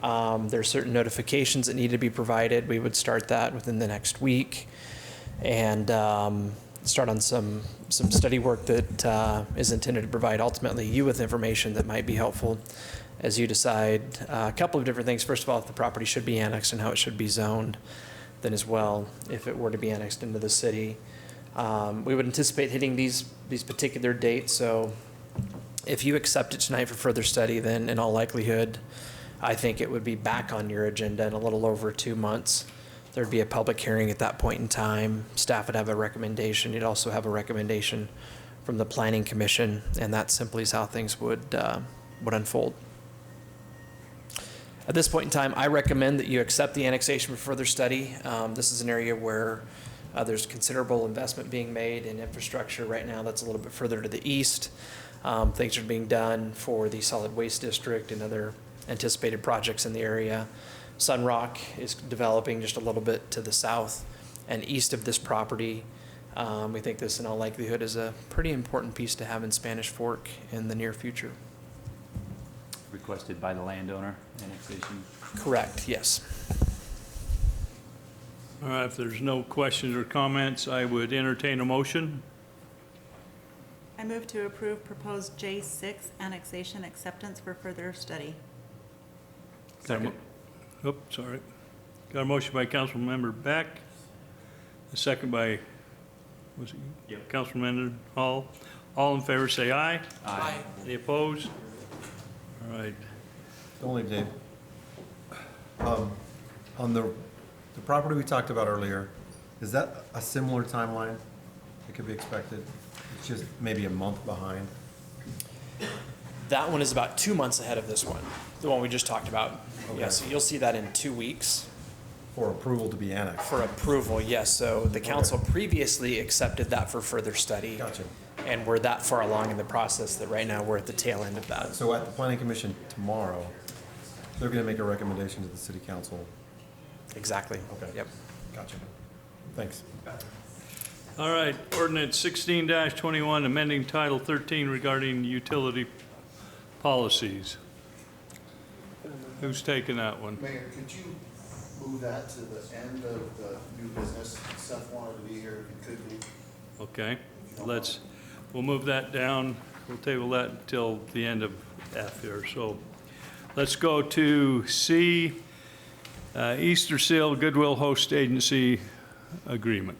There are certain notifications that need to be provided. We would start that within the next week and start on some study work that is intended to provide ultimately you with information that might be helpful as you decide a couple of different things. First of all, if the property should be annexed and how it should be zoned, then as well, if it were to be annexed into the city. We would anticipate hitting these particular dates, so if you accept it tonight for further study, then in all likelihood, I think it would be back on your agenda in a little over 2 months. There'd be a public hearing at that point in time. Staff would have a recommendation. You'd also have a recommendation from the Planning Commission, and that simply is how things would unfold. At this point in time, I recommend that you accept the annexation for further study. This is an area where there's considerable investment being made in infrastructure right now. That's a little bit further to the east. Things are being done for the solid waste district and other anticipated projects in the area. Sunrock is developing just a little bit to the south and east of this property. We think this in all likelihood is a pretty important piece to have in Spanish Fork in the near future. Requested by the landowner, annexation? Correct, yes. All right, if there's no questions or comments, I would entertain a motion. I move to approve proposed J6 annexation acceptance for further study. Second. Sorry. Got a motion by Councilmember Beck, a second by, was it you? Yep. Councilmember Hall. All in favor say aye. Aye. Any opposed? All right. Don't leave, Dave. On the property we talked about earlier, is that a similar timeline it could be expected? It's just maybe a month behind. That one is about 2 months ahead of this one, the one we just talked about. Okay. Yes, you'll see that in 2 weeks. For approval to be annexed? For approval, yes. So the council previously accepted that for further study. Gotcha. And we're that far along in the process that right now we're at the tail end of that. So at the planning commission tomorrow, they're gonna make a recommendation to the city council? Exactly. Okay. Yep. Gotcha. Thanks. All right, ordinance 16-21, amending Title 13 regarding utility policies. Who's taking that one? Mayor, could you move that to the end of the new business? Seth wanted to be here if he could be. Okay, we'll move that down. We'll table that until the end of F here. So let's go to C, Easter Seal Goodwill Host Agency Agreement.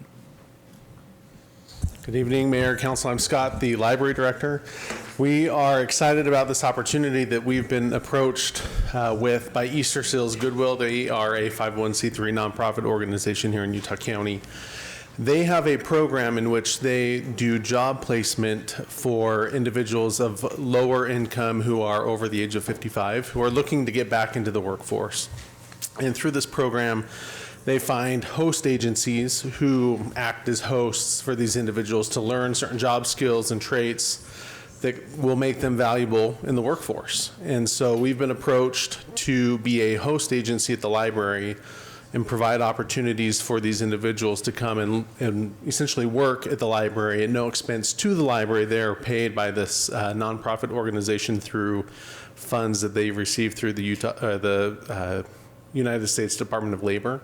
Good evening, Mayor, Council. I'm Scott, the Library Director. We are excited about this opportunity that we've been approached with by Easter Seals Goodwill. They are a 501c3 nonprofit organization here in Utah County. They have a program in which they do job placement for individuals of lower income who are over the age of 55, who are looking to get back into the workforce. And through this program, they find host agencies who act as hosts for these individuals to learn certain job skills and traits that will make them valuable in the workforce. And so we've been approached to be a host agency at the library and provide opportunities for these individuals to come and essentially work at the library at no expense to the library. They're paid by this nonprofit organization through funds that they receive through the United States Department of Labor.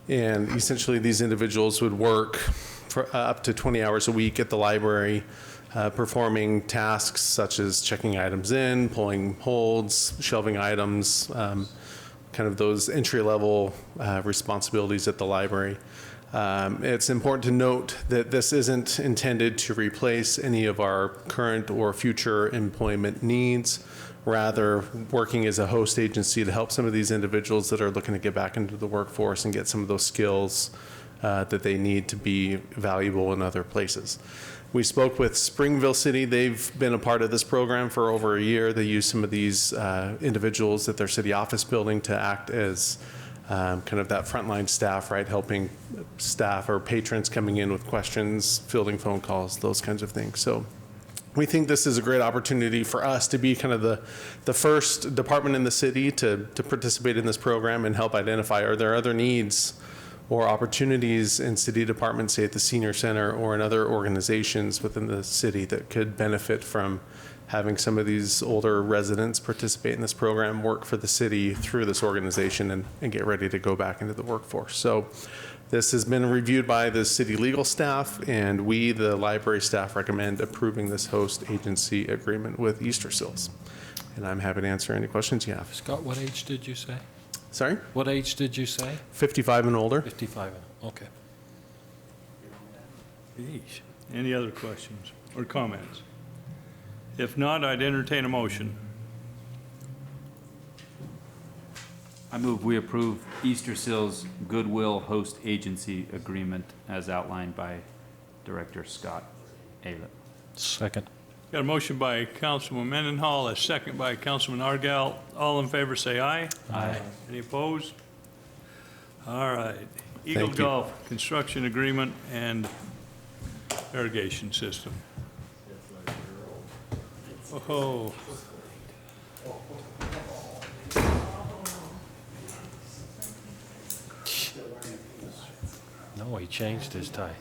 And essentially these individuals would work for up to 20 hours a week at the library, performing tasks such as checking items in, pulling holds, shelving items, kind of those entry-level responsibilities at the library. It's important to note that this isn't intended to replace any of our current or future employment needs. Rather, working as a host agency to help some of these individuals that are looking to get back into the workforce and get some of those skills that they need to be valuable in other places. We spoke with Springville City. They've been a part of this program for over a year. They use some of these individuals at their city office building to act as kind of that frontline staff, right? Helping staff or patrons coming in with questions, fielding phone calls, those kinds of things. So we think this is a great opportunity for us to be kind of the first department in the city to participate in this program and help identify, are there other needs or opportunities in city departments, say at the senior center or in other organizations within the city that could benefit from having some of these older residents participate in this program, work for the city through this organization and get ready to go back into the workforce. So this has been reviewed by the city legal staff, and we, the library staff, recommend approving this host agency agreement with Easter Seals. And I'm happy to answer any questions you have. Scott, what age did you say? Sorry? What age did you say? 55 and older. 55, okay. Geez. Any other questions or comments? If not, I'd entertain a motion. I move we approve Easter Seals Goodwill Host Agency Agreement as outlined by Director Scott Aylett. Second. Got a motion by Councilman Mendenhall, a second by Councilman Argal. All in favor say aye. Aye. Any opposed? All right. Eagle Thank you. Golf Construction Agreement and Irrigation System. Oh. No, he changed his tie.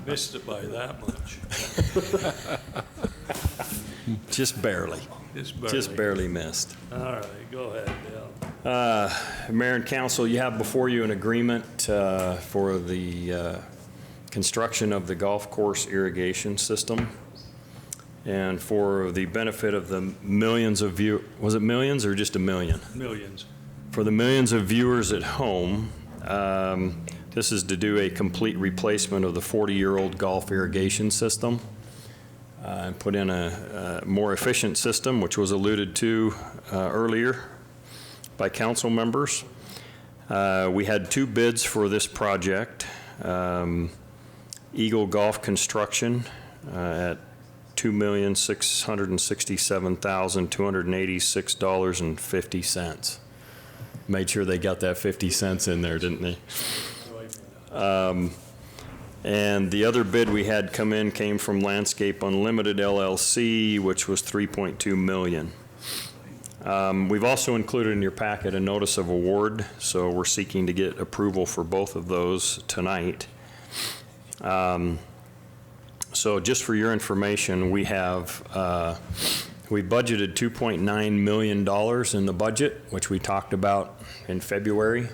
Missed it by that much. Just barely. Just barely missed. All right, go ahead, Bill. Mayor and Council, you have before you an agreement for the construction of the golf course irrigation system. And for the benefit of the millions of was it millions or just a million? Millions. For the millions of viewers at home, this is to do a complete replacement of the 40-year-old golf irrigation system and put in a more efficient system, which was alluded to earlier by council members. We had 2 bids for this project. Eagle Golf Construction at $2,667,286.50. Made sure they got that 50 cents in there, didn't they? And the other bid we had come in came from Landscape Unlimited LLC, which was $3.2 million. We've also included in your packet a notice of award, so we're seeking to get approval for both of those tonight. So just for your information, we have, we budgeted $2.9 million in the budget, which we talked about in February.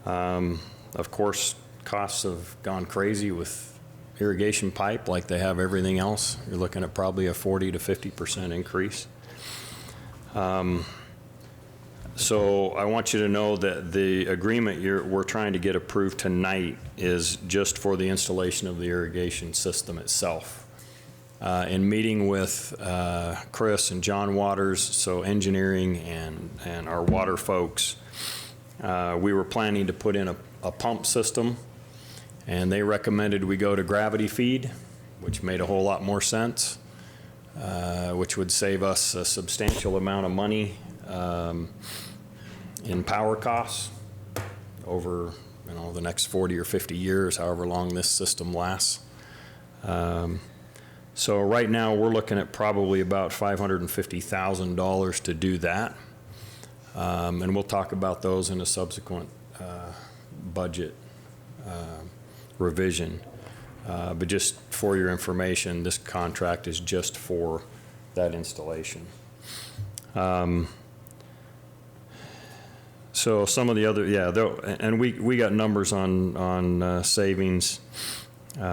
Of course, costs have gone crazy with irrigation pipe like they have everything else. You're looking at probably a 40 to 50% increase. So I want you to know that the agreement we're trying to get approved tonight is just for the installation of the irrigation system itself. In meeting with Chris and John Waters, so engineering and our water folks, we were planning to put in a pump system, and they recommended we go to gravity feed, which made a whole lot more sense, which would save us a substantial amount of money in power costs over the next 40 or 50 years, however long this system lasts. So right now we're looking at probably about $550,000 to do that. And we'll talk about those in a subsequent budget revision. But just for your information, this contract is just for that installation. So some of the other, and we got numbers on savings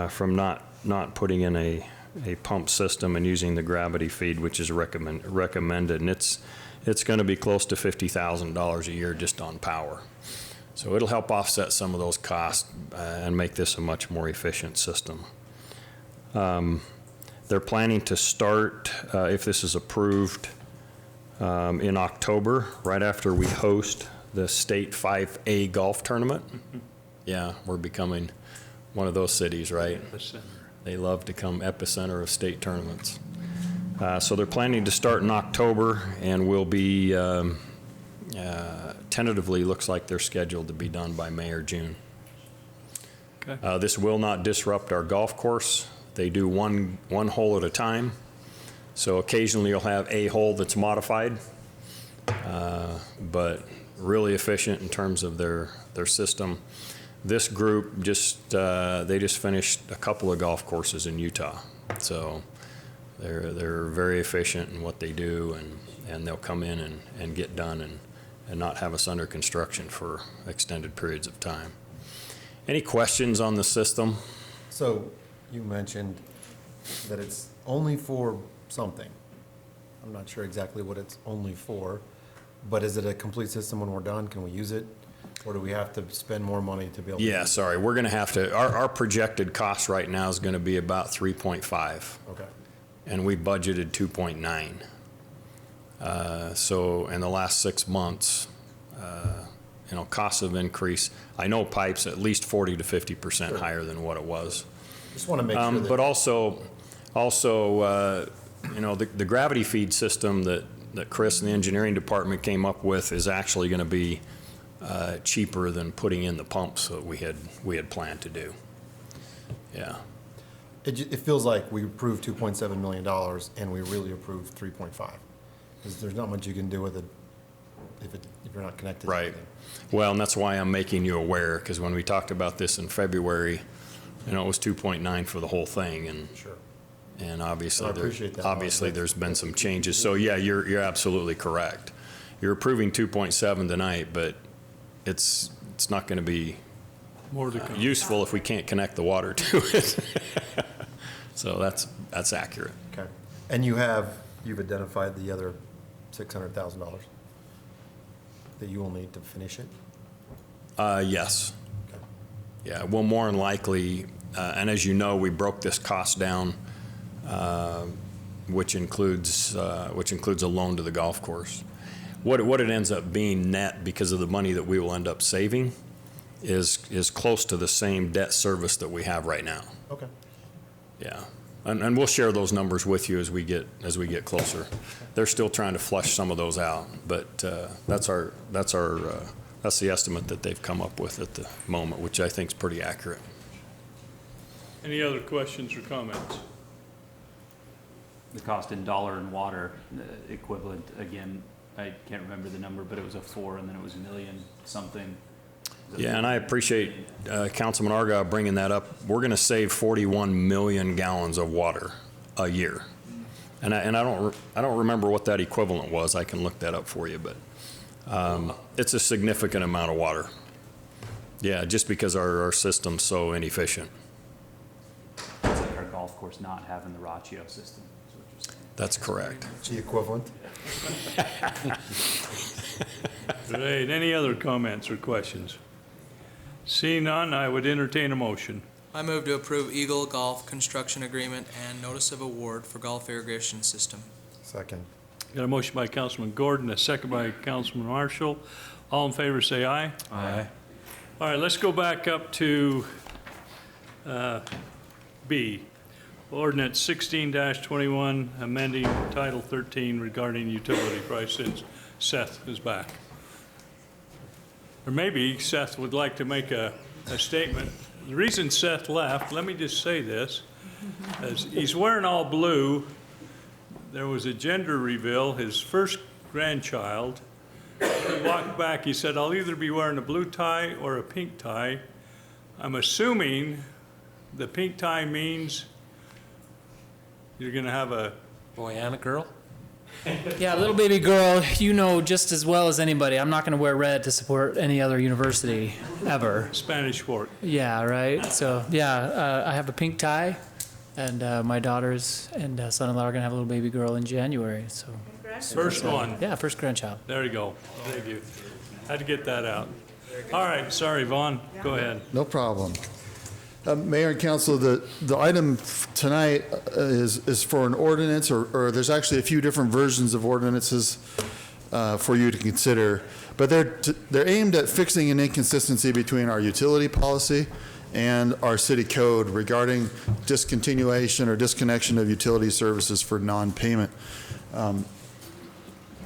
from not putting in a pump system and using the gravity feed, which is recommended, and it's going to be close to $50,000 a year just on power. So it'll help offset some of those costs and make this a much more efficient system. They're planning to start, if this is approved, in October, right after we host the state 5A golf tournament. Yeah, we're becoming one of those cities, right? Epicenter. They love to come epicenter of state tournaments. So they're planning to start in October, and will be, tentatively looks like they're scheduled to be done by May or June. Okay. This will not disrupt our golf course. They do one hole at a time. So occasionally you'll have a hole that's modified, but really efficient in terms of their system. This group they just finished a couple of golf courses in Utah. So they're very efficient in what they do, and they'll come in and get done and not have us under construction for extended periods of time. Any questions on the system? So you mentioned that it's only for something. I'm not sure exactly what it's only for, but is it a complete system when we're done? Can we use it? Or do we have to spend more money to be able to? Yeah, sorry. We're going to have to, our projected cost right now is going to be about 3.5. Okay. And we budgeted 2.9. So in the last 6 months, costs have increased. I know pipe's at least 40 to 50% higher than what it was. Just want to make sure that. But also, the gravity feed system that Chris and the engineering department came up with is actually going to be cheaper than putting in the pumps that we had planned to do. Yeah. It feels like we approved $2.7 million and we really approved 3.5. Because there's not much you can do with it if you're not connected. Right. To anything. Well, and that's why I'm making you aware, because when we talked about this in February, it was 2.9 for the whole thing, and Sure. And obviously, I appreciate that. obviously there's been some changes. So yeah, you're absolutely correct. You're approving 2.7 tonight, but it's not going to be More to come. useful if we can't connect the water to it. So that's accurate. Okay. And you've identified the other $600,000 that you will need to finish it? Yes. Okay. Yeah, well, more than likely, and as you know, we broke this cost down, which includes a loan to the golf course. What it ends up being net, because of the money that we will end up saving, is close to the same debt service that we have right now. Okay. Yeah. And we'll share those numbers with you as we get closer. They're still trying to flush some of those out, but that's the estimate that they've come up with at the moment, which I think is pretty accurate. Any other questions or comments? The cost in dollar and water equivalent, again, I can't remember the number, but it was a 4 and then it was $1 million something. Yeah, and I appreciate Councilman Argyle bringing that up. We're going to save 41 million gallons of water a year, and I don't remember what that equivalent was. I can look that up for you, but it's a significant amount of water. Yeah, just because our system's so inefficient. It's like our golf course not having the Raccio system. Is what you're saying. That's correct. It's the equivalent. Great. Any other comments or questions? Seeing none, I would entertain a motion. I move to approve Eagle Golf Construction Agreement and Notice of Award for Golf Irrigation System. Second. Got a motion by Councilman Gordon, a second by Councilman Marshall. All in favor, say aye. Aye. All right, let's go back up to B. Ordinance 16-21, amending Title 13 regarding utility price, since Seth is back. Or maybe Seth would like to make a statement. The reason Seth left, let me just say this, is he's wearing all blue. There was a gender reveal, his first grandchild. He walked back, he said, I'll either be wearing a blue tie or a pink tie. I'm assuming the pink tie means you're gonna have a Boy and a girl? Yeah, little baby girl, you know just as well as anybody, I'm not going to wear red to support any other university ever. Spanish fork. Yeah, right. So, yeah, I have a pink tie, and my daughters and son-in-law are going to have a little baby girl in January. So, First one. Yeah, first grandchild. There you go. Thank you. Had to get that out. All right, sorry, Vaughn. Go ahead. No problem. Mayor and Council, the item tonight is for an ordinance, or there's actually a few different versions of ordinances for you to consider, but they're aimed at fixing an inconsistency between our utility policy and our city code regarding discontinuation or disconnection of utility services for non-payment. Let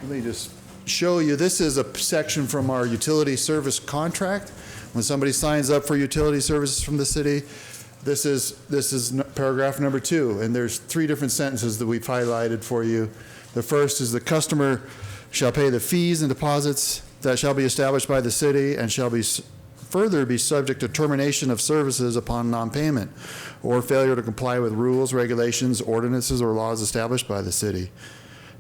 me just show you. This is a section from our utility service contract. When somebody signs up for utility services from the city, this is paragraph number 2, and there's 3 different sentences that we've highlighted for you. The first is the customer shall pay the fees and deposits that shall be established by the city and shall be further be subject to termination of services upon non-payment or failure to comply with rules, regulations, ordinances, or laws established by the city.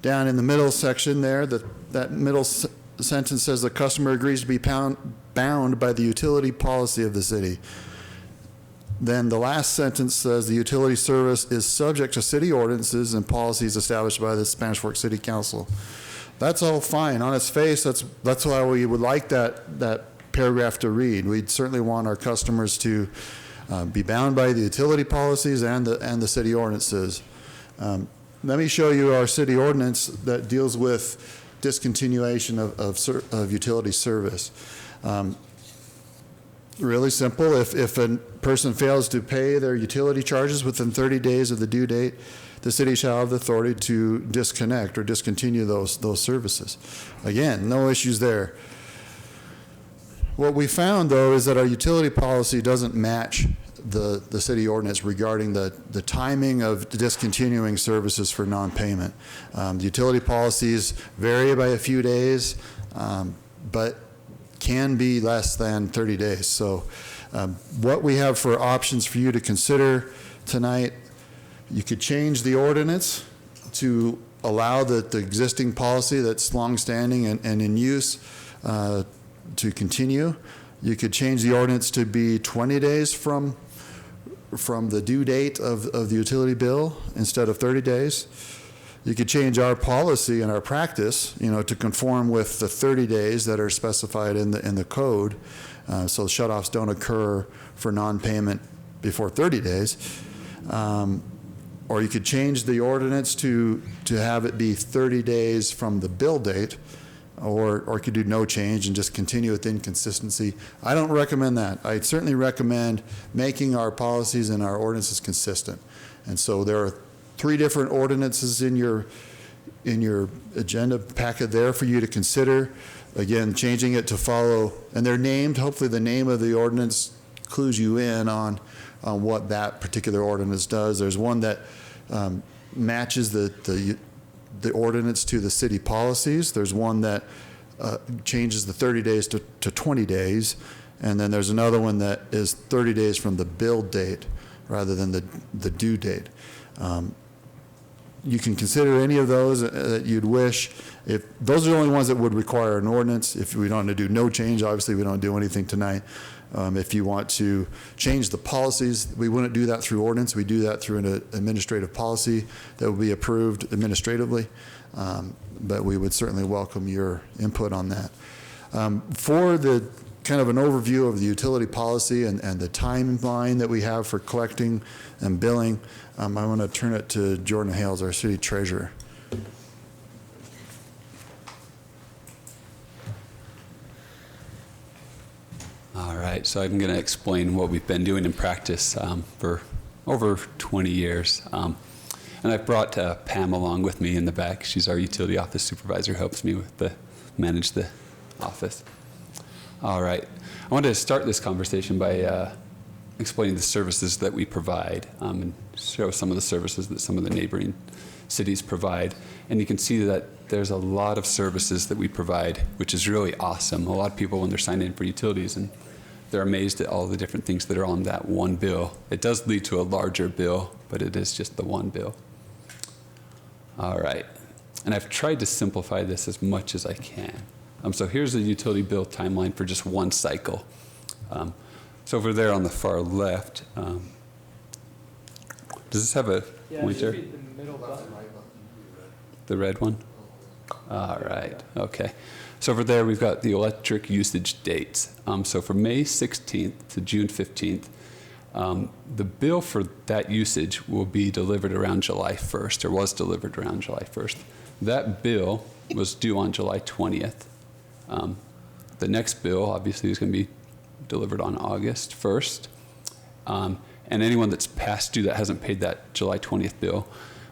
Down in the middle section there, that middle sentence says the customer agrees to be bound by the utility policy of the city. Then the last sentence says the utility service is subject to city ordinances and policies established by the Spanish Fork City Council. That's all fine. On its face, that's why we would like that paragraph to read. We'd certainly want our customers to be bound by the utility policies and the city ordinances. Let me show you our city ordinance that deals with discontinuation of utility service. Really simple. If a person fails to pay their utility charges within 30 days of the due date, the city shall have the authority to disconnect or discontinue those services. Again, no issues there. What we found, though, is that our utility policy doesn't match the city ordinance regarding the timing of discontinuing services for non-payment. The utility policies vary by a few days, but can be less than 30 days. So what we have for options for you to consider tonight, you could change the ordinance to allow the existing policy that's longstanding and in use to continue. You could change the ordinance to be 20 days from the due date of the utility bill instead of 30 days. You could change our policy and our practice, to conform with the 30 days that are specified in the code, so shutoffs don't occur for non-payment before 30 days. Or you could change the ordinance to have it be 30 days from the bill date, or you could do no change and just continue with inconsistency. I don't recommend that. I certainly recommend making our policies and our ordinances consistent. And so there are 3 different ordinances in your agenda packet there for you to consider. Again, changing it to follow, and they're named. Hopefully the name of the ordinance clues you in on what that particular ordinance does. There's one that matches the ordinance to the city policies. There's one that changes the 30 days to 20 days. And then there's another one that is 30 days from the build date rather than the due date. You can consider any of those that you'd wish. If those are the only ones that would require an ordinance. If we don't want to do no change, obviously we don't do anything tonight. If you want to change the policies, we wouldn't do that through ordinance. We do that through an administrative policy that will be approved administratively. But we would certainly welcome your input on that. For the kind of an overview of the utility policy and the timeline that we have for collecting and billing, I want to turn it to Jordan Hales, our city treasurer. All right, so I'm going to explain what we've been doing in practice for over 20 years. And I've brought Pam along with me in the back. She's our utility office supervisor, helps me with manage the office. All right, I wanted to start this conversation by explaining the services that we provide and show some of the services that some of the neighboring cities provide. And you can see that there's a lot of services that we provide, which is really awesome. A lot of people, when they're signing in for utilities, and they're amazed at all the different things that are on that one bill. It does lead to a larger bill, but it is just the one bill. All right, and I've tried to simplify this as much as I can. So here's the utility bill timeline for just one cycle. So over there on the far left, does this have a pointer? Yeah, it should be the middle button. The red one? All right, okay. So over there, we've got the electric usage dates. So from May 16th to June 15th, the bill for that usage will be delivered around July 1st, or was delivered around July 1st. That bill was due on July 20th. The next bill, obviously, is going to be delivered on August 1st. And anyone that's past due that hasn't paid that July 20th bill,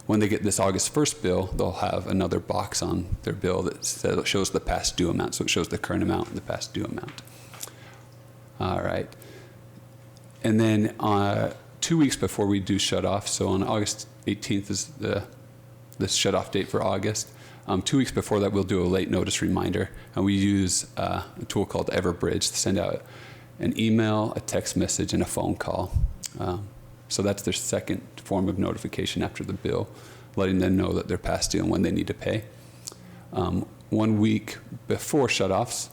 when they get this August 1st bill, they'll have another box on their bill that shows the past due amount. So it shows the current amount and the past due amount. All right. And then 2 weeks before we do shut off, so on August 18th is the shut off date for August. 2 weeks before that, we'll do a late notice reminder. And we use a tool called Everbridge to send out an email, a text message, and a phone call. So that's their second form of notification after the bill, letting them know that they're past due and when they need to pay. 1 week before shutoffs,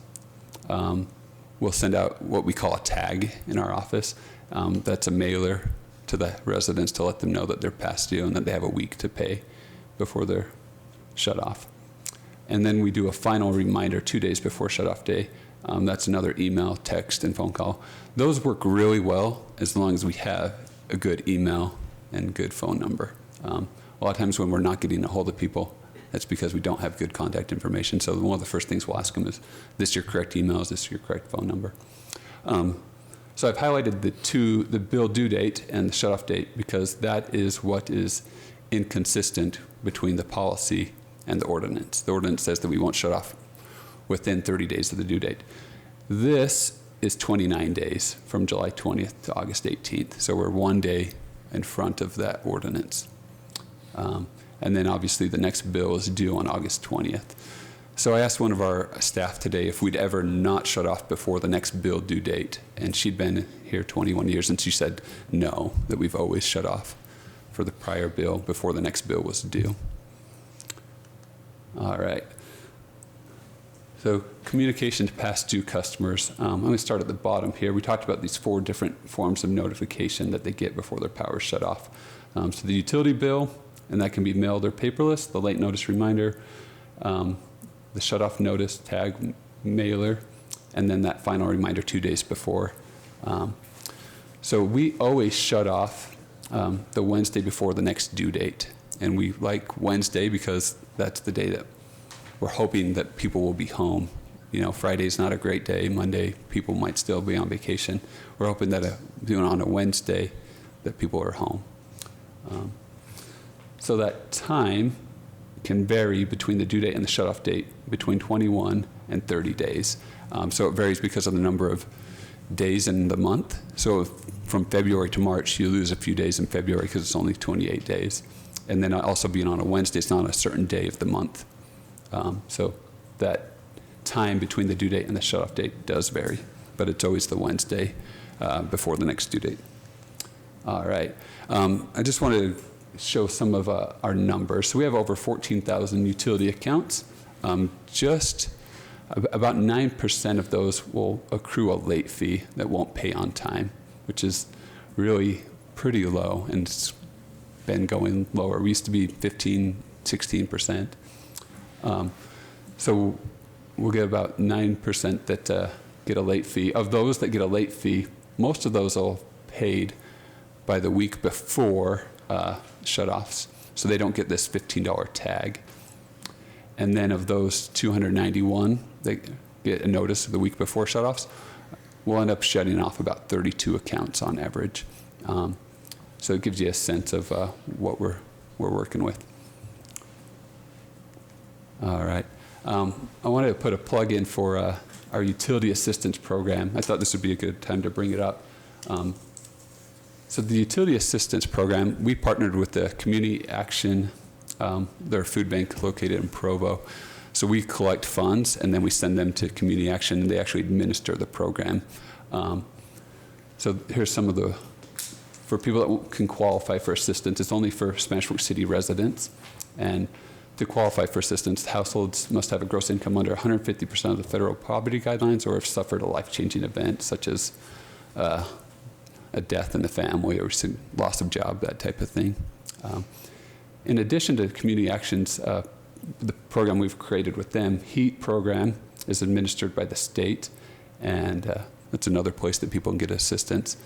we'll send out what we call a tag in our office. That's a mailer to the residents to let them know that they're past due and that they have a week to pay before they're shut off. And then we do a final reminder 2 days before shutoff day. That's another email, text, and phone call. Those work really well as long as we have a good email and good phone number. A lot of times when we're not getting a hold of people, that's because we don't have good contact information. So one of the first things we'll ask them is, this your correct email? Is this your correct phone number? So I've highlighted the bill due date and the shutoff date because that is what is inconsistent between the policy and the ordinance. The ordinance says that we won't shut off within 30 days of the due date. This is 29 days from July 20th to August 18th. So we're 1 day in front of that ordinance. And then obviously the next bill is due on August 20th. So I asked one of our staff today if we'd ever not shut off before the next bill due date. And she'd been here 21 years and she said no, that we've always shut off for the prior bill before the next bill was due. All right. So communication to past due customers. I'm going to start at the bottom here. We talked about these 4 different forms of notification that they get before their power is shut off. So the utility bill, and that can be mailed or paperless, the late notice reminder, the shut off notice tag mailer, and then that final reminder 2 days before. So we always shut off the Wednesday before the next due date. And we like Wednesday because that's the day that we're hoping that people will be home. You know, Friday's not a great day. Monday, people might still be on vacation. We're hoping that on a Wednesday, that people are home. So that time can vary between the due date and the shut-off date between 21 and 30 days. So it varies because of the number of days in the month. So from February to March, you lose a few days in February because it's only 28 days. And then also being on a Wednesday, it's not a certain day of the month. So that time between the due date and the shut-off date does vary, but it's always the Wednesday before the next due date. All right. I just want to show some of our numbers. So we have over 14,000 utility accounts. Just about 9% of those will accrue a late fee that won't pay on time, which is really pretty low, and it's been going lower. We used to be 15, 16%. So we'll get about 9% that get a late fee. Of those that get a late fee, most of those are paid by the week before shutoffs, so they don't get this $15 tag. And then of those 291 that get a notice the week before shutoffs, we'll end up shutting off about 32 accounts on average. So it gives you a sense of what we're working with. All right. I wanted to put a plug in for our utility assistance program. I thought this would be a good time to bring it up. So the utility assistance program, we partnered with the Community Action, their food bank located in Provo. So we collect funds and then we send them to Community Action, and they actually administer the program. So here's some of the, for people that can qualify for assistance, it's only for Spanish Fork City residents. And to qualify for assistance, households must have a gross income under 150% of the federal poverty guidelines, or have suffered a life-changing event such as a death in the family or loss of job, that type of thing. In addition to Community Actions, the program we've created with them, HEAT program, is administered by the state, and that's another place that people can get assistance.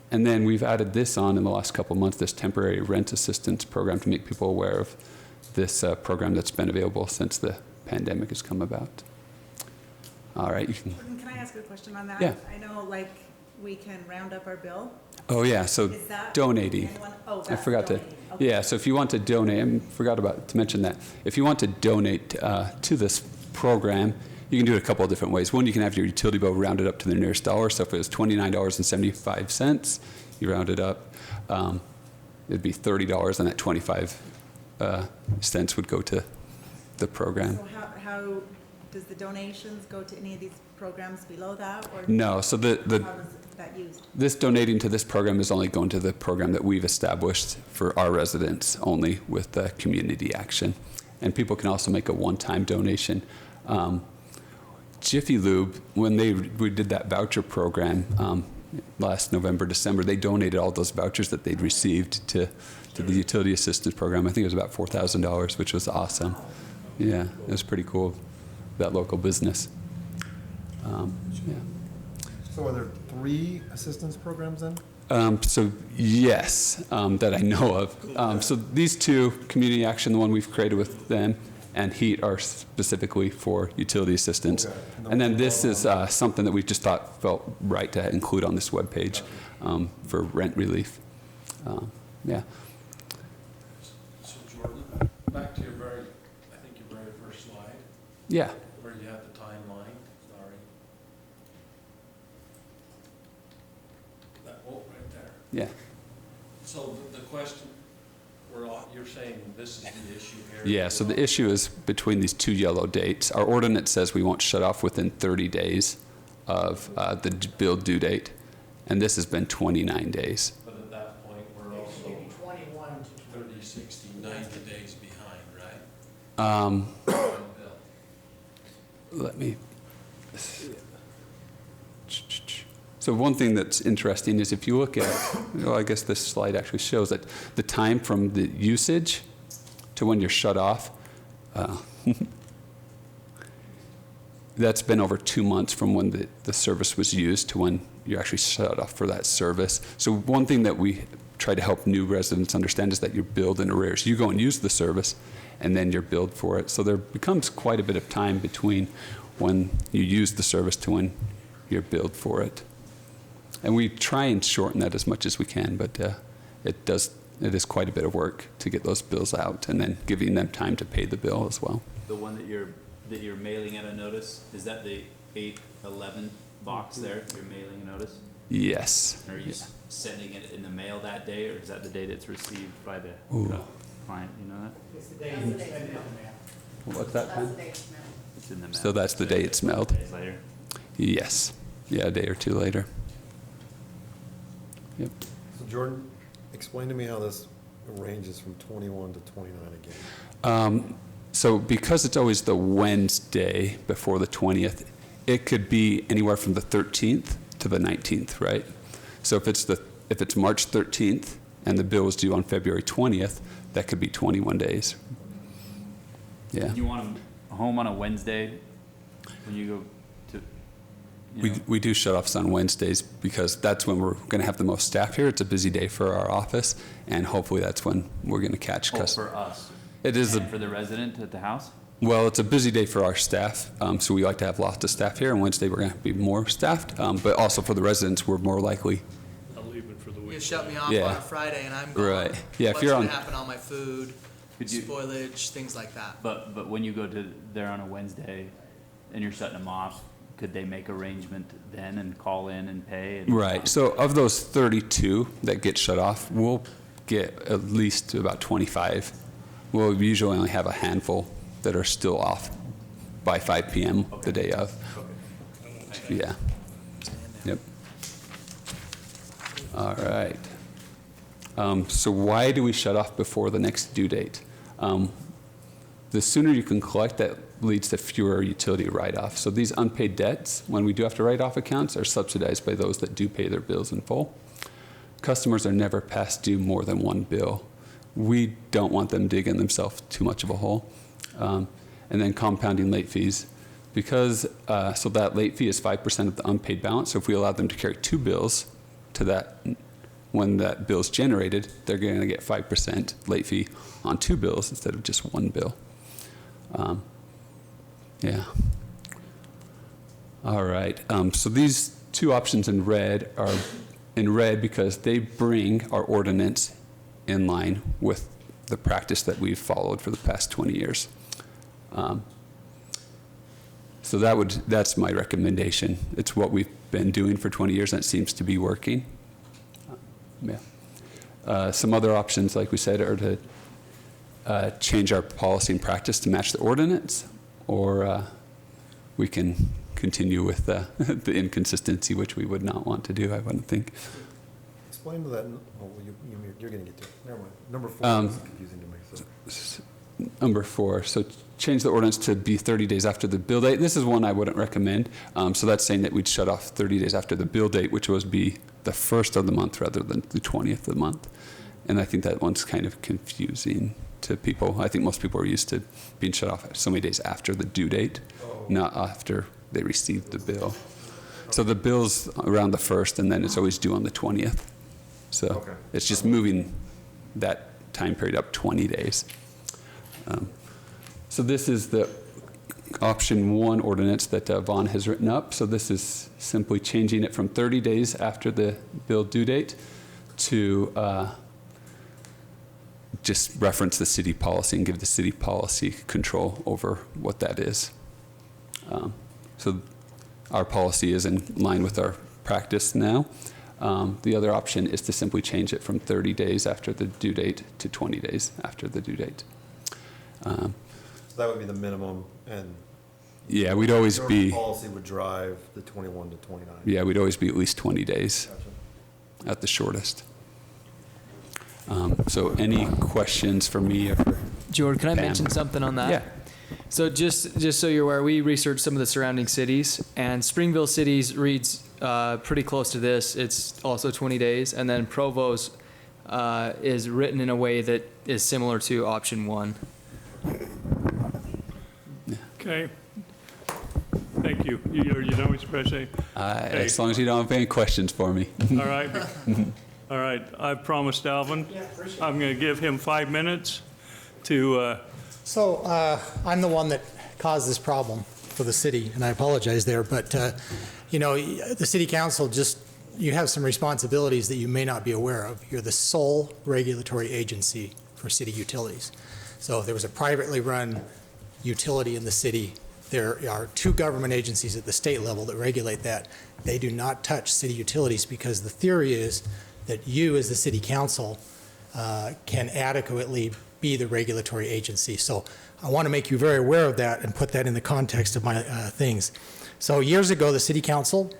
And then we've added this on in the last couple of months, this temporary rent assistance program, to make people aware of this program that's been available since the pandemic has come about. All right, you can. Can I ask a question on that? Yeah. I know, like, we can round up our bill. Oh yeah, so Is that donating. anyone? Oh, I that's forgot donating. to. Okay. Yeah, so if you want to donate, I forgot to mention that. If you want to donate to this program, you can do it a couple of different ways. One, you can have your utility bill rounded up to the nearest dollar. So if it was $29.75, you round it up. It'd be $30, and that 25 cents would go to the program. So how does the donations go to any of these programs below that? Or No, so how is that used? this donating to this program is only going to the program that we've established for our residents only, with Community Action. And people can also make a one-time donation. Jiffy Lube, when we did that voucher program last November, December, they donated all those vouchers that they'd received to the utility assistance program. I think it was about $4,000, which was awesome. Yeah, it was pretty cool, that local business. Yeah. So are there 3 assistance programs then? So yes, that I know of. So these two, Community Action, the one we've created with them, and HEAT are specifically for utility assistance. Okay. And then this is something that we just thought felt right to include on this webpage for rent relief. Yeah. So Jordan, back to your very first slide, Yeah. where you had the timeline, sorry. That quote right there. Yeah. So the question, you're saying this is the issue here? Yeah, so the issue is between these two yellow dates. Our ordinance says we won't shut off within 30 days of the bill due date, and this has been 29 days. But at that point, we're also 21 to 30, 60, 90 days behind, right? Let me. So one thing that's interesting is if you look at, well, I guess this slide actually shows that the time from the usage to when you're shut off, that's been over 2 months from when the service was used to when you're actually shut off for that service. So one thing that we try to help new residents understand is that you're billed in arrears. You go and use the service, and then you're billed for it. So there becomes quite a bit of time between when you use the service to when you're billed for it. And we try and shorten that as much as we can, but it is quite a bit of work to get those bills out and then giving them time to pay the bill as well. The one that you're mailing out a notice, is that the 811 box there? You're mailing a notice? Yes. Are you sending it in the mail that day, or is that the day that's received by the client? You know that? It's the day you send it in the mail. What's that time? It's in the mail. So that's the day it's mailed. Days later. Yes. Yeah, a day or two later. Yep. So Jordan, explain to me how this ranges from 21 to 29 again. So because it's always the Wednesday before the 20th, it could be anywhere from the 13th to the 19th, right? So if it's March 13th and the bill is due on February 20th, that could be 21 days. Yeah. You want them home on a Wednesday when you go to? We do shut-offs on Wednesdays because that's when we're going to have the most staff here. It's a busy day for our office, and hopefully that's when we're going to catch customers. For us. It is And for the resident at the house? Well, it's a busy day for our staff, so we like to have lots of staff here, and Wednesday we're going to be more staffed, but also for the residents, we're more likely. I'm leaving for the You week. shut me off Yeah. on a Friday and I'm gone. Right. Yeah, if What's you're gonna on- happen on my food, Could you- spoilage, things like that. But when you go to there on a Wednesday and you're shutting them off, could they make arrangement then and call in and pay? And Right. So of those 32 that get shut off, we'll get at least about 25. We'll usually only have a handful that are still off by 5 p.m. the day of. Yeah. Yep. All right. So why do we shut off before the next due date? The sooner you can collect, that leads to fewer utility write-offs. So these unpaid debts, when we do have to write off accounts, are subsidized by those that do pay their bills in full. Customers are never past due more than one bill. We don't want them digging themselves too much of a hole. And then compounding late fees. Because, so that late fee is 5% of the unpaid balance. So if we allow them to carry two bills to that, when that bill's generated, they're going to get 5% late fee on two bills instead of just one bill. Yeah. All right. So these two options in red are in red because they bring our ordinance in line with the practice that we've followed for the past 20 years. So that's my recommendation. It's what we've been doing for 20 years and it seems to be working. Yeah. Some other options, like we said, are to change our policy and practice to match the ordinance, or we can continue with the inconsistency, which we would not want to do, I wouldn't think. Explain to that, you're going to get to it. Never mind. Number 4 is confusing to me. So. Number 4, so change the ordinance to be 30 days after the bill date. This is one I wouldn't recommend. So that's saying that we'd shut off 30 days after the bill date, which would be the 1st of the month rather than the 20th of the month. And I think that one's kind of confusing to people. I think most people are used to being shut off so many days after the due date, not after they received the bill. So the bill's around the 1st, and then it's always due on the 20th. So it's just moving that time period up 20 days. So this is the option 1 ordinance that Vaughn has written up. So this is simply changing it from 30 days after the bill due date to just reference the city policy and give the city policy control over what that is. So our policy is in line with our practice now. The other option is to simply change it from 30 days after the due date to 20 days after the due date. So that would be the minimum, and yeah, we'd always your be. Policy would drive the 21 to 29. Yeah, we'd always be at least 20 days at the shortest. So any questions for me or for George, can I Pam? mention something on that? Yeah. So just so you're aware, we researched some of the surrounding cities, and Springville Cities reads pretty close to this. It's also 20 days, and then Provo's is written in a way that is similar to option 1. Okay. Thank you. You done with your presentation? As long as you don't have any questions for me. All right. All right. I promised Alvin I'm going to give him 5 minutes to So I'm the one that caused this problem for the city, and I apologize there, but you know, the city council you have some responsibilities that you may not be aware of. You're the sole regulatory agency for city utilities. So if there was a privately run utility in the city, there are 2 government agencies at the state level that regulate that. They do not touch city utilities because the theory is that you as the city council can adequately be the regulatory agency. So I want to make you very aware of that and put that in the context of my things. So years ago, the city council,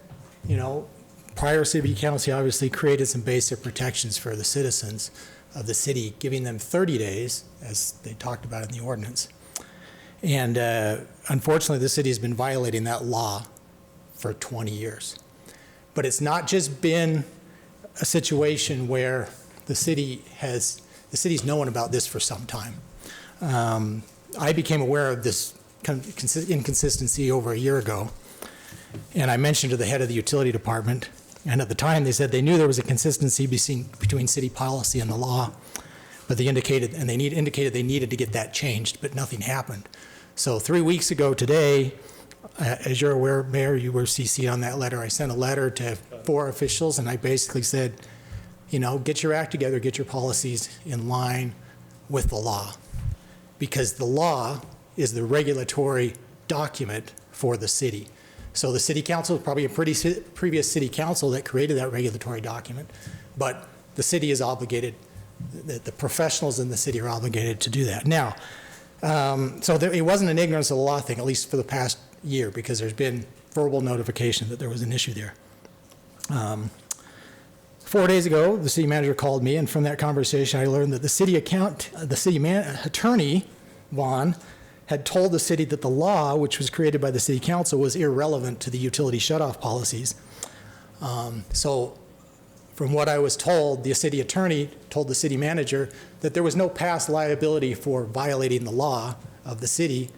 you know, prior city council obviously created some basic protections for the citizens of the city, giving them 30 days, as they talked about in the ordinance. And unfortunately, the city has been violating that law for 20 years. But it's not just been a situation where the city's known about this for some time. I became aware of this inconsistency over a year ago, and I mentioned to the head of the utility department, and at the time they said they knew there was a consistency between city policy and the law, but they indicated they needed to get that changed, but nothing happened. So 3 weeks ago today, as you're aware, Mayor, you were CC'd on that letter. I sent a letter to 4 officials, and I basically said, you know, get your act together, get your policies in line with the law, because the law is the regulatory document for the city. So the city council is probably a previous city council that created that regulatory document, but the city is obligated, the professionals in the city are obligated to do that. Now, it wasn't an ignorance of the law thing, at least for the past year, because there's been verbal notification that there was an issue there. 4 days ago, the city manager called me, and from that conversation, I learned that the city attorney, Vaughn, had told the city that the law, which was created by the city council, was irrelevant to the utility shutoff policies. So from what I was told, the city attorney told the city manager that there was no past liability for violating the law of the city,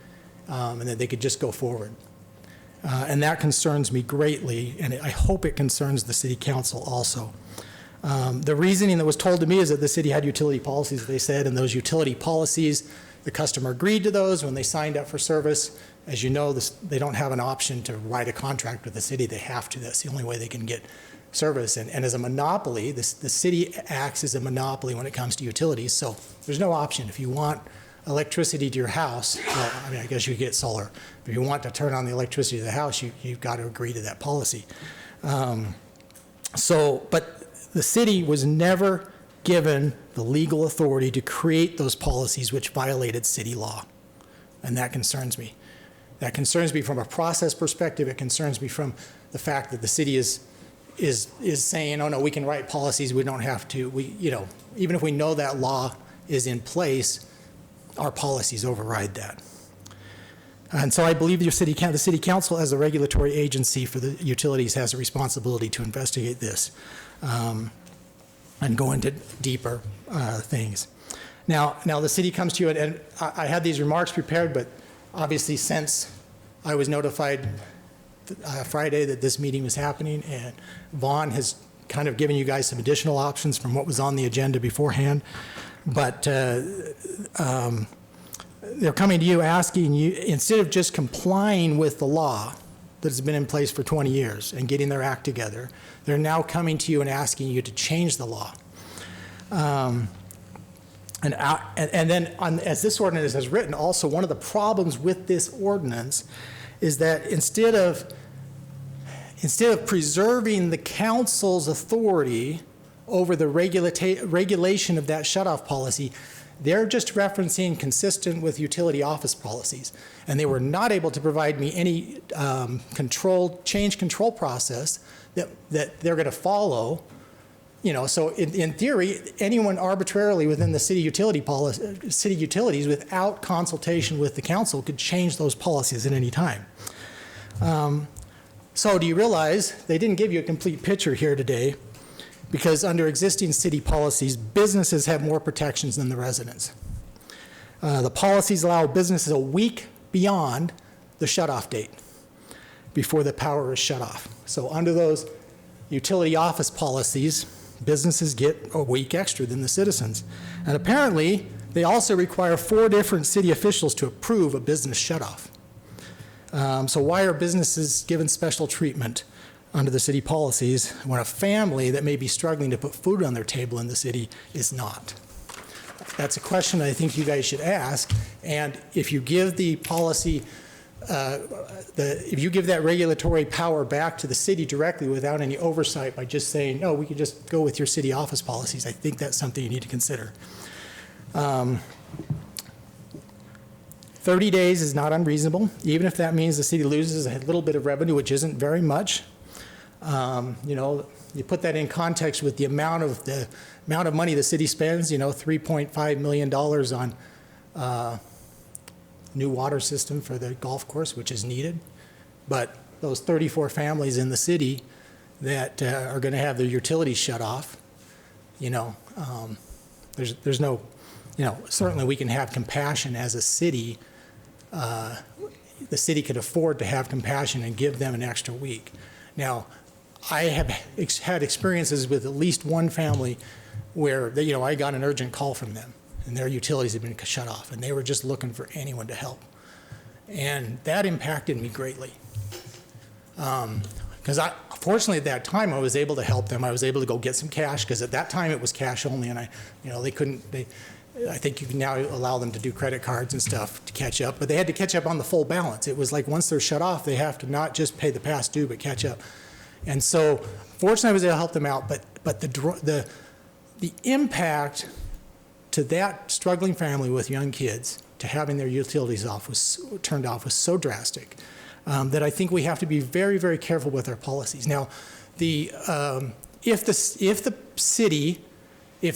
and that they could just go forward. And that concerns me greatly, and I hope it concerns the city council also. The reasoning that was told to me is that the city had utility policies, they said, and those utility policies, the customer agreed to those when they signed up for service. As you know, they don't have an option to write a contract with the city. They have to. That's the only way they can get service. And as a monopoly, the city acts as a monopoly when it comes to utilities. So there's no option. If you want electricity to your house, well, I mean, I guess you get solar. If you want to turn on the electricity to the house, you've got to agree to that policy. But the city was never given the legal authority to create those policies which violated city law. And that concerns me. That concerns me from a process perspective. It concerns me from the fact that the city is saying, oh no, we can write policies, we don't have to. Even if we know that law is in place, our policies override that. And so I believe the city council, as a regulatory agency for the utilities, has a responsibility to investigate this and go into deeper things. Now the city comes to you, and I had these remarks prepared, but obviously since I was notified Friday that this meeting was happening, and Vaughn has kind of given you guys some additional options from what was on the agenda beforehand, but they're coming to you asking you, instead of just complying with the law that has been in place for 20 years and getting their act together, they're now coming to you and asking you to change the law. And then as this ordinance is written, also one of the problems with this ordinance is that instead of preserving the council's authority over the regulation of that shutoff policy, they're just referencing consistent with utility office policies. And they were not able to provide me any change control process that they're going to follow. So in theory, anyone arbitrarily within the city utilities without consultation with the council could change those policies at any time. So do you realize they didn't give you a complete picture here today? Because under existing city policies, businesses have more protections than the residents. The policies allow businesses a week beyond the shutoff date before the power is shut off. So under those utility office policies, businesses get a week extra than the citizens. And apparently, they also require 4 different city officials to approve a business shutoff. So why are businesses given special treatment under the city policies when a family that may be struggling to put food on their table in the city is not? That's a question I think you guys should ask. And if you give the policy, if you give that regulatory power back to the city directly without any oversight by just saying, no, we can just go with your city office policies, I think that's something you need to consider. 30 days is not unreasonable, even if that means the city loses a little bit of revenue, which isn't very much. You know, you put that in context with the amount of money the city spends, you know, $3.5 million on new water system for the golf course, which is needed. But those 34 families in the city that are going to have their utilities shut off, you know, there's no, you know, certainly we can have compassion as a city. The city could afford to have compassion and give them an extra week. Now, I have had experiences with at least one family where, you know, I got an urgent call from them and their utilities had been shut off and they were just looking for anyone to help. And that impacted me greatly. Because fortunately at that time I was able to help them. I was able to go get some cash because at that time it was cash only and I think you can now allow them to do credit cards and stuff to catch up, but they had to catch up on the full balance. It was like once they're shut off, they have to not just pay the past due, but catch up. And so, fortunately, I was able to help them out, but the impact to that struggling family with young kids to having their utilities turned off was so drastic that I think we have to be very, very careful with our policies. Now, if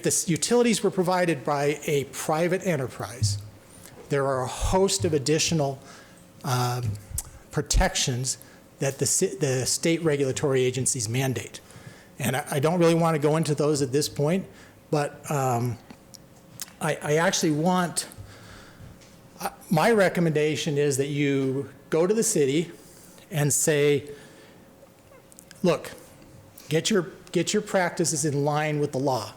the utilities were provided by a private enterprise, there are a host of additional protections that the state regulatory agencies mandate. And I don't really want to go into those at this point, but I actually want, my recommendation is that you go to the city and say, look, get your practices in line with the law,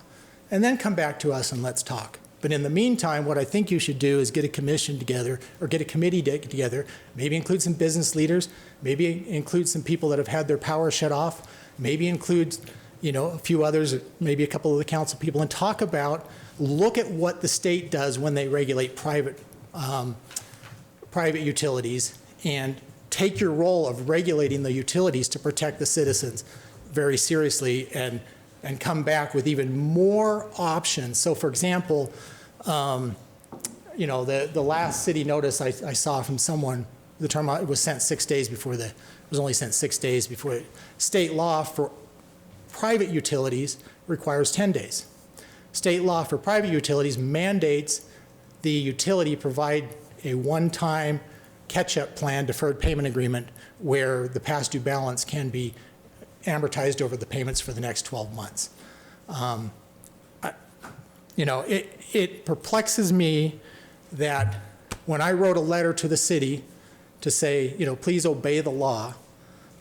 and then come back to us and let's talk. But in the meantime, what I think you should do is get a commission together or get a committee together, maybe include some business leaders, maybe include some people that have had their power shut off, maybe include, you know, a few others, maybe a couple of the council people, and look at what the state does when they regulate private utilities, and take your role of regulating the utilities to protect the citizens very seriously, and come back with even more options. So, for example, you know, the last city notice I saw from someone, the term it was sent 6 days before it was only sent 6 days before state law for private utilities requires 10 days. State law for private utilities mandates the utility provide a one-time catch-up plan, deferred payment agreement, where the past due balance can be amortized over the payments for the next 12 months. You know, it perplexes me that when I wrote a letter to the city to say, you know, please obey the law,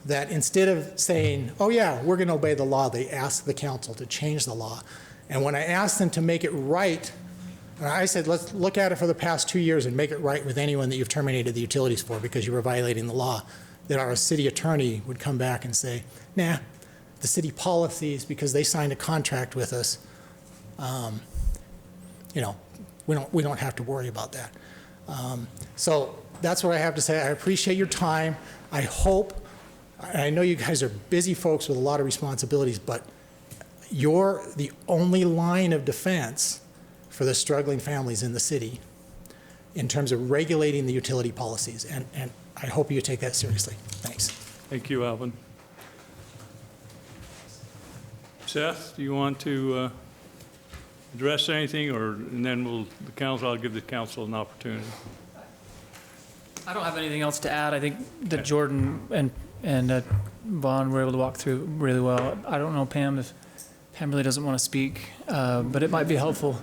that instead of saying, oh yeah, we're going to obey the law, they asked the council to change the law. And when I asked them to make it right, I said, let's look at it for the past 2 years and make it right with anyone that you've terminated the utilities for because you were violating the law, that our city attorney would come back and say, nah, the city policies, because they signed a contract with us, you know, we don't have to worry about that. So that's what I have to say. I appreciate your time. I hope, I know you guys are busy folks with a lot of responsibilities, but you're the only line of defense for the struggling families in the city in terms of regulating the utility policies. And I hope you take that seriously. Thanks. Thank you, Alvin. Seth, do you want to address anything, and then I'll give the council an opportunity. I don't have anything else to add. I think that Jordan and Vaughn were able to walk through really well. I don't know, Pam, if Pam really doesn't want to speak, but it might be helpful.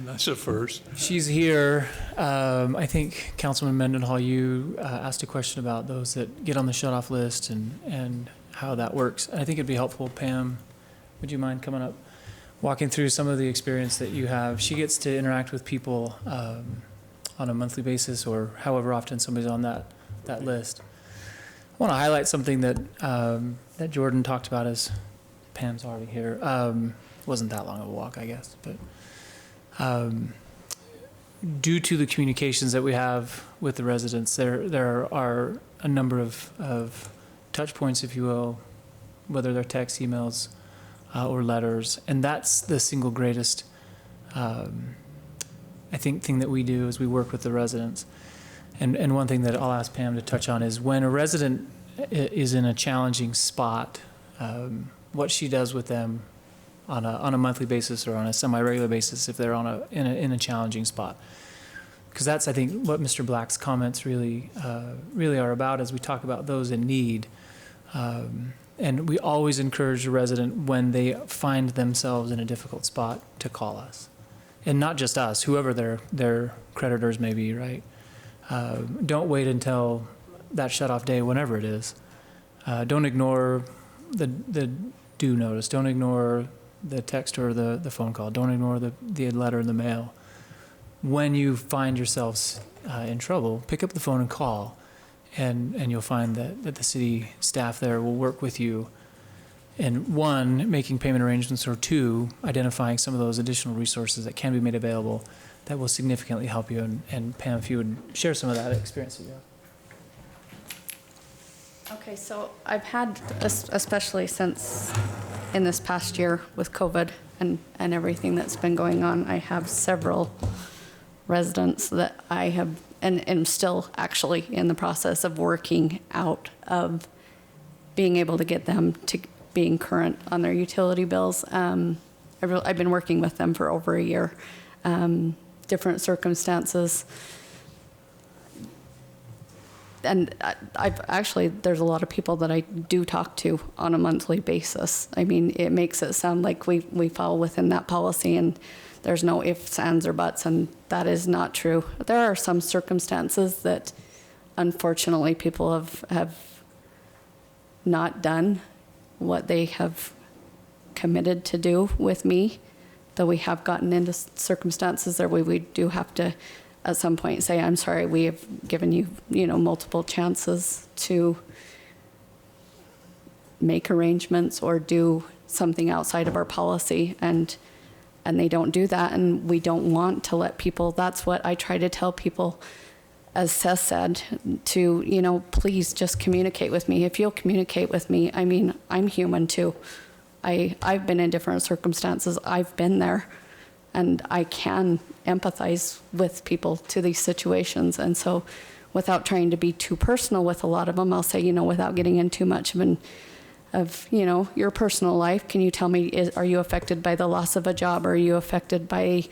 That's a first. She's here. I think Councilman Mendenhall, you asked a question about those that get on the shut-off list and how that works. And I think it'd be helpful, Pam, would you mind coming up? walking through some of the experience that you have. She gets to interact with people on a monthly basis or however often somebody's on that list. I want to highlight something that that Jordan talked about as Pam's already here. Wasn't that long of a walk, I guess, but due to the communications that we have with the residents, there are a number of touch points, if you will, whether they're text, emails, or letters, and that's the single greatest, I think, thing that we do is we work with the residents. And one thing that I'll ask Pam to touch on is when a resident is in a challenging spot, what she does with them on a monthly basis or on a semi-regular basis if they're in a challenging spot. Because that's, I think, what Mr. Black's comments really are about as we talk about those in need. And we always encourage the resident when they find themselves in a difficult spot to call us. And not just us, whoever their creditors may be, right? Don't wait until that shut-off day, whenever it is. Don't ignore the due notice. Don't ignore the text or the phone call. Don't ignore the letter in the mail. When you find yourselves in trouble, pick up the phone and call, and you'll find that the city staff there will work with you in, one, making payment arrangements, or two, identifying some of those additional resources that can be made available that will significantly help you. And Pam, if you would share some of that experience that you have. Okay, so I've had, especially since in this past year with COVID and everything that's been going on, I have several residents that I have, and am still actually in the process of working out of being able to get them to being current on their utility bills. I've been working with them for over a year. Different circumstances. And I've actually, there's a lot of people that I do talk to on a monthly basis. I mean, it makes it sound like we fall within that policy and there's no ifs, ands, or buts, and that is not true. There are some circumstances that, unfortunately, people have not done what they have committed to do with me, though we have gotten into circumstances where we do have to, at some point, say, I'm sorry, we have given you, multiple chances to make arrangements or do something outside of our policy, and they don't do that, and we don't want to let people, that's what I try to tell people, as Seth said, to, please just communicate with me. If you'll communicate with me, I mean, I'm human too. I've been in different circumstances. I've been there, and I can empathize with people to these situations. And so without trying to be too personal with a lot of them, I'll say, without getting in too much of your personal life, can you tell me, are you affected by the loss of a job? Are you affected by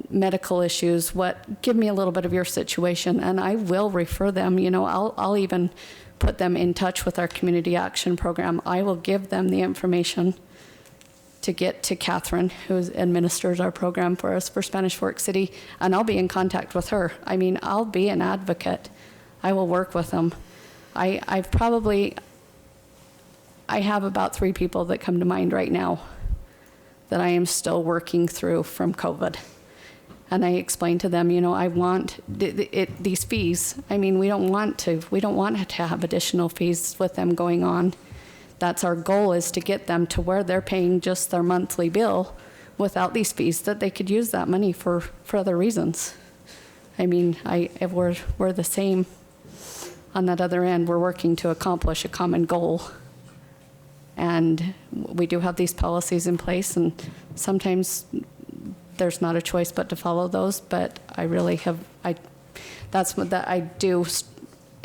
medical issues? Give me a little bit of your situation, and I will refer them. I'll even put them in touch with our community action program. I will give them the information to get to Catherine, who administers our program for us for Spanish Fork City, and I'll be in contact with her. I mean, I'll be an advocate. I will work with them. I have about 3 people that come to mind right now that I am still working through from COVID. And I explained to them, I want these fees. I mean, we don't want to have additional fees with them going on. That's our goal, is to get them to where they're paying just their monthly bill without these fees, that they could use that money for other reasons. I mean, we're the same on that other end. We're working to accomplish a common goal. And we do have these policies in place, and sometimes there's not a choice but to follow those, but I really have, that's what I do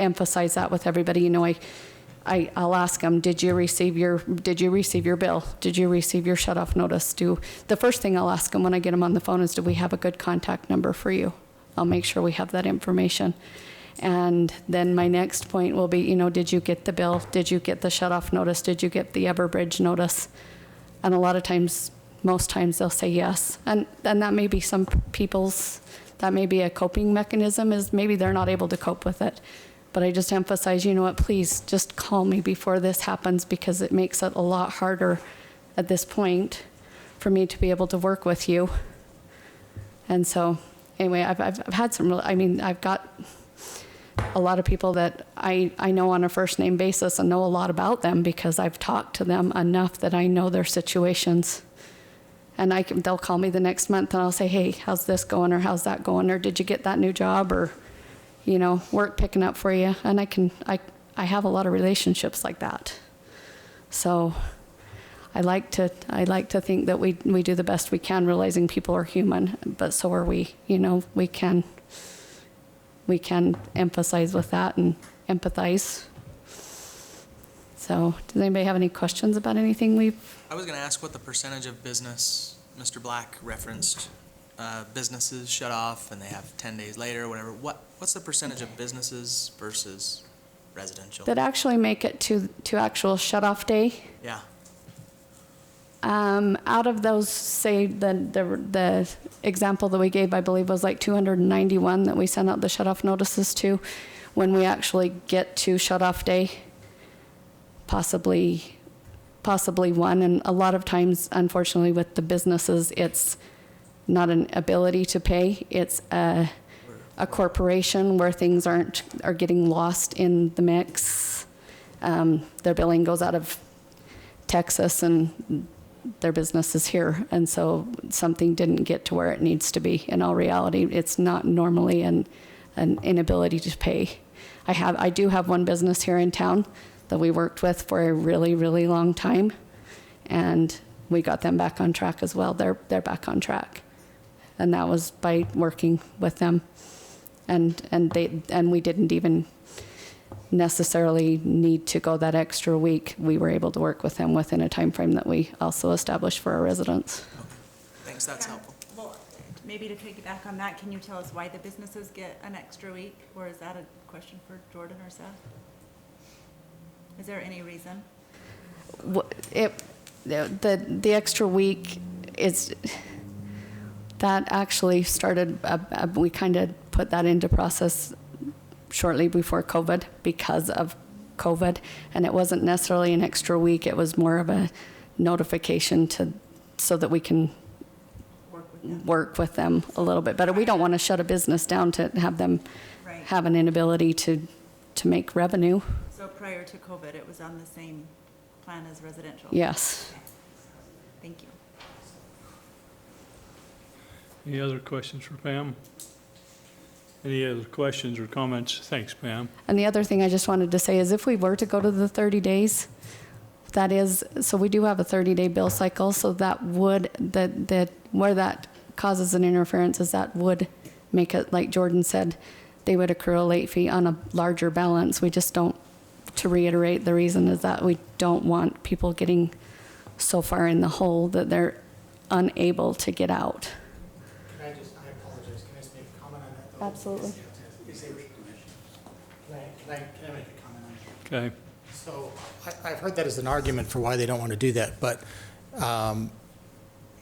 emphasize that with everybody. I'll ask them, did you receive your bill? Did you receive your shut-off notice? The first thing I'll ask them when I get them on the phone is, do we have a good contact number for you? I'll make sure we have that information. And then my next point will be, did you get the bill? Did you get the shut-off notice? Did you get the Everbridge notice? And a lot of times, most times they'll say yes. And that may be some people's, that may be a coping mechanism, is maybe they're not able to cope with it. But I just emphasize, please just call me before this happens, because it makes it a lot harder at this point for me to be able to work with you. And so, anyway, I've had some real, I mean, I've got a lot of people that I know on a first name basis and know a lot about them because I've talked to them enough that I know their situations. And they'll call me the next month and I'll say, hey, how's this going, or how's that going, or did you get that new job, or, you know, work picking up for you. And I have a lot of relationships like that. So I like to think that we do the best we can, realizing people are human, but so are we. You know, we can emphasize with that and empathize. So does anybody have any questions about anything I was going to ask what the percentage of business Mr. Black referenced, businesses shut off and they have 10 days later, whatever. What's the percentage of businesses versus residential? that actually make it to actual shut-off day? Yeah. Out of those, say, the example that we gave, I believe, was like 291 that we sent out the shut-off notices to. When we actually get to shut-off day, possibly one. And a lot of times, unfortunately, with the businesses, it's not an ability to pay. It's a corporation where things are getting lost in the mix. Their billing goes out of Texas and their business is here, and so something didn't get to where it needs to be. In all reality, it's not normally an inability to pay. I do have one business here in town that we worked with for a really, really long time, and we got them back on track as well. They're back on track, and that was by working with them, and we didn't even necessarily need to go that extra week. We were able to work with them within a time frame that we also established for our residents. Thanks, that's helpful. Well, maybe to piggyback on that, can you tell us why the businesses get an extra week? Or is that a question for Jordan or Seth? Is there any reason? The extra week is, that actually started, we kind of put that into process shortly before COVID because of COVID, and it wasn't necessarily an extra week. It was more of a notification so that we can work with them a little bit better. We don't want to shut a business down to have them have an inability to make revenue. So prior to COVID, it was on the same plan as residential? Yes. Thank you. Any other questions for Pam? Any other questions or comments? Thanks, Pam. And the other thing I just wanted to say is if we were to go to the 30 days, that is, so we do have a 30-day bill cycle, so that would, where that causes an interference is that would make it, like Jordan said, they would accrue a late fee on a larger balance. We just don't, to reiterate, the reason is that we don't want people getting so far in the hole that they're unable to get out. I apologize, can I just make a comment on that, though? Absolutely. Can I make a comment on that? Okay. So I've heard that as an argument for why they don't want to do that, but,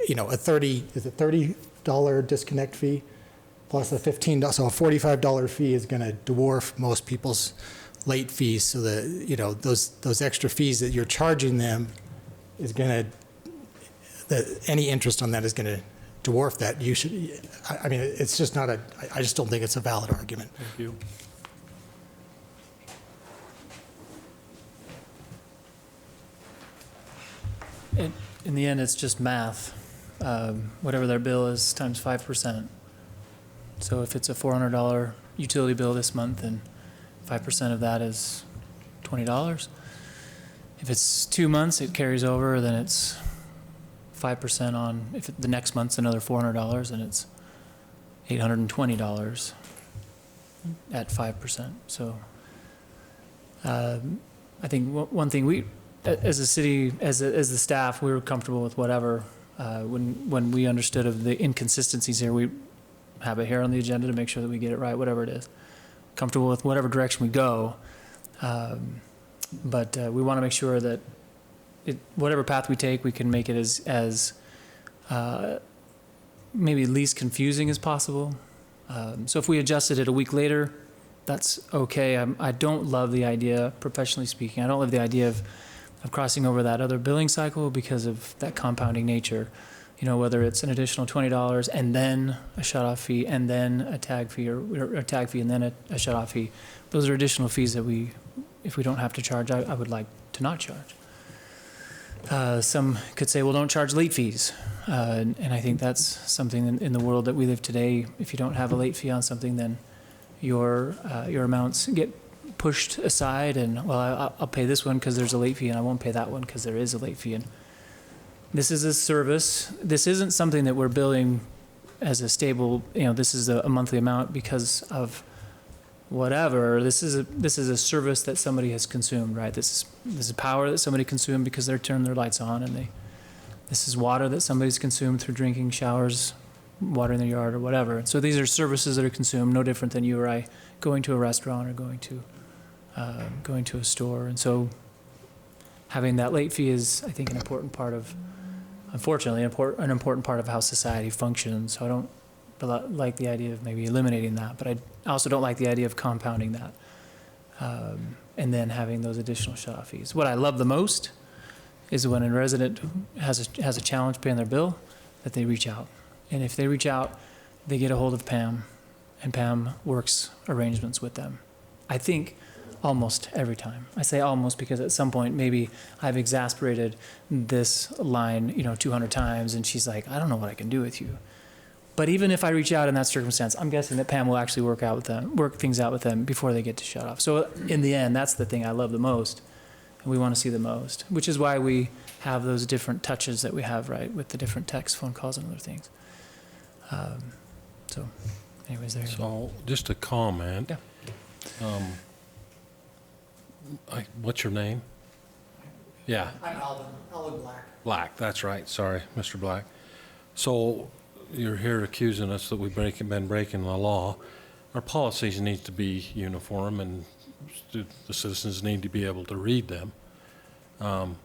you know, is a $30 disconnect fee plus a $15, so a $45 fee is going to dwarf most people's late fees, so that, you know, those extra fees that you're charging them is going to, any interest on that is going to dwarf that. You should, I mean, it's just not I just don't think it's a valid argument. Thank you. In the end, it's just math. Whatever their bill is times 5%. So if it's a $400 utility bill this month, and 5% of that is $20. If it's 2 months, it carries over, then it's 5% on, if the next month's another $400, and it's $820 at 5%. So I think one thing we, as a city, as the staff, we were comfortable with whatever. When we understood of the inconsistencies here, we have it here on the agenda to make sure that we get it right, whatever it is. Comfortable with whatever direction we go. But we want to make sure that whatever path we take, we can make it as maybe least confusing as possible. So if we adjusted it a week later, that's okay. I don't love the idea, professionally speaking, I don't love the idea of crossing over that other billing cycle because of that compounding nature. whether it's an additional $20 and then a shut-off fee and then a tag fee, or a tag fee and then a shut-off fee. Those are additional fees that if we don't have to charge, I would like to not charge. Some could say, well, don't charge late fees. And I think that's something in the world that we live today. If you don't have a late fee on something, then your amounts get pushed aside, and, well, I'll pay this one because there's a late fee, and I won't pay that one because there is a late fee. And this is a service. This isn't something that we're billing as a stable, this is a monthly amount because of whatever. This is a service that somebody has consumed, right? This is power that somebody consumed because they're turning their lights on, and this is water that somebody's consumed through drinking, showers, watering their yard, or whatever. So these are services that are consumed, no different than you or I going to a restaurant or going to a store. And so having that late fee is, I think, an important part of, unfortunately, an important part of how society functions. So I don't like the idea of maybe eliminating that, but I also don't like the idea of compounding that, and then having those additional shut-off fees. What I love the most is when a resident has a challenge paying their bill, that they reach out. And if they reach out, they get a hold of Pam, and Pam works arrangements with them. I think almost every time. I say almost because at some point maybe I've exasperated this line, 200 times, and she's like, I don't know what I can do with you. But even if I reach out in that circumstance, I'm guessing that Pam will actually work things out with them before they get to shut off. So in the end, that's the thing I love the most, and we want to see the most, which is why we have those different touches that we have, right, with the different text, phone calls, and other things. So anyways, there you go. So just a comment. Yeah. What's your name? Yeah. I'm Alvin Black. Black, that's right. Sorry, Mr. Black. So you're here accusing us that we've been breaking the law. Our policies need to be uniform, and the citizens need to be able to read them. And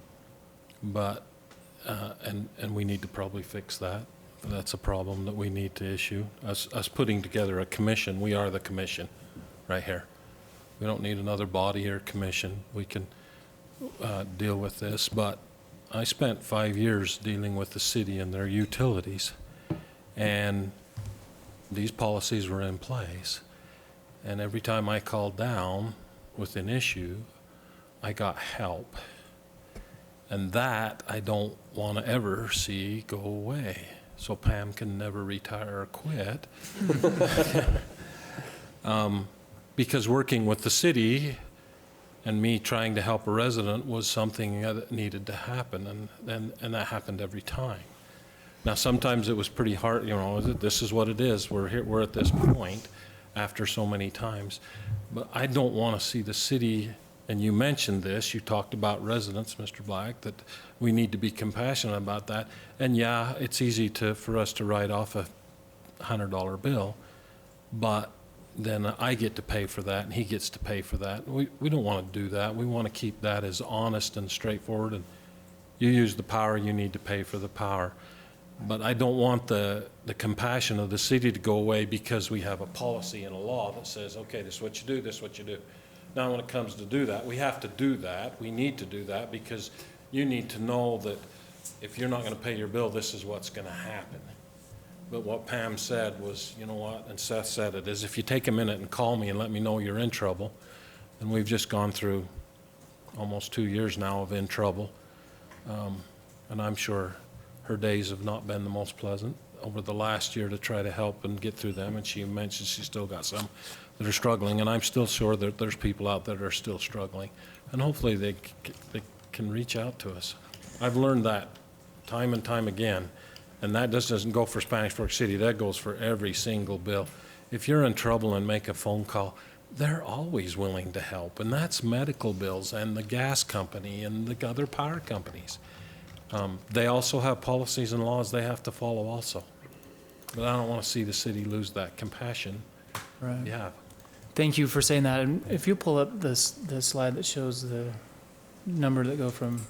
we need to probably fix that. That's a problem that we need to issue. Us putting together a commission, we are the commission right here. We don't need another body or commission. We can deal with this, but I spent 5 years dealing with the city and their utilities, and these policies were in place. And every time I called down with an issue, I got help. And that I don't want to ever see go away. So Pam can never retire or quit. Because working with the city and me trying to help a resident was something that needed to happen, and that happened every time. Now, sometimes it was pretty hard, this is what it is. We're at this point after so many times. But I don't want to see the city, and you mentioned this, you talked about residents, Mr. Black, that we need to be compassionate about that. And yeah, it's easy for us to write off a $100 bill, but then I get to pay for that and he gets to pay for that. We don't want to do that. We want to keep that as honest and straightforward, and you use the power, you need to pay for the power. But I don't want the compassion of the city to go away because we have a policy and a law that says, okay, this is what you do, this is what you do. Now, when it comes to do that, we have to do that. We need to do that because you need to know that if you're not going to pay your bill, this is what's going to happen. But what Pam said was, you know what, and Seth said it, is if you take a minute and call me and let me know you're in trouble, and we've just gone through almost 2 years now of in trouble, and I'm sure her days have not been the most pleasant over the last year to try to help and get through them, and she mentioned she's still got some that are struggling, and I'm still sure that there's people out there that are still struggling, and hopefully they can reach out to us. I've learned that time and time again, and that just doesn't go for Spanish Fork City, that goes for every single bill. If you're in trouble and make a phone call, they're always willing to help, and that's medical bills and the gas company and the other power companies. They also have policies and laws they have to follow also. But I don't want to see the city lose that compassion. Right. Yeah. Thank you for saying that. And if you pull up the slide that shows the number that go from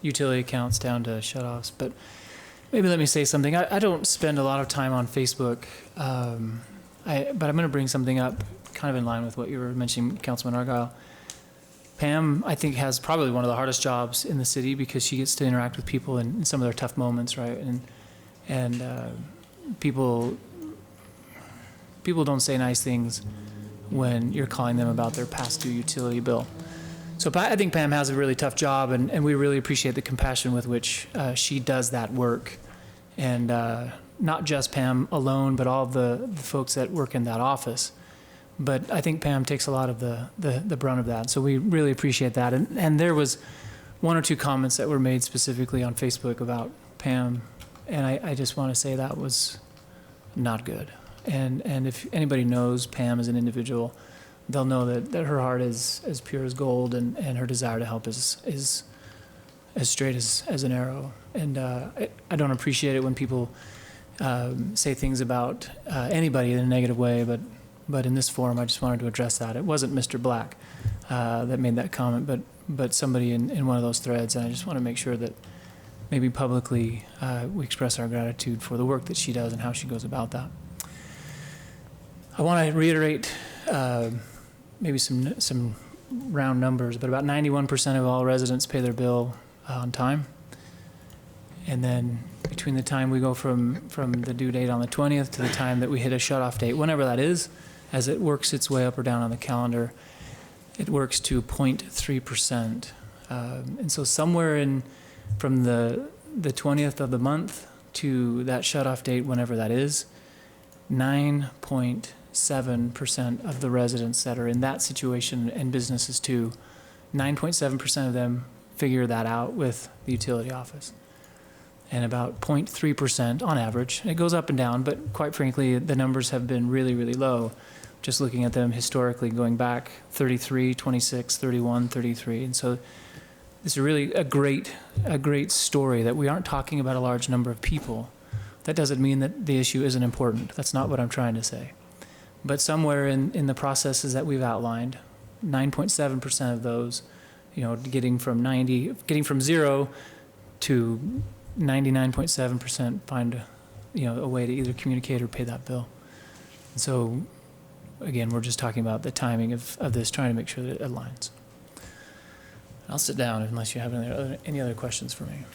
utility accounts down to shutoffs, but maybe let me say something. I don't spend a lot of time on Facebook, but I'm going to bring something up kind of in line with what you were mentioning, Councilman Argyle. Pam, I think, has probably one of the hardest jobs in the city because she gets to interact with people in some of their tough moments, right? And people don't say nice things when you're calling them about their past due utility bill. So I think Pam has a really tough job, and we really appreciate the compassion with which she does that work. And not just Pam alone, but all the folks that work in that office. But I think Pam takes a lot of the brunt of that. So we really appreciate that. And there was one or two comments that were made specifically on Facebook about Pam. And I just want to say that was not good. And if anybody knows Pam as an individual, they'll know that her heart is as pure as gold, and her desire to help is as straight as an arrow. And I don't appreciate it when people say things about anybody in a negative way, but in this forum, I just wanted to address that. It wasn't Mr. Black that made that comment, but somebody in one of those threads, and I just want to make sure that maybe publicly we express our gratitude for the work that she does and how she goes about that. I want to reiterate maybe some round numbers, but about 91% of all residents pay their bill on time. And then between the time we go from the due date on the 20th to the time that we hit a shut-off date, whenever that is, as it works its way up or down on the calendar, it works to 0.3%. And so somewhere from the 20th of the month to that shut-off date, whenever that is, 9.7% of the residents that are in that situation, and businesses too, 9.7% of them figure that out with the utility office. And about 0.3% on average. It goes up and down, but quite frankly, the numbers have been really, really low. Just looking at them historically, going back 33, 26, 31, 33. And so it's really a great story that we aren't talking about a large number of people. That doesn't mean that the issue isn't important. That's not what I'm trying to say. But somewhere in the processes that we've outlined, 9.7% of those, getting from 0 to 99.7% find a way to either communicate or pay that bill. And so again, we're just talking about the timing of this, trying to make sure that it aligns. I'll sit down unless you have any other questions for me.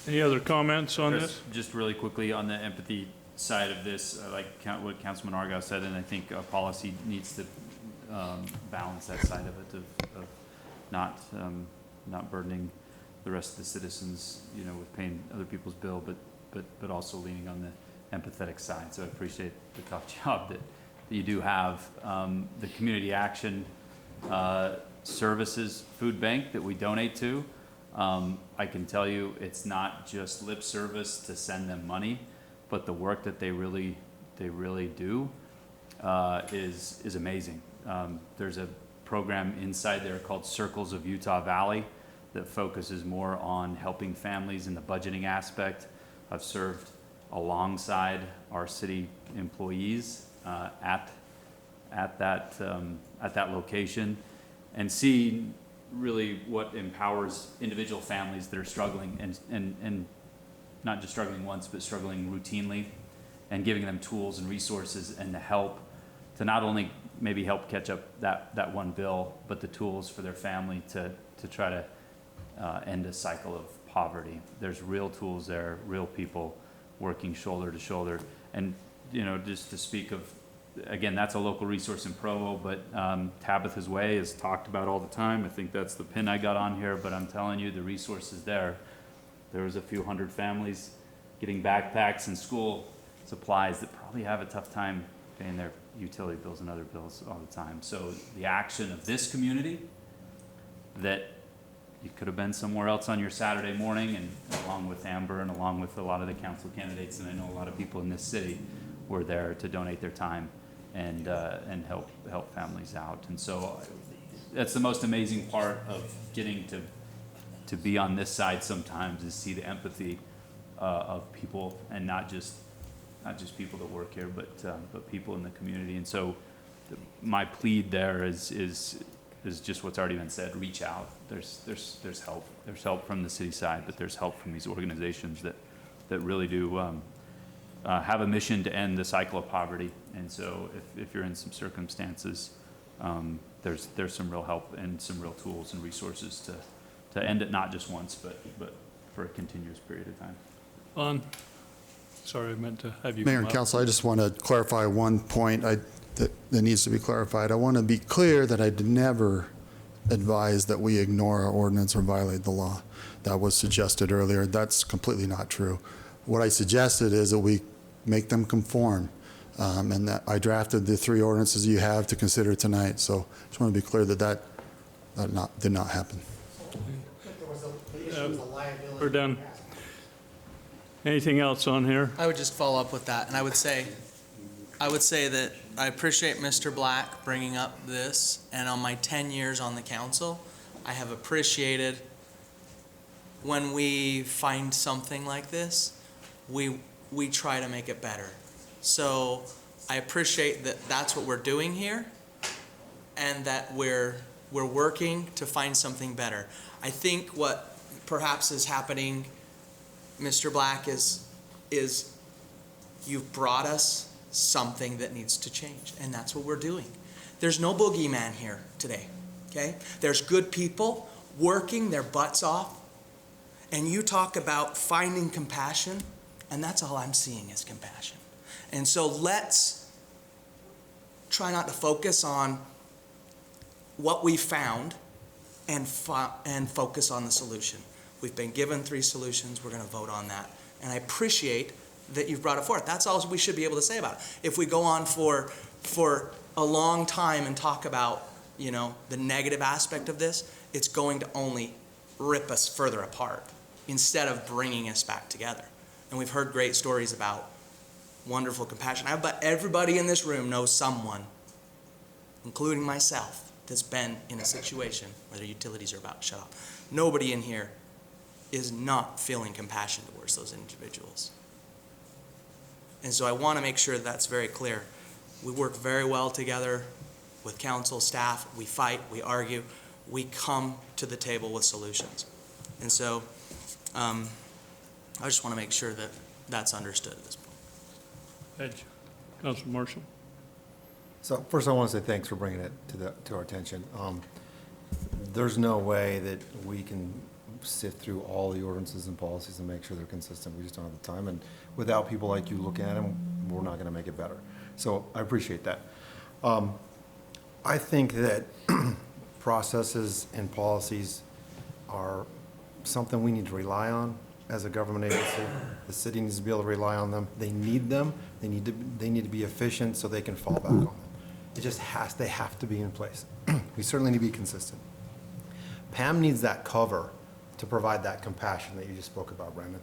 Any other comments on this? Just really quickly on the empathy side of this, I like what Councilman Argyle said, and I think policy needs to balance that side of it, of not burdening the rest of the citizens, with paying other people's bill, but also leaning on the empathetic side. So I appreciate the tough job that you do have. The community action services food bank that we donate to, I can tell you it's not just lip service to send them money, but the work that they really do is amazing. There's a program inside there called Circles of Utah Valley that focuses more on helping families in the budgeting aspect. I've served alongside our city employees at that location, and see really what empowers individual families that are struggling and not just struggling once, but struggling routinely, and giving them tools and resources and the help to not only maybe help catch up that one bill, but the tools for their family to try to end a cycle of poverty. There's real tools there, real people working shoulder to shoulder. And just to speak of, again, that's a local resource in Provo, but Tabitha's Way is talked about all the time. I think that's the pin I got on here, but I'm telling you, the resources there. There was a few hundred families getting backpacks and school supplies that probably have a tough time paying their utility bills and other bills all the time. So the action of this community, that you could have been somewhere else on your Saturday morning, and along with Amber and along with a lot of the council candidates, and I know a lot of people in this city, were there to donate their time and help families out. And so that's the most amazing part of getting to be on this side sometimes, is see the empathy of people, and not just people that work here, but people in the community. And so my plead there is just what's already been said. Reach out. There's help. There's help from the city side, but there's help from these organizations that really do have a mission to end the cycle of poverty. And so if you're in some circumstances there's some real help and some real tools and resources to end it not just once, but for a continuous period of time. Lon? Sorry, I meant to have you Mayor come and up. council, I just want to clarify one point that needs to be clarified. I want to be clear that I did never advise that we ignore our ordinance or violate the law. That was suggested earlier. That's completely not true. What I suggested is that we make them conform, and that I drafted the 3 ordinances you have to consider tonight. So I just want to be clear that did not happen. We're done. Anything else on here? I would just follow up with that, and I would say that I appreciate Mr. Black bringing up this, and on my 10 years on the council, I have appreciated when we find something like this, we try to make it better. So I appreciate that that's what we're doing here, and that we're working to find something better. I think what perhaps is happening, Mr. Black, is you've brought us something that needs to change, and that's what we're doing. There's no boogeyman here today, okay? There's good people working their butts off, and you talk about finding compassion, and that's all I'm seeing is compassion. And so let's try not to focus on what we found and focus on the solution. We've been given 3 solutions. We're going to vote on that. And I appreciate that you've brought it forth. That's all we should be able to say about it. If we go on for a long time and talk about, the negative aspect of this, it's going to only rip us further apart instead of bringing us back together. And we've heard great stories about wonderful compassion. I bet everybody in this room knows someone, including myself, that's been in a situation where their utilities are about to shut off. Nobody in here is not feeling compassion towards those individuals. And so I want to make sure that's very clear. We work very well together with council, staff. We fight, we argue, we come to the table with solutions. And so I just want to make sure that that's understood at this point. Edge. Councilor Marshall. So first I want to say thanks for bringing it to our attention. There's no way that we can sift through all the ordinances and policies and make sure they're consistent. We just don't have the time. And without people like you looking at them, we're not going to make it better. So I appreciate that. I think that processes and policies are something we need to rely on as a government agency. The city needs to be able to rely on them. They need them. They need to be efficient so they can fall back on them. It just they have to be in place. We certainly need to be consistent. Pam needs that cover to provide that compassion that you just spoke about, Brandon.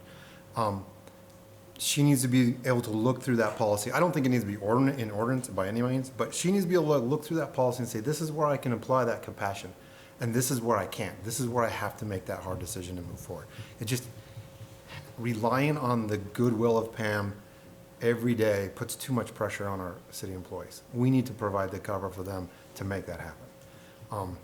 She needs to be able to look through that policy. I don't think it needs to be in ordinance by any means, but she needs to be able to look through that policy and say, this is where I can apply that compassion, and this is where I can't. This is where I have to make that hard decision to move forward. It just, relying on the goodwill of Pam every day puts too much pressure on our city employees. We need to provide the cover for them to make that happen.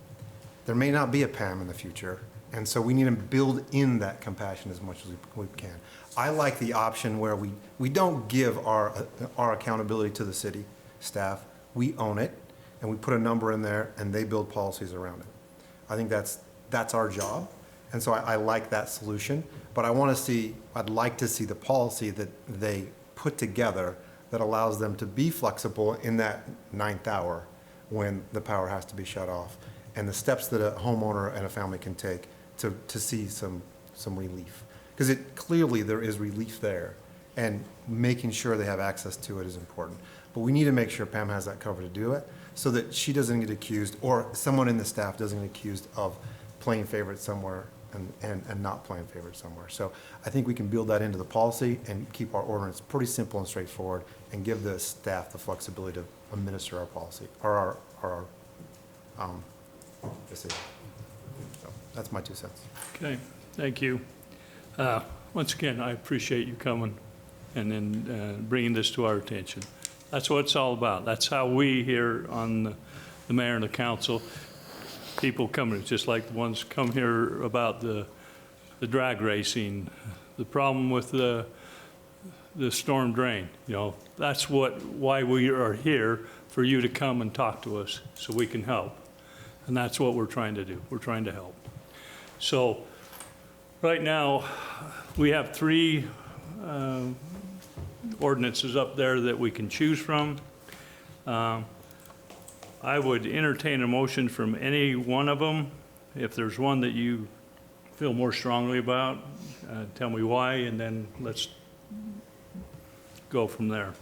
There may not be a Pam in the future, and so we need to build in that compassion as much as we can. I like the option where we don't give our accountability to the city staff. We own it, and we put a number in there, and they build policies around it. I think that's our job, and so I like that solution. But I'd like to see the policy that they put together that allows them to be flexible in that 9th hour when the power has to be shut off, and the steps that a homeowner and a family can take to see some relief. Because clearly there is relief there, and making sure they have access to it is important. But we need to make sure Pam has that cover to do it so that she doesn't get accused, or someone in the staff doesn't get accused of playing favorite somewhere and not playing favorite somewhere. So I think we can build that into the policy and keep our ordinance pretty simple and straightforward, and give the staff the flexibility to administer our policy, or our decision. So that's my 2 cents. Okay, thank you. Once again, I appreciate you coming and then bringing this to our attention. That's what it's all about. That's how we here on the mayor and the council, people coming, just like the ones come here about the drag racing, the problem with the storm drain. That's why we are here, for you to come and talk to us so we can help. And that's what we're trying to do. We're trying to help. So right now, we have 3 ordinances up there that we can choose from. I would entertain a motion from any one of them. If there's one that you feel more strongly about, tell me why, and then let's go from there.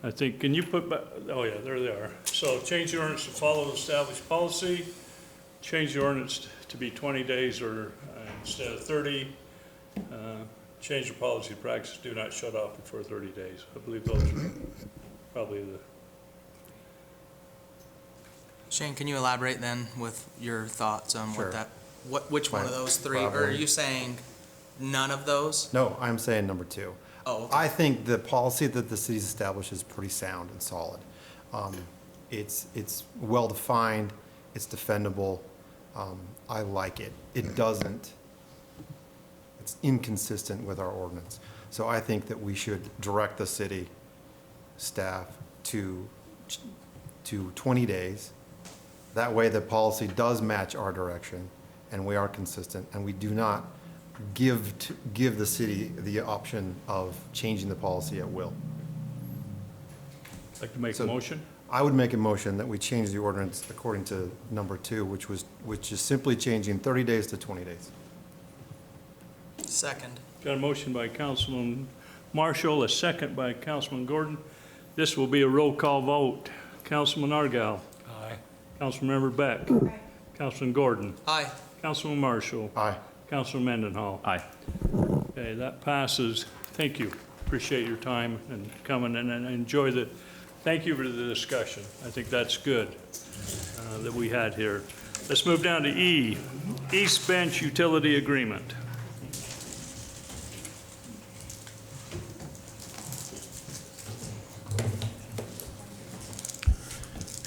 I think, can you put back, oh yeah, there they are. So change the ordinance to follow the established policy, change the ordinance to be 20 days or instead of 30, change the policy practice, do not shut off before 30 days. I believe those are probably the. Shane, can you elaborate then with your thoughts on Sure. which one of those 3? Or are you saying none of those? No, I'm saying number 2. Oh, okay. I think the policy that the city's established is pretty sound and solid. It's well-defined, it's defendable. I like it. It's inconsistent with our ordinance. So I think that we should direct the city staff to 20 days. That way the policy does match our direction and we are consistent and we do not give the city the option of changing the policy at will. Like to make a motion? I would make a motion that we change the ordinance according to number 2, which is simply changing 30 days to 20 days. Second. Got a motion by Councilman Marshall, a second by Councilman Gordon. This will be a roll call vote. Councilman Argal. Aye. Councilmember Beck. Aye. Councilman Gordon. Aye. Councilman Marshall. Aye. Councilman Mendenhall. Aye. Okay, that passes. Thank you. Appreciate your time and coming and enjoy thank you for the discussion. I think that's good that we had here. Let's move down to E, East Bench Utility Agreement.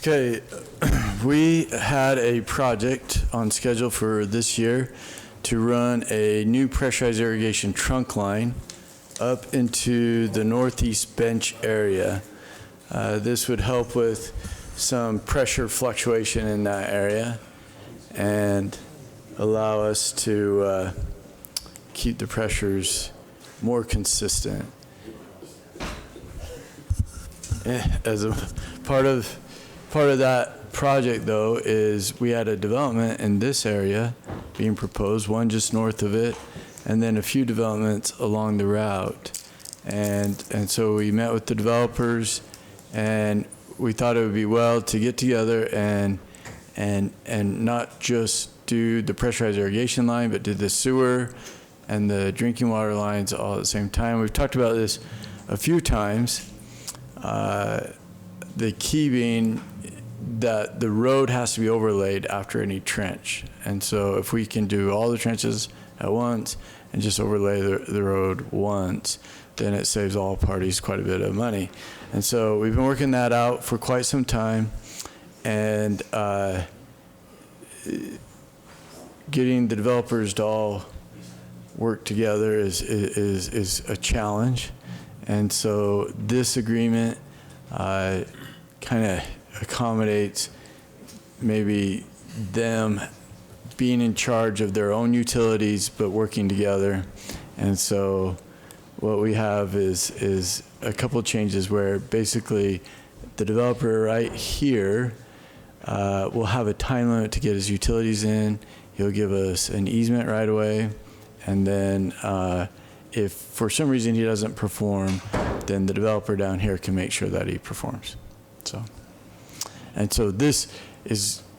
Okay, we had a project on schedule for this year to run a new pressurized irrigation trunk line up into the northeast bench area. This would help with some pressure fluctuation in that area and allow us to keep the pressures more consistent. As a part of that project, though, is we had a development in this area being proposed, one just north of it, and then a few developments along the route. And so we met with the developers, and we thought it would be well to get together and not just do the pressurized irrigation line, but do the sewer and the drinking water lines all at the same time. We've talked about this a few times. The key being that the road has to be overlaid after any trench. And so if we can do all the trenches at once and just overlay the road once, then it saves all parties quite a bit of money. And so we've been working that out for quite some time, and getting the developers to all work together is a challenge. And so this agreement kind of accommodates maybe them being in charge of their own utilities but working together. And so what we have is a couple changes where basically the developer right here will have a time limit to get his utilities in. He'll give us an easement right away, and then if for some reason he doesn't perform, then the developer down here can make sure that he performs. So this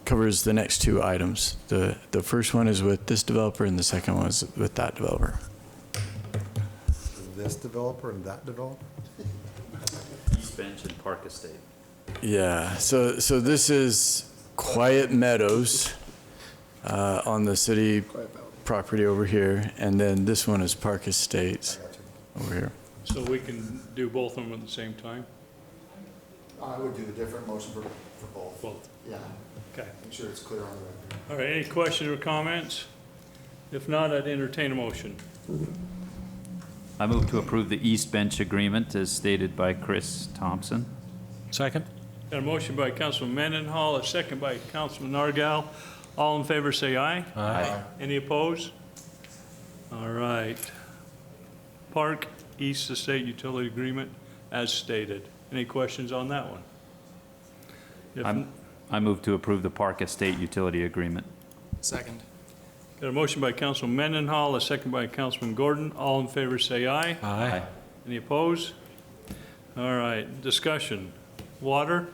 covers the next 2 items. The first one is with this developer, and the second one is with that developer. This developer and that developer? East Bench and Park Estate. Yeah, so this is Quiet Meadows on the city property over here, and then this one is Park Estates over here. So we can do both of them at the same time? I would do a different motion for both. Both. Yeah. Okay. Make sure it's clear on the record. All right, any questions or comments? If not, I'd entertain a motion. I move to approve the East Bench Agreement as stated by Chris Thompson. Second? Got a motion by Councilman Mendenhall, a second by Councilman Nargal. All in favor say aye. Aye. Any opposed? All right. Park East Estate Utility Agreement as stated. Any questions on that one? If I move to approve the Park Estate Utility Agreement. Second. Got a motion by Councilman Mendenhall, a second by Councilman Gordon. All in favor say aye. Aye. Any opposed? All right, discussion. Water,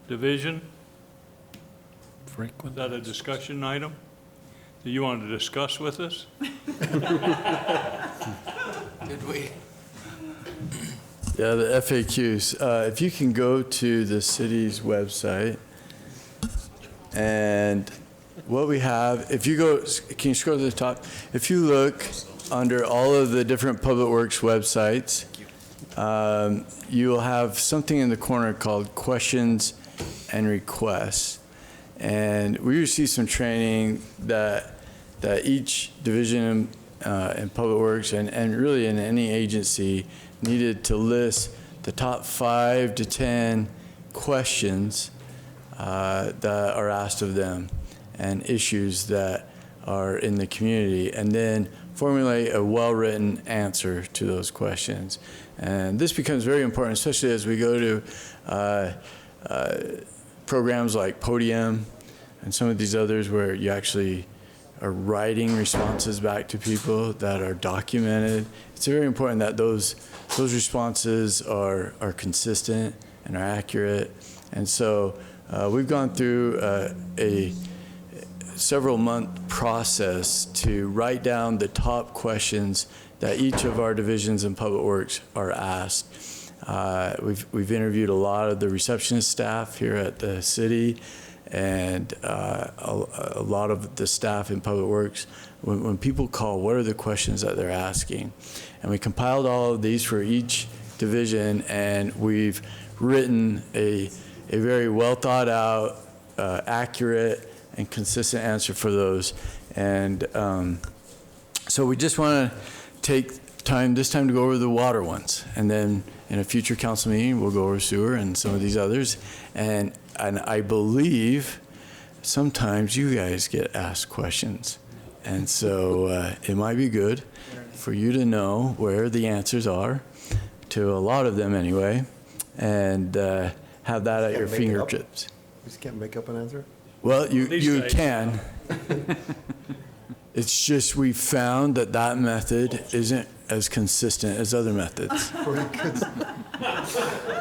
division, is Frequent. that a discussion item? Do you want to discuss with us? Did we? Yeah, the FAQs. If you can go to the city's website, and what we have, if you go, can you scroll to the top? If you look under all of the different Public Works websites, you will have something in the corner called questions and requests. And we received some training that each division in Public Works and really in any agency needed to list the top 5 to 10 questions that are asked of them and issues that are in the community, and then formulate a well-written answer to those questions. And this becomes very important, especially as we go to programs like Podium and some of these others where you actually are writing responses back to people that are documented. It's very important that those responses are consistent and are accurate. And so we've gone through a several month process to write down the top questions that each of our divisions in Public Works are asked. We've interviewed a lot of the receptionist staff here at the city, and a lot of the staff in Public Works. When people call, what are the questions that they're asking? And we compiled all of these for each division, and we've written a very well thought out, accurate, and consistent answer for those. And so we just want to take this time to go over the water ones, and then in a future council meeting we'll go over sewer and some of these others. And I believe sometimes you guys get asked questions, and so it might be good for you to know where the answers are to a lot of them anyway, and have that at your fingertips. We just can't make up an answer? Well, you can. It's just we found that method isn't as consistent as other methods.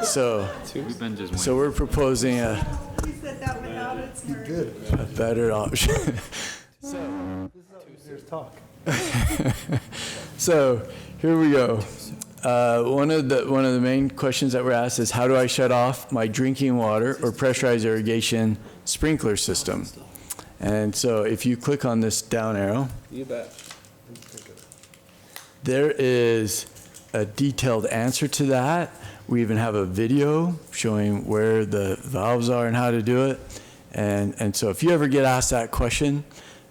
So we're proposing a better option. There's talk. So here we go. One of the main questions that were asked is, how do I shut off my drinking water or pressurized irrigation sprinkler system? And so if you click on this down arrow, You bet. there is a detailed answer to that. We even have a video showing where the valves are and how to do it. And so if you ever get asked that question,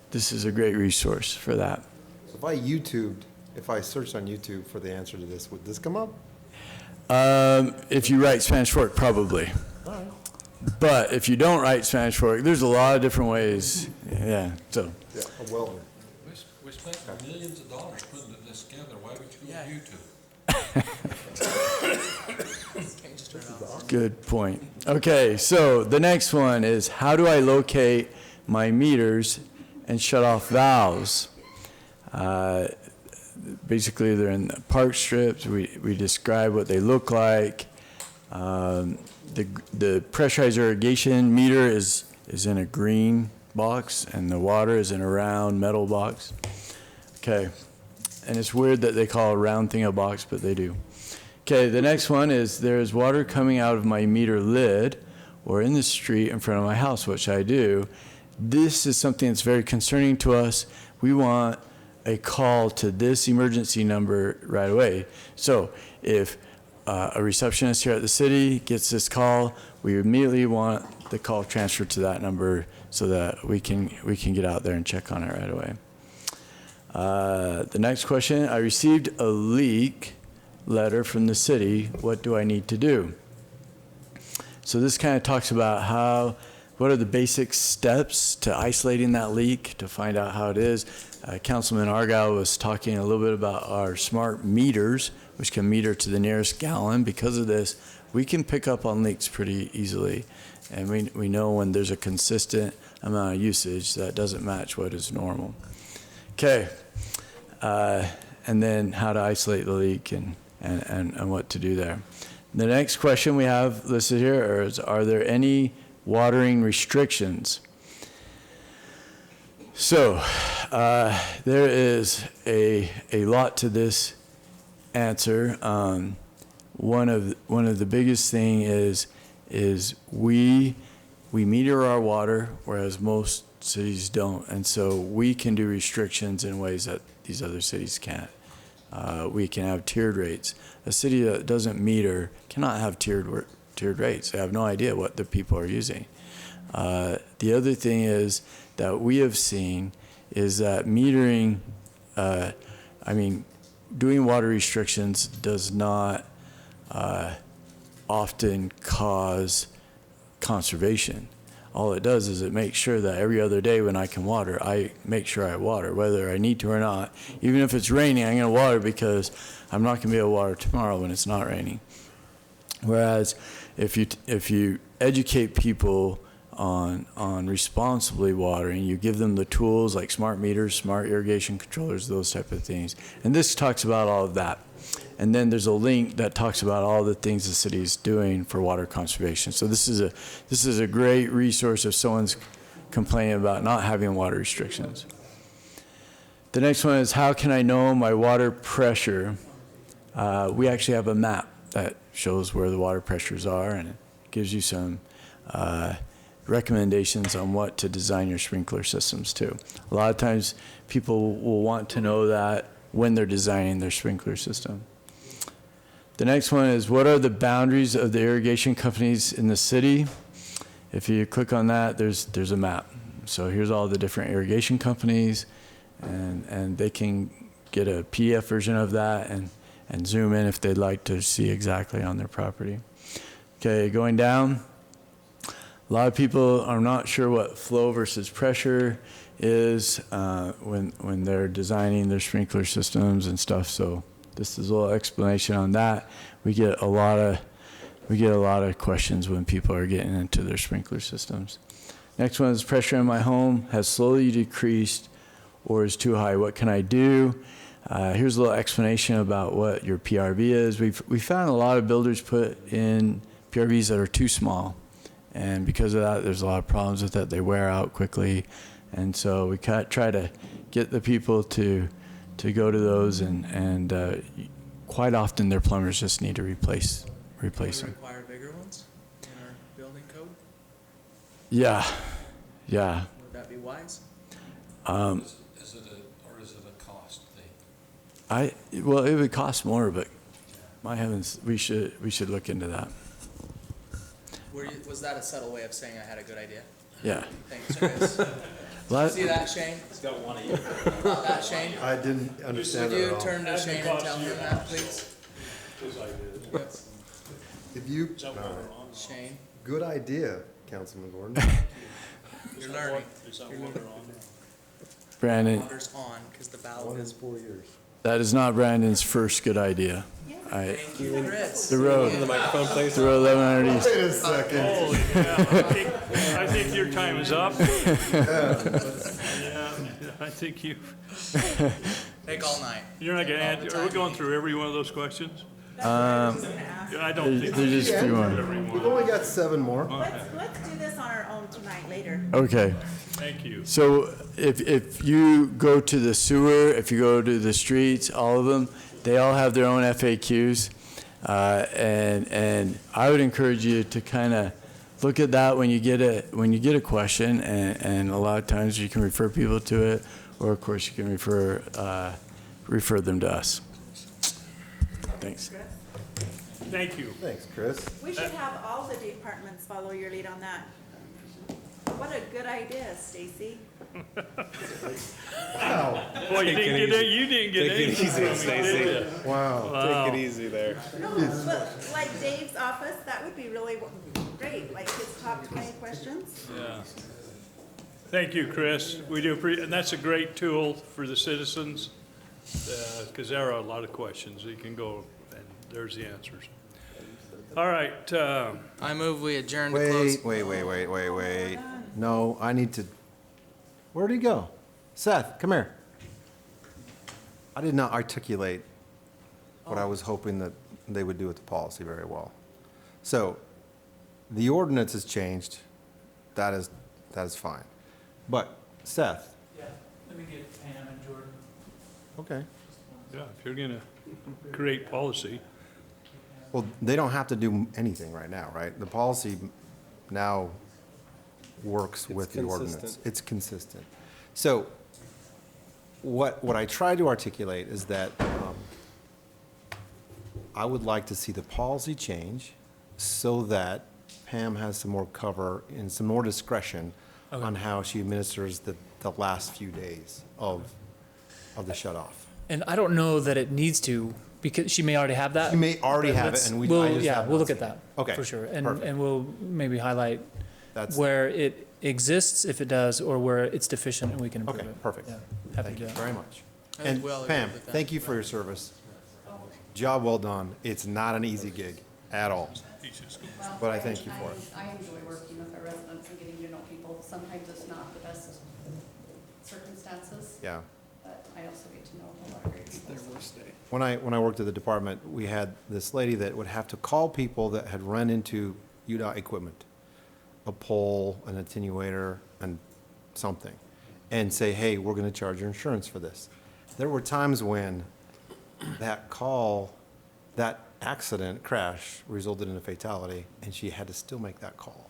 this is a great resource for that. So if I searched on YouTube for the answer to this, would this come up? If you write Spanish Fork, probably. All right. But if you don't write Spanish Fork, there's a lot of different ways. Yeah, so. Yeah, well. We spent millions of dollars putting this together. Why would you go to YouTube? Good point. Okay, so the next one is, how do I locate my meters and shut off valves? Basically, they're in the park strips. We describe what they look like. The pressurized irrigation meter is in a green box, and the water is in a round metal box. Okay, and it's weird that they call a round thing a box, but they do. Okay, the next one is, there is water coming out of my meter lid or in the street in front of my house. What should I do? This is something that's very concerning to us. We want a call to this emergency number right away. So if a receptionist here at the city gets this call, we immediately want the call transferred to that number so that we can get out there and check on it right away. The next question, I received a leak letter from the city. What do I need to do? So this kind of talks about what are the basic steps to isolating that leak to find out how it is. Councilman Argyle was talking a little bit about our smart meters, which can meter to the nearest gallon. Because of this, we can pick up on leaks pretty easily. And we know when there's a consistent amount of usage that doesn't match what is normal. Okay. And then how to isolate the leak and what to do there. The next question we have listed here is, are there any watering restrictions? So there is a lot to this answer. One of the biggest thing is we meter our water, whereas most cities don't, and so we can do restrictions in ways that these other cities can't. We can have tiered rates. A city that doesn't meter cannot have tiered rates. They have no idea what the people are using. The other thing is that we have seen is that metering, doing water restrictions does not often cause conservation. All it does is it makes sure that every other day when I can water, I make sure I water, whether I need to or not. Even if it's raining, I'm going to water because I'm not going to be able to water tomorrow when it's not raining. Whereas if you educate people on responsibly watering, you give them the tools like smart meters, smart irrigation controllers, those type of things. And this talks about all of that. And then there's a link that talks about all the things the city is doing for water conservation. So this is a great resource if someone's complaining about not having water restrictions. The next one is, how can I know my water pressure? We actually have a map that shows where the water pressures are, and it gives you some recommendations on what to design your sprinkler systems to. A lot of times people will want to know that when they're designing their sprinkler system. The next one is, what are the boundaries of the irrigation companies in the city? If you click on that, there's a map. So here's all the different irrigation companies, and they can get a PDF version of that and zoom in if they'd like to see exactly on their property. Okay, going down. A lot of people are not sure what flow versus pressure is when they're designing their sprinkler systems and stuff. So this is a little explanation on that. We get a lot of questions when people are getting into their sprinkler systems. Next one is, pressure in my home has slowly decreased or is too high. What can I do? Here's a little explanation about what your PRV is. We found a lot of builders put in PRVs that are too small. And because of that, there's a lot of problems with that. They wear out quickly. And so we try to get the people to go to those, and quite often their plumbers just need to replace them. Require bigger ones in our building code? Yeah. Would that be wise? Is it a cost thing? Well, it would cost more, but my heavens, we should look into that. Was that a subtle way of saying I had a good idea? Yeah. Thanks, Chris. See that, Shane? He's got one of you. That, Shane? I didn't understand Would that you at all. turn to Shane and tell him that, please? If you, Shane? good idea, Councilman Gordon. You're learning. Brandon, Water's on, because the valve is 4 years. that is not Brandon's first good idea. Thank you, Chris. The road. The microphone, please. The road 1100 East. Wait a second. Holy cow. I think your time is up. Yeah, I think you, Take all night. you're not going to answer. Are we going through every one of those questions? I don't think. They're just few more. We've only got 7 more. Let's do this on our own tonight later. Okay. Thank you. So if you go to the sewer, if you go to the streets, all of them, they all have their own FAQs. And I would encourage you to kind of look at that when you get a question, and a lot of times you can refer people to it, or of course you can refer them to us. Thanks. Thank you. Thanks, Chris. We should have all the departments follow your lead on that. What a good idea, Stacy. Wow. Boy, you didn't get Take it anything easy, from me, Stacy. did you? Wow. Take it easy there. No, but like Dave's office, that would be really Great, like his top 20 questions? Yeah. Thank you, Chris. We do appreciate, and that's a great tool for the citizens, because there are a lot of questions. You can go, and there's the answers. All right. I move we adjourn to close. Wait. No, I need to, where'd he go? Seth, come here. I did not articulate what I was hoping that they would do with the policy very well. So, the ordinance has changed. That is fine. But Seth. Yeah, let me get Pam and Jordan. Okay. Yeah, if you're going to create policy. Well, they don't have to do anything right now, right? The policy now works with the ordinance. consistent. It's consistent. So what I tried to articulate is that I would like to see the policy change so that Pam has some more cover and some more discretion on how she administers the last few days of the shut-off. And I don't know that it needs to, because she may already have that. She may already But have it, let's- and we'll look at that. Okay, For sure. perfect. And we'll maybe highlight That's- where it exists, if it does, or where it's deficient and we can improve Okay, it. perfect. Yeah, happy Thank to you do that. very much. I think And we all agree Pam, with that. thank you for your service. Job well done. It's not an easy gig at all. But I thank you for it. I enjoy working with our residents and getting to know people. Sometimes it's not the best circumstances. Yeah. But I also get to know a lot of great people. When I worked at the department, we had this lady that would have to call people that had run into UDOT equipment, a pole, an attenuator, and something, and say, hey, we're going to charge your insurance for this. There were times when that call, that accident, crash, resulted in a fatality, and she had to still make that call.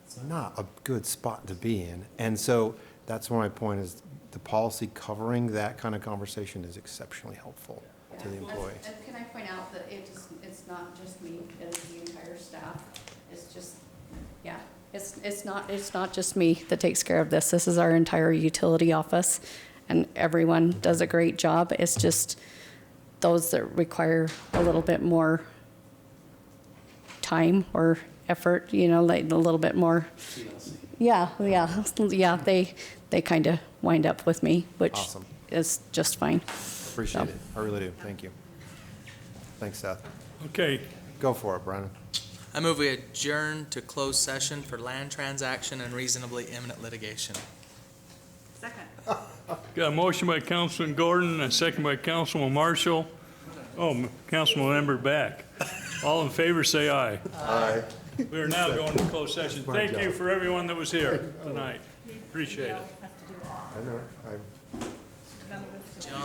It's not a good spot to be in. And so that's where my point is, the policy covering that kind of conversation is exceptionally helpful to the employee. And can I point out that it's not just me, it is the entire staff. It's just, yeah, it's not just me that takes care of this. This is our entire utility office, and everyone does a great job. It's just those that require a little bit more time or effort, like a little bit more. Yeah, they kind of wind up with me, which Awesome. is just fine. Appreciate it. I really do. Thank you. Thanks, Seth. Okay. Go for it, Brandon. I move we adjourn to closed session for land transaction and reasonably imminent litigation. Second. Got a motion by Councilman Gordon, and a second by Councilman Marshall. Oh, Councilman Member back. All in favor, say aye. Aye. We are now going to closed session. Fine Thank job. you for everyone that was here tonight. Appreciate it. I know. John?